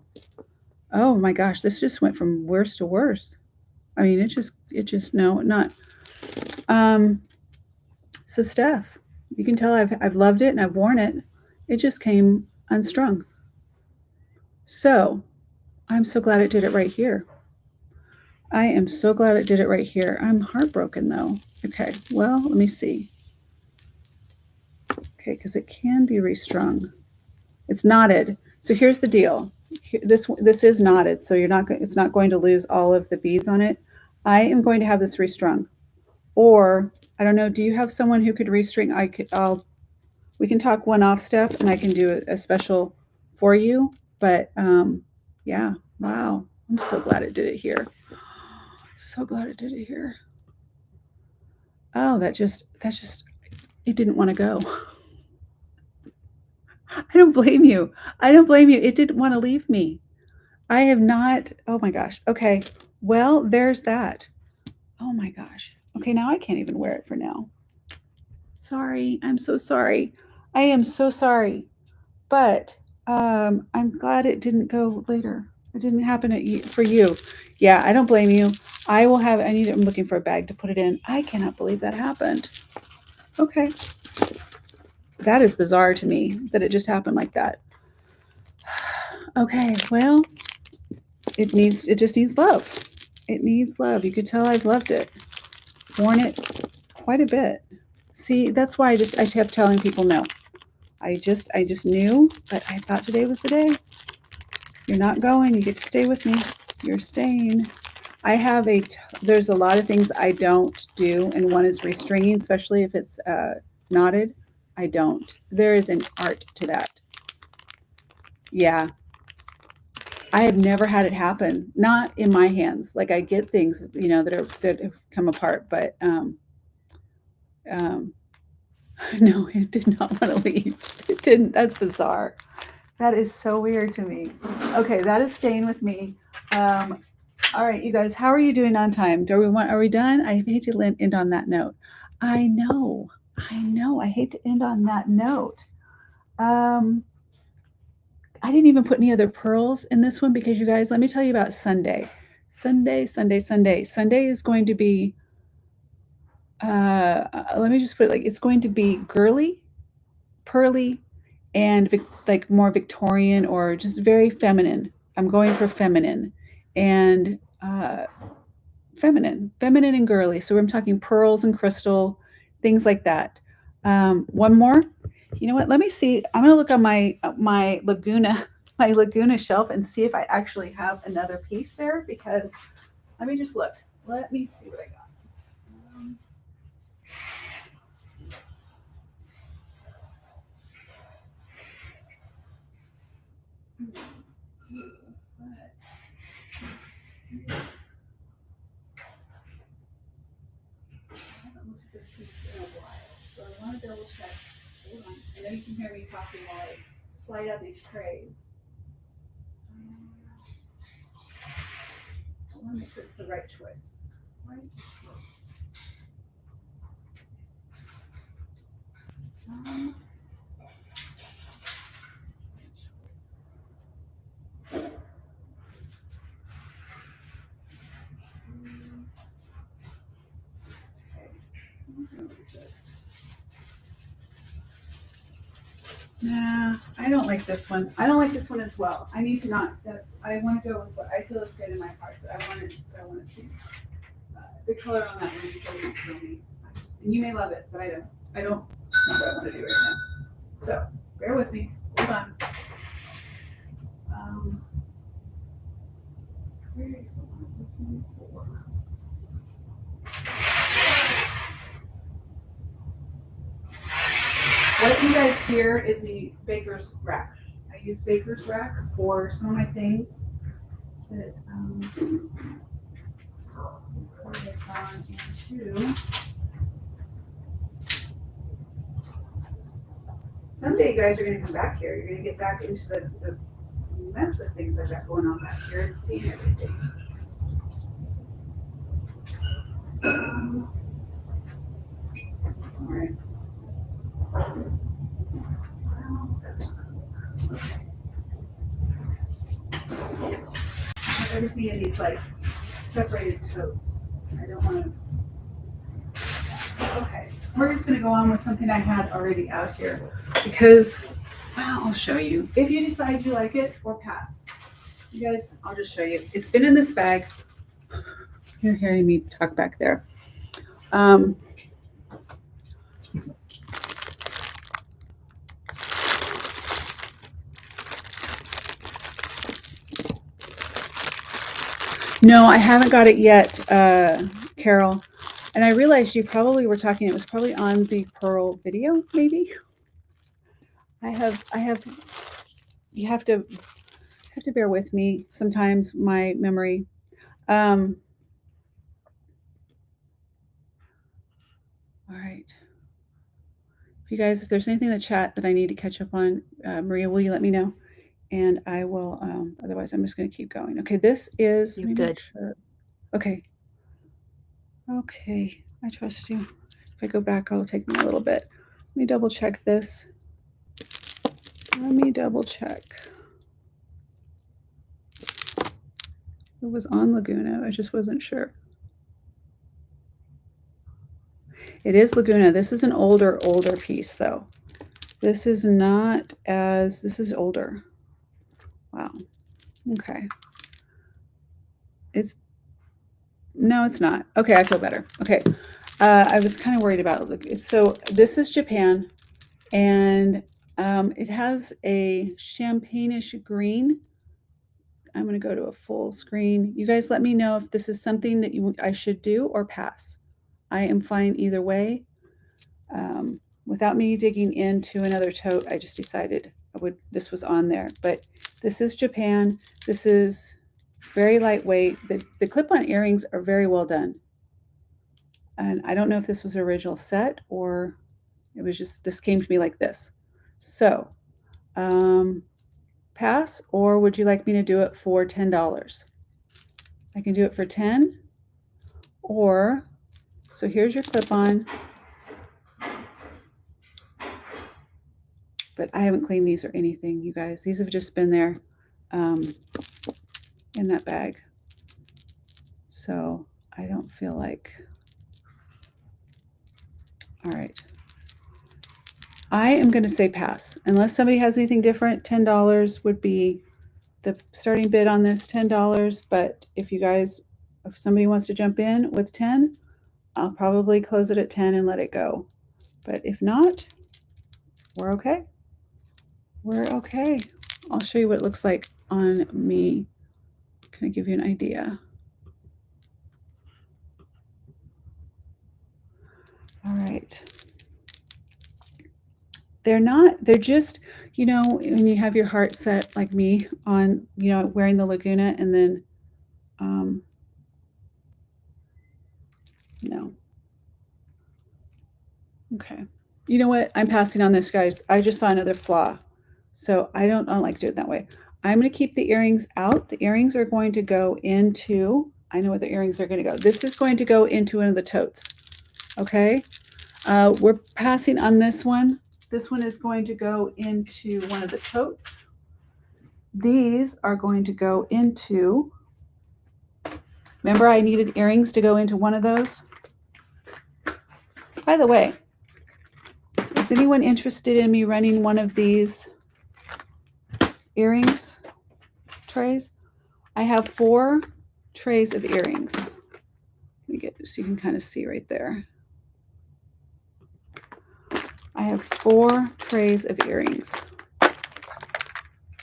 Oh my gosh, this just went from worse to worse. I mean, it just, no, not. So Steph, you can tell I've loved it and I've worn it. It just came unstrung. So I'm so glad it did it right here. I am so glad it did it right here. I'm heartbroken though. Okay, well, let me see. Okay, because it can be restrung. It's knotted. So here's the deal. This is knotted, so it's not going to lose all of the beads on it. I am going to have this restrung. Or I don't know, do you have someone who could restring? We can talk one off, Steph, and I can do a special for you. But yeah, wow. I'm so glad it did it here. So glad it did it here. Oh, that just it didn't want to go. I don't blame you. It didn't want to leave me. I have not. Oh my gosh. Okay. Well, there's that. Oh my gosh. Okay, now I can't even wear it for now. Sorry. I'm so sorry. I am so sorry. But I'm glad it didn't go later. It didn't happen for you. Yeah, I don't blame you. I'm looking for a bag to put it in. I cannot believe that happened. Okay. That is bizarre to me that it just happened like that. Okay, well, it just needs love. It needs love. You could tell I've loved it. Worn it quite a bit. See, that's why I kept telling people no. I just knew, but I thought today was the day. You're not going. You get to stay with me. You're staying. There's a lot of things I don't do, and one is restringing, especially if it's knotted. I don't. There is an art to that. Yeah. I have never had it happen. Not in my hands. Like I get things, that have come apart, but no, it did not want to leave. It didn't. That's bizarre. That is so weird to me. Okay, that is staying with me. All right, you guys, how are you doing on time? Are we done? I hate to end on that note. I know. I hate to end on that note. I didn't even put any other pearls in this one because you guys, let me tell you about Sunday. Sunday is going to be, let me just put it like, it's going to be girly, pearly, and like more Victorian or just very feminine. I'm going for feminine. And feminine and girly. So I'm talking pearls and crystal, things like that. One more. You know what? Let me see. I'm going to look on my Laguna shelf and see if I actually have another piece there, because let me just look. Let me see what I got. I haven't looked at this piece in a while, so I want to double check. Hold on. I know you can hear me talking while I slide out these trays. I want to make sure it's the right choice. Right choice. Nah, I don't like this one. I don't like this one as well. I need to not. I want to go with what I feel is good in my heart, but I want to see the color on that one is so not for me. And you may love it, but I don't. I don't know what I want to do right now. So bear with me. Hold on. Where is the one I'm looking for? What you guys hear is me baker's rack. I use baker's rack for some of my things that have gone into. Someday you guys are going to come back here. You're going to get back into the mess of things I've got going on back here and seeing everything. All right. Everything in these like separated totes. I don't want to. Okay, we're just going to go on with something I had already out here because, well, I'll show you. If you decide you like it or pass, you guys, I'll just show you. It's been in this bag. You're hearing me talk back there. No, I haven't got it yet, Carol. And I realized you probably were talking, it was probably on the Pearl video, maybe. You have to bear with me sometimes, my memory. All right. If there's anything in the chat that I need to catch up on, Maria, will you let me know? And I will, otherwise I'm just going to keep going. Okay, this is, You're good. Sure. Okay. Okay, I trust you. If I go back, it'll take me a little bit. Let me double check this. Let me double check. It was on Laguna. I just wasn't sure. It is Laguna. This is an older piece though. This is not as, this is older. Wow. Okay. No, it's not. Okay, I feel better. Okay. I was kind of worried about it. So this is Japan, and it has a champagne-ish green. I'm going to go to a full screen. You guys let me know if this is something that I should do or pass. I am fine either way. Without me digging into another tote, I just decided this was on there. But this is Japan. This is very lightweight. The clip-on earrings are very well done. And I don't know if this was an original set or it was just, this came to me like this. So, pass, or would you like me to do it for $10? I can do it for 10, or, so here's your clip-on. But I haven't cleaned these or anything, you guys. These have just been there in that bag. So I don't feel like, all right. I am going to say pass. Unless somebody has anything different, $10 would be the starting bid on this, $10. But if you guys if somebody wants to jump in with 10, I'll probably close it at 10 and let it go. But if not, we're okay. We're okay. I'll show you what it looks like on me. Can I give you an idea? All right. They're just, you know, when you have your heart set like me on, you know, wearing the Laguna and then, no. Okay. You know what? I'm passing on this, guys. I just saw another flaw. So I don't like to do it that way. I'm going to keep the earrings out. The earrings are going to go into, I know where the earrings are going to go. This is going to go into one of the totes. Okay. We're passing on this one. This one is going to go into one of the totes. These are going to go into, remember I needed earrings to go into one of those? By the way, is anyone interested in me running one of these earrings trays? I have 4 trays of earrings. Let me get so you can kind of see right there. I have 4 trays of earrings,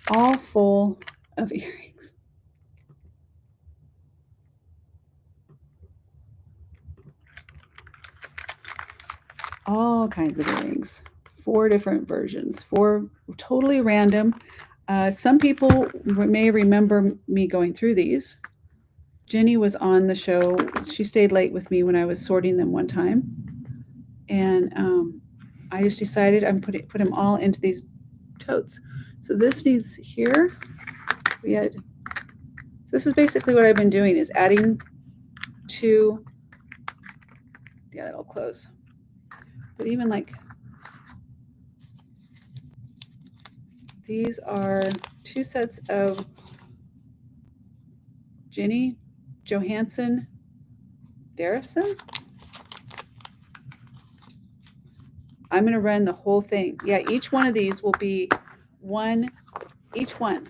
all full of earrings. All kinds of earrings, 4 different versions, 4 totally random. Some people may remember me going through these. Jenny was on the show. She stayed late with me when I was sorting them one time. And I just decided I'm put them all into these totes. So this needs here. So this is basically what I've been doing is adding to, yeah, that'll close. But even like, these are 2 sets of Jenny Johansson Darrison. I'm going to run the whole thing. Yeah, each one of these will be each one.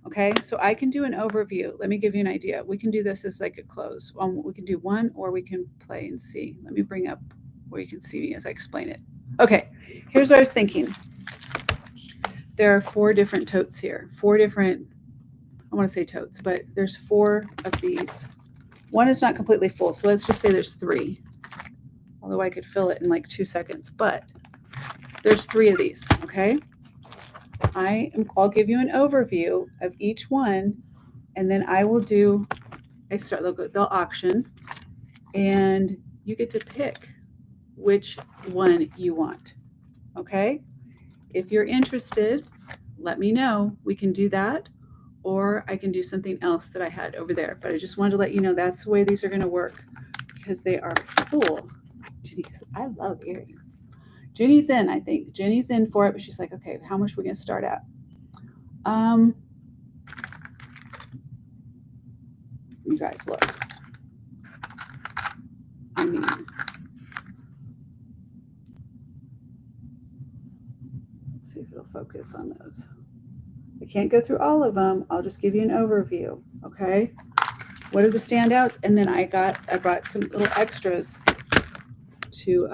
Okay, so I can do an overview. Let me give you an idea. We can do this as like a close. We can do one or we can play and see. Let me bring up where you can see me as I explain it. Okay, here's what I was thinking. There are 4 different totes here. 4 different, I want to say totes, but there's 4 of these. One is not completely full, so let's just say there's 3. Although I could fill it in like 2 seconds, but there's 3 of these, okay? I'll give you an overview of each one, and then I will do they'll auction, and you get to pick which one you want, okay? If you're interested, let me know. We can do that, or I can do something else that I had over there. But I just wanted to let you know that's the way these are going to work because they are full. I love earrings. Jenny's in, I think. Jenny's in for it, but she's like, okay, how much are we going to start at? You guys, look. I mean, let's see if it'll focus on those. I can't go through all of them. I'll just give you an overview, okay? What are the standouts? And then I brought some little extras to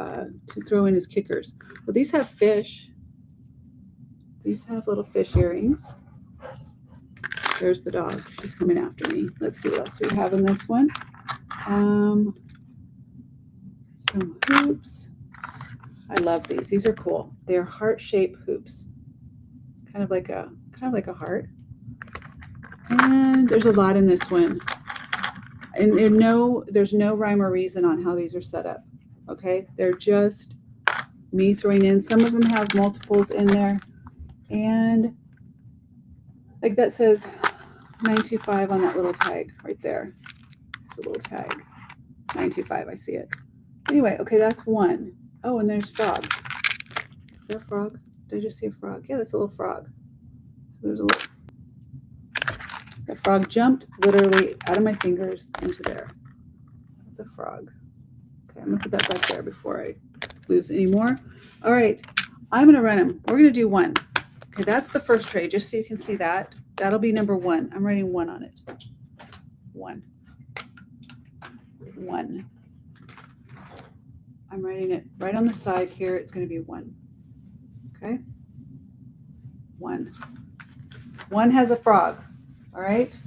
throw in as kickers. Well, these have fish. These have little fish earrings. There's the dog. She's coming after me. Let's see what else we have in this one. Some hoops. I love these. These are cool. They're heart-shaped hoops. Kind of like a heart. And there's a lot in this one. And there's no rhyme or reason on how these are set up. Okay? They're just me throwing in. Some of them have multiples in there. And like that says 925 on that little tag right there. It's a little tag. 925, I see it. Anyway, okay, that's one. Oh, and there's frogs. Is that a frog? Did I just see a frog? Yeah, that's a little frog. So there's a little. That frog jumped literally out of my fingers into there. That's a frog. Okay, I'm gonna put that back there before I lose any more. All right, I'm gonna run them. We're gonna do one. Okay, that's the first tray, just so you can see that. That'll be number 1. I'm writing 1 on it. 1. 1. I'm writing it right on the side here. It's going to be 1. Okay. 1. 1 has a frog. All right.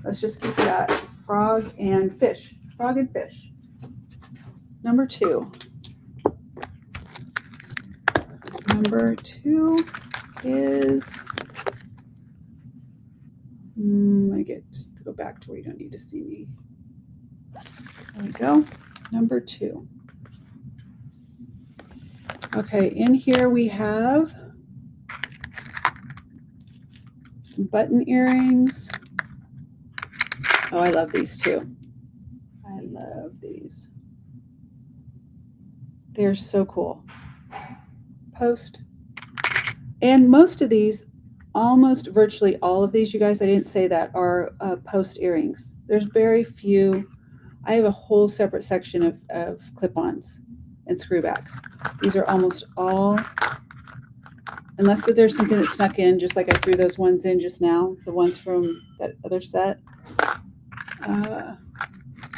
Let's just keep it at frog and fish. Frog and fish. Number 2. Number 2 is, I get to go back to where you don't need to see me. There we go. Number 2. Okay, in here we have some button earrings. Oh, I love these too. I love these. They're so cool. Post. And most of these, almost virtually all of these, you guys, I didn't say that, are post earrings. There's very few. I have a whole separate section of clip-ons and screwbacks. These are almost all, unless there's something that snuck in, just like I threw those ones in just now, the ones from that other set.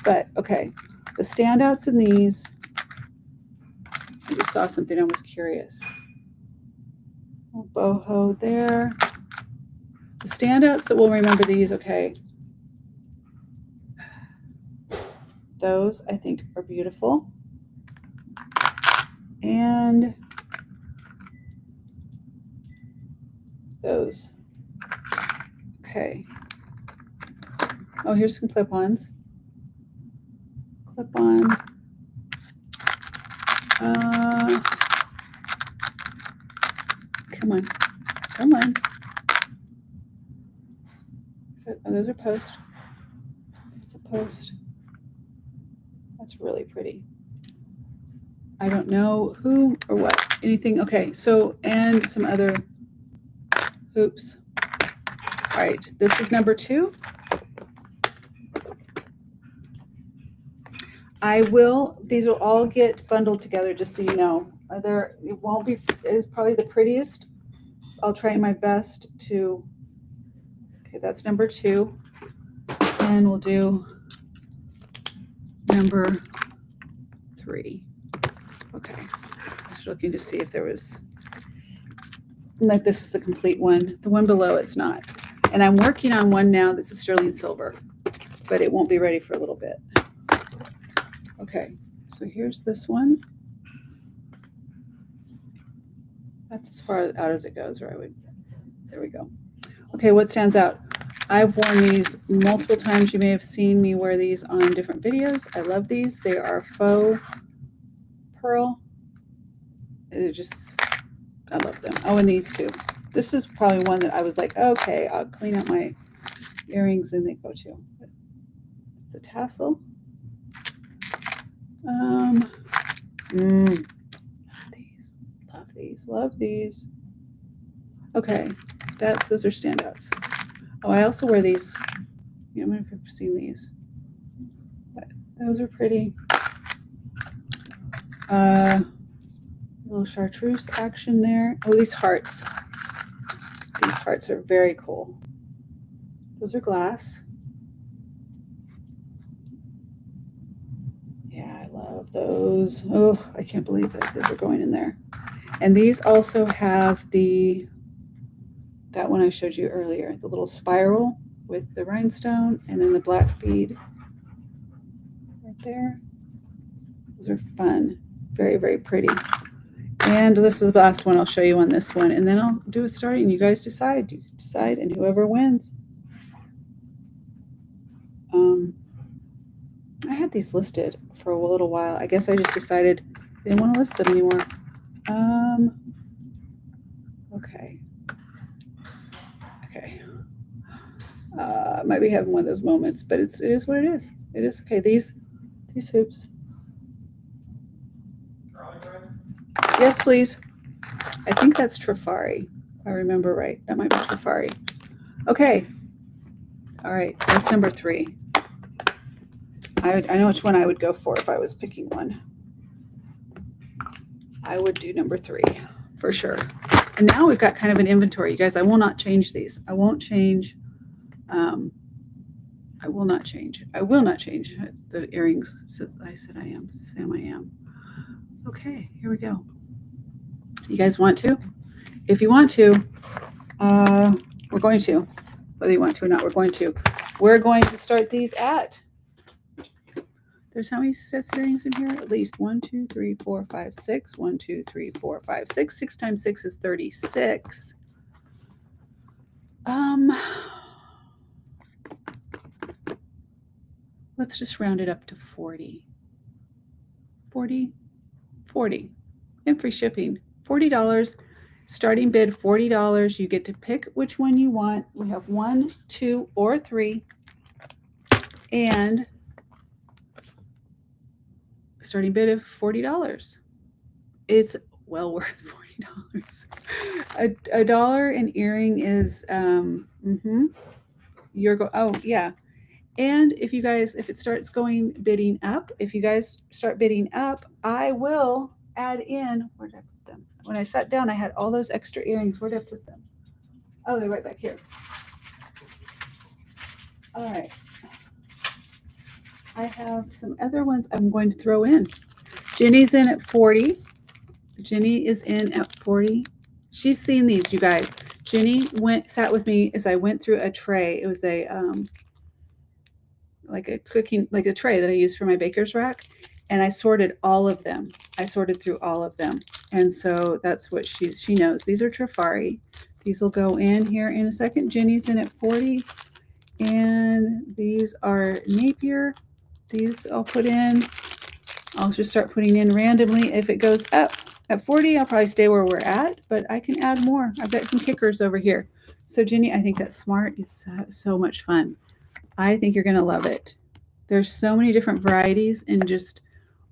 But okay, the standouts in these, I just saw something, I was curious. Boho there. The standouts that will remember these, okay. Those I think are beautiful. And those. Okay. Oh, here's some clip-ons. Clip-on. Come on. Come on. Oh, those are post. It's a post. That's really pretty. I don't know who or what. Anything. Okay, so, and some other hoops. All right, this is number 2. These will all get bundled together, just so you know. It won't be, it is probably the prettiest. I'll try my best to, okay, that's number 2. And we'll do number 3. Okay, just looking to see if there was, like, this is the complete one. The one below it's not. And I'm working on one now that's a sterling silver, but it won't be ready for a little bit. Okay, so here's this one. That's as far out as it goes, or there we go. Okay, what stands out? I've worn these multiple times. You may have seen me wear these on different videos. I love these. They are faux pearl. They're just, I love them. Oh, and these too. This is probably one that I was like, okay, I'll clean up my earrings and they go too. It's a tassel. Love these. Okay, those are standouts. Oh, I also wear these. Yeah, I don't know if you've seen these. But those are pretty. Little chartreuse action there. Oh, these hearts. These hearts are very cool. Those are glass. Yeah, I love those. Oh, I can't believe that those are going in there. And these also have that one I showed you earlier, the little spiral with the rhinestone and then the black bead right there. Those are fun. Very, very pretty. And this is the last one I'll show you on this one. And then I'll do a starting. You guys decide. You decide, and whoever wins. I had these listed for a little while. I guess I just decided I didn't want to list them anymore. Okay. Okay. Might be having one of those moments, but it is what it is. It is okay. These hoops. Yes, please. I think that's Trifari, if I remember right. That might be Trifari. Okay. All right. That's number 3. I know which one I would go for if I was picking one. I would do number 3 for sure. And now we've got kind of an inventory. You guys, I will not change these. I won't change. I will not change. I will not change. The earrings says I said I am. Sam, I am. Okay, here we go. You guys want to? If you want to, we're going to. Whether you want to or not, we're going to. We're going to start these at. There's how many sets of earrings in here? At least 1, 2, 3, 4, 5, 6. 1, 2, 3, 4, 5, 6. 6 times 6 is 36. Let's just round it up to 40. 40. And free shipping. $40. Starting bid $40. You get to pick which one you want. We have 1, 2, or 3. And starting bid of $40. It's well worth $40. A dollar an earring is oh yeah. And if it starts bidding up, if you guys start bidding up, I will add in, where did I put them? When I sat down, I had all those extra earrings. Where did I put them? Oh, they're right back here. All right. I have some other ones I'm going to throw in. Jenny's in at 40. Jenny is in at 40. She's seen these, you guys. Jenny sat with me as I went through a tray. It was a like a tray that I used for my baker's rack, and I sorted all of them. I sorted through all of them, and so that's what she knows. These are Trifari. These will go in here in a second. Jenny's in at 40, and these are Napier. These I'll put in. I'll just start putting in randomly. If it goes up at 40, I'll probably stay where we're at, but I can add more. I've got some kickers over here. So Jenny, I think that's smart. It's so much fun. I think you're going to love it. There's so many different varieties and just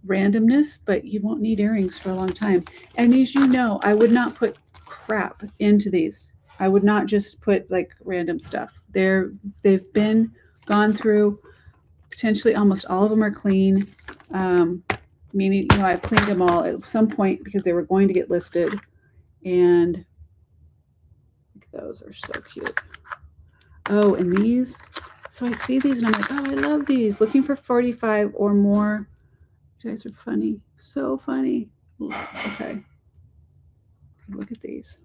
randomness, but you won't need earrings for a long time. And as you know, I would not put crap into these. I would not just put like random stuff. They've been gone through. Potentially almost all of them are clean. Meaning, I've cleaned them all at some point because they were going to get listed. And those are so cute. Oh, and these. So I see these and I'm like, oh, I love these. Looking for 45 or more. You guys are funny. So funny. Okay. Look at these.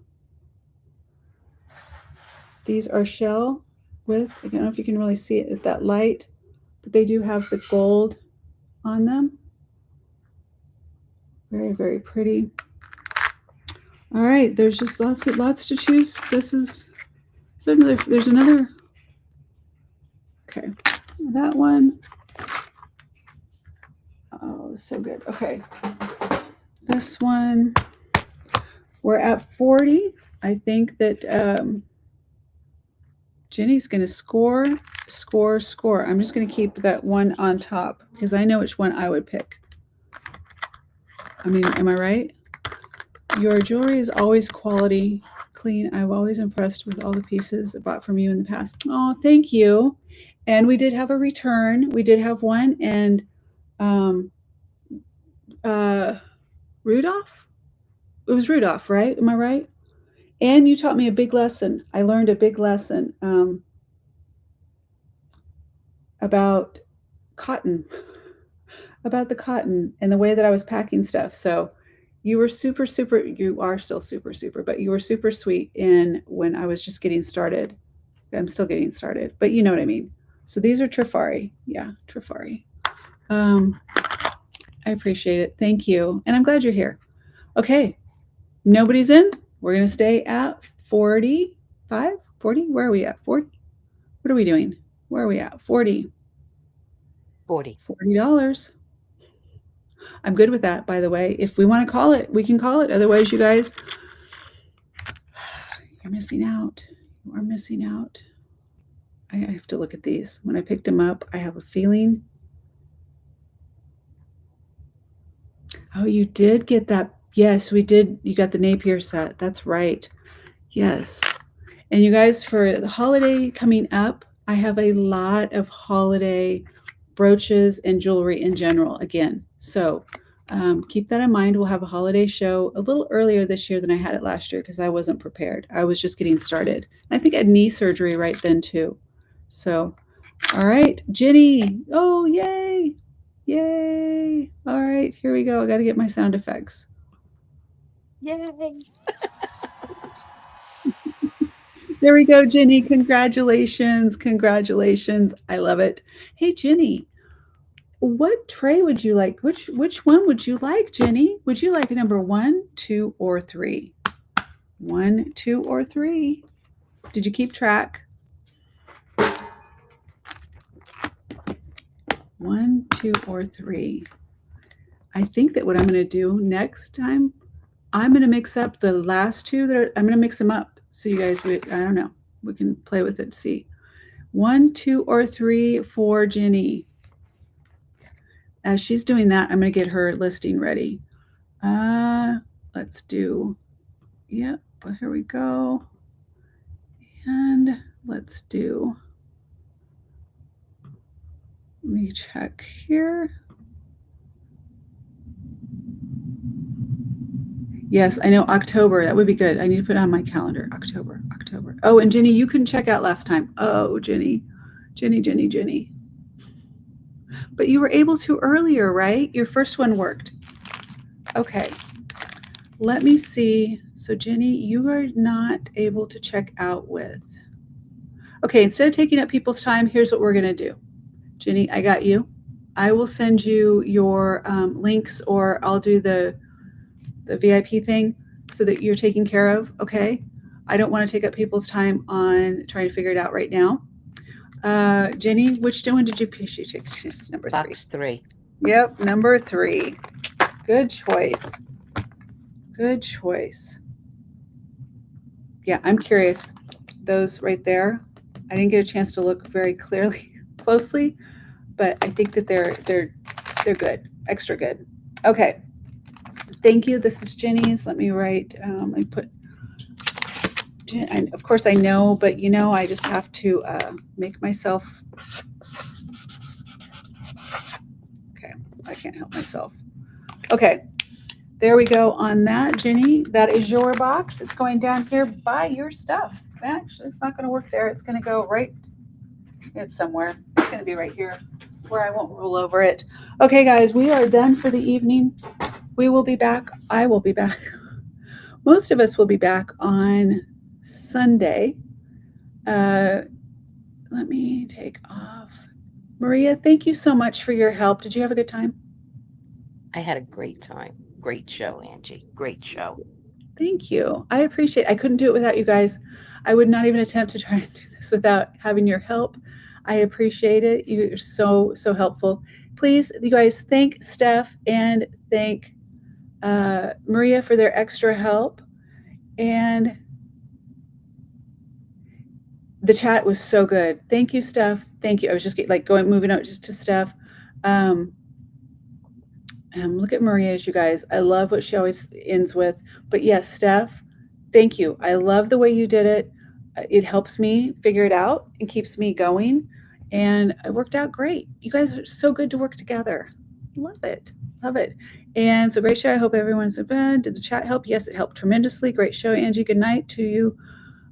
These are shell with, I don't know if you can really see it at that light, but they do have the gold on them. Very, very pretty. All right, there's just lots to choose. There's another. Okay, that one. Oh, so good. Okay, this one. We're at 40. I think that Jenny's going to score. I'm just going to keep that one on top because I know which one I would pick. I mean, am I right? Your jewelry is always quality, clean. I'm always impressed with all the pieces I bought from you in the past. Oh, thank you. And we did have a return. We did have one. And Rudolph? It was Rudolph, right? Am I right? And you taught me a big lesson. I learned a big lesson about cotton. About the cotton and the way that I was packing stuff. So you were super, you are still super, but you were super sweet when I was just getting started. I'm still getting started, but you know what I mean. So these are Trifari. Yeah, Trifari. I appreciate it. Thank you. And I'm glad you're here. Okay. Nobody's in. We're going to stay at 45, 40. Where are we at? 40? What are we doing? Where are we at? 40. $40. I'm good with that, by the way. If we want to call it, we can call it. Otherwise, you guys, you're missing out. You are missing out. I have to look at these. When I picked them up, I have a feeling. Oh, you did get that. Yes, we did. You got the Napier set. That's right. Yes. And you guys, for the holiday coming up, I have a lot of holiday brooches and jewelry in general again. So keep that in mind. We'll have a holiday show a little earlier this year than I had it last year because I wasn't prepared. I was just getting started. I think I had knee surgery right then too. So All right, Jenny. Oh, yay. Yay. All right, here we go. I got to get my sound effects. Yay! There we go, Jenny. Congratulations. Congratulations. I love it. Hey, Jenny, what tray would you like? Which one would you like, Jenny? Would you like number 1, 2, or 3? 1, 2, or 3? Did you keep track? 1, 2, or 3. I think that what I'm going to do next time, I'm going to mix up the last two I'm going to mix them up. So you guys, I don't know, we can play with it, see. 1, 2, or 3 for Jenny. As she's doing that, I'm going to get her listing ready. Let's do, yep, here we go. And let's do, let me check here. Yes, I know, October. That would be good. I need to put it on my calendar. October. Oh, and Jenny, you couldn't check out last time. Oh, Jenny. But you were able to earlier, right? Your first one worked. Okay. Let me see. So, Jenny, you are not able to check out with. Okay, instead of taking up people's time, here's what we're going to do. Jenny, I got you. I will send you your links, or I'll do the VIP thing so that you're taken care of, okay? I don't want to take up people's time on trying to figure it out right now. Jenny, which one did you pick? She took number 3. Box 3. Yep, number 3. Good choice. Good choice. Yeah, I'm curious. Those right there, I didn't get a chance to look very closely, but I think that they're good, extra good. Okay. Thank you. This is Jenny's. Let me write. I put. And of course, I know, but I just have to make myself. Okay, I can't help myself. Okay, there we go on that, Jenny. That is your box. It's going down here by your stuff. Actually, it's not going to work there. It's going to go right. It's somewhere. It's going to be right here, where I won't roll over it. Okay, guys, we are done for the evening. We will be back. I will be back. Most of us will be back on Sunday. Let me take off. Maria, thank you so much for your help. Did you have a good time? I had a great time. Great show, Angie. Great show. Thank you. I appreciate it. I couldn't do it without you guys. I would not even attempt to try and do this without having your help. I appreciate it. You're so helpful. Please, you guys, thank Steph and thank Maria for their extra help. And the chat was so good. Thank you, Steph. Thank you. I was just moving out just to Steph. Look at Maria's, you guys. I love what she always ends with. But yes, Steph, thank you. I love the way you did it. It helps me figure it out and keeps me going. And it worked out great. You guys are so good to work together. Love it. Love it. And so great show. I hope everyone's in bed. Did the chat help? Yes, it helped tremendously. Great show, Angie. Good night to you.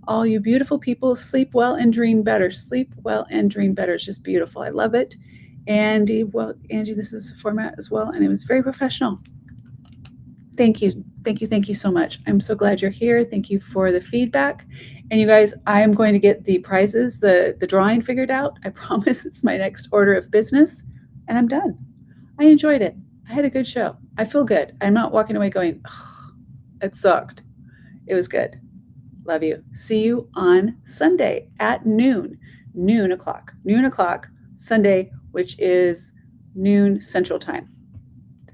All you beautiful people. Sleep well and dream better. Sleep well and dream better. It's just beautiful. I love it. Andy, well, Angie, this is a format as well, and it was very professional. Thank you. Thank you. Thank you so much. I'm so glad you're here. Thank you for the feedback. And you guys, I am going to get the prizes, the drawing figured out. I promise it's my next order of business, and I'm done. I enjoyed it. I had a good show. I feel good. I'm not walking away going, oh, it sucked. It was good. Love you. See you on Sunday at noon o'clock, Sunday, which is noon Central Time.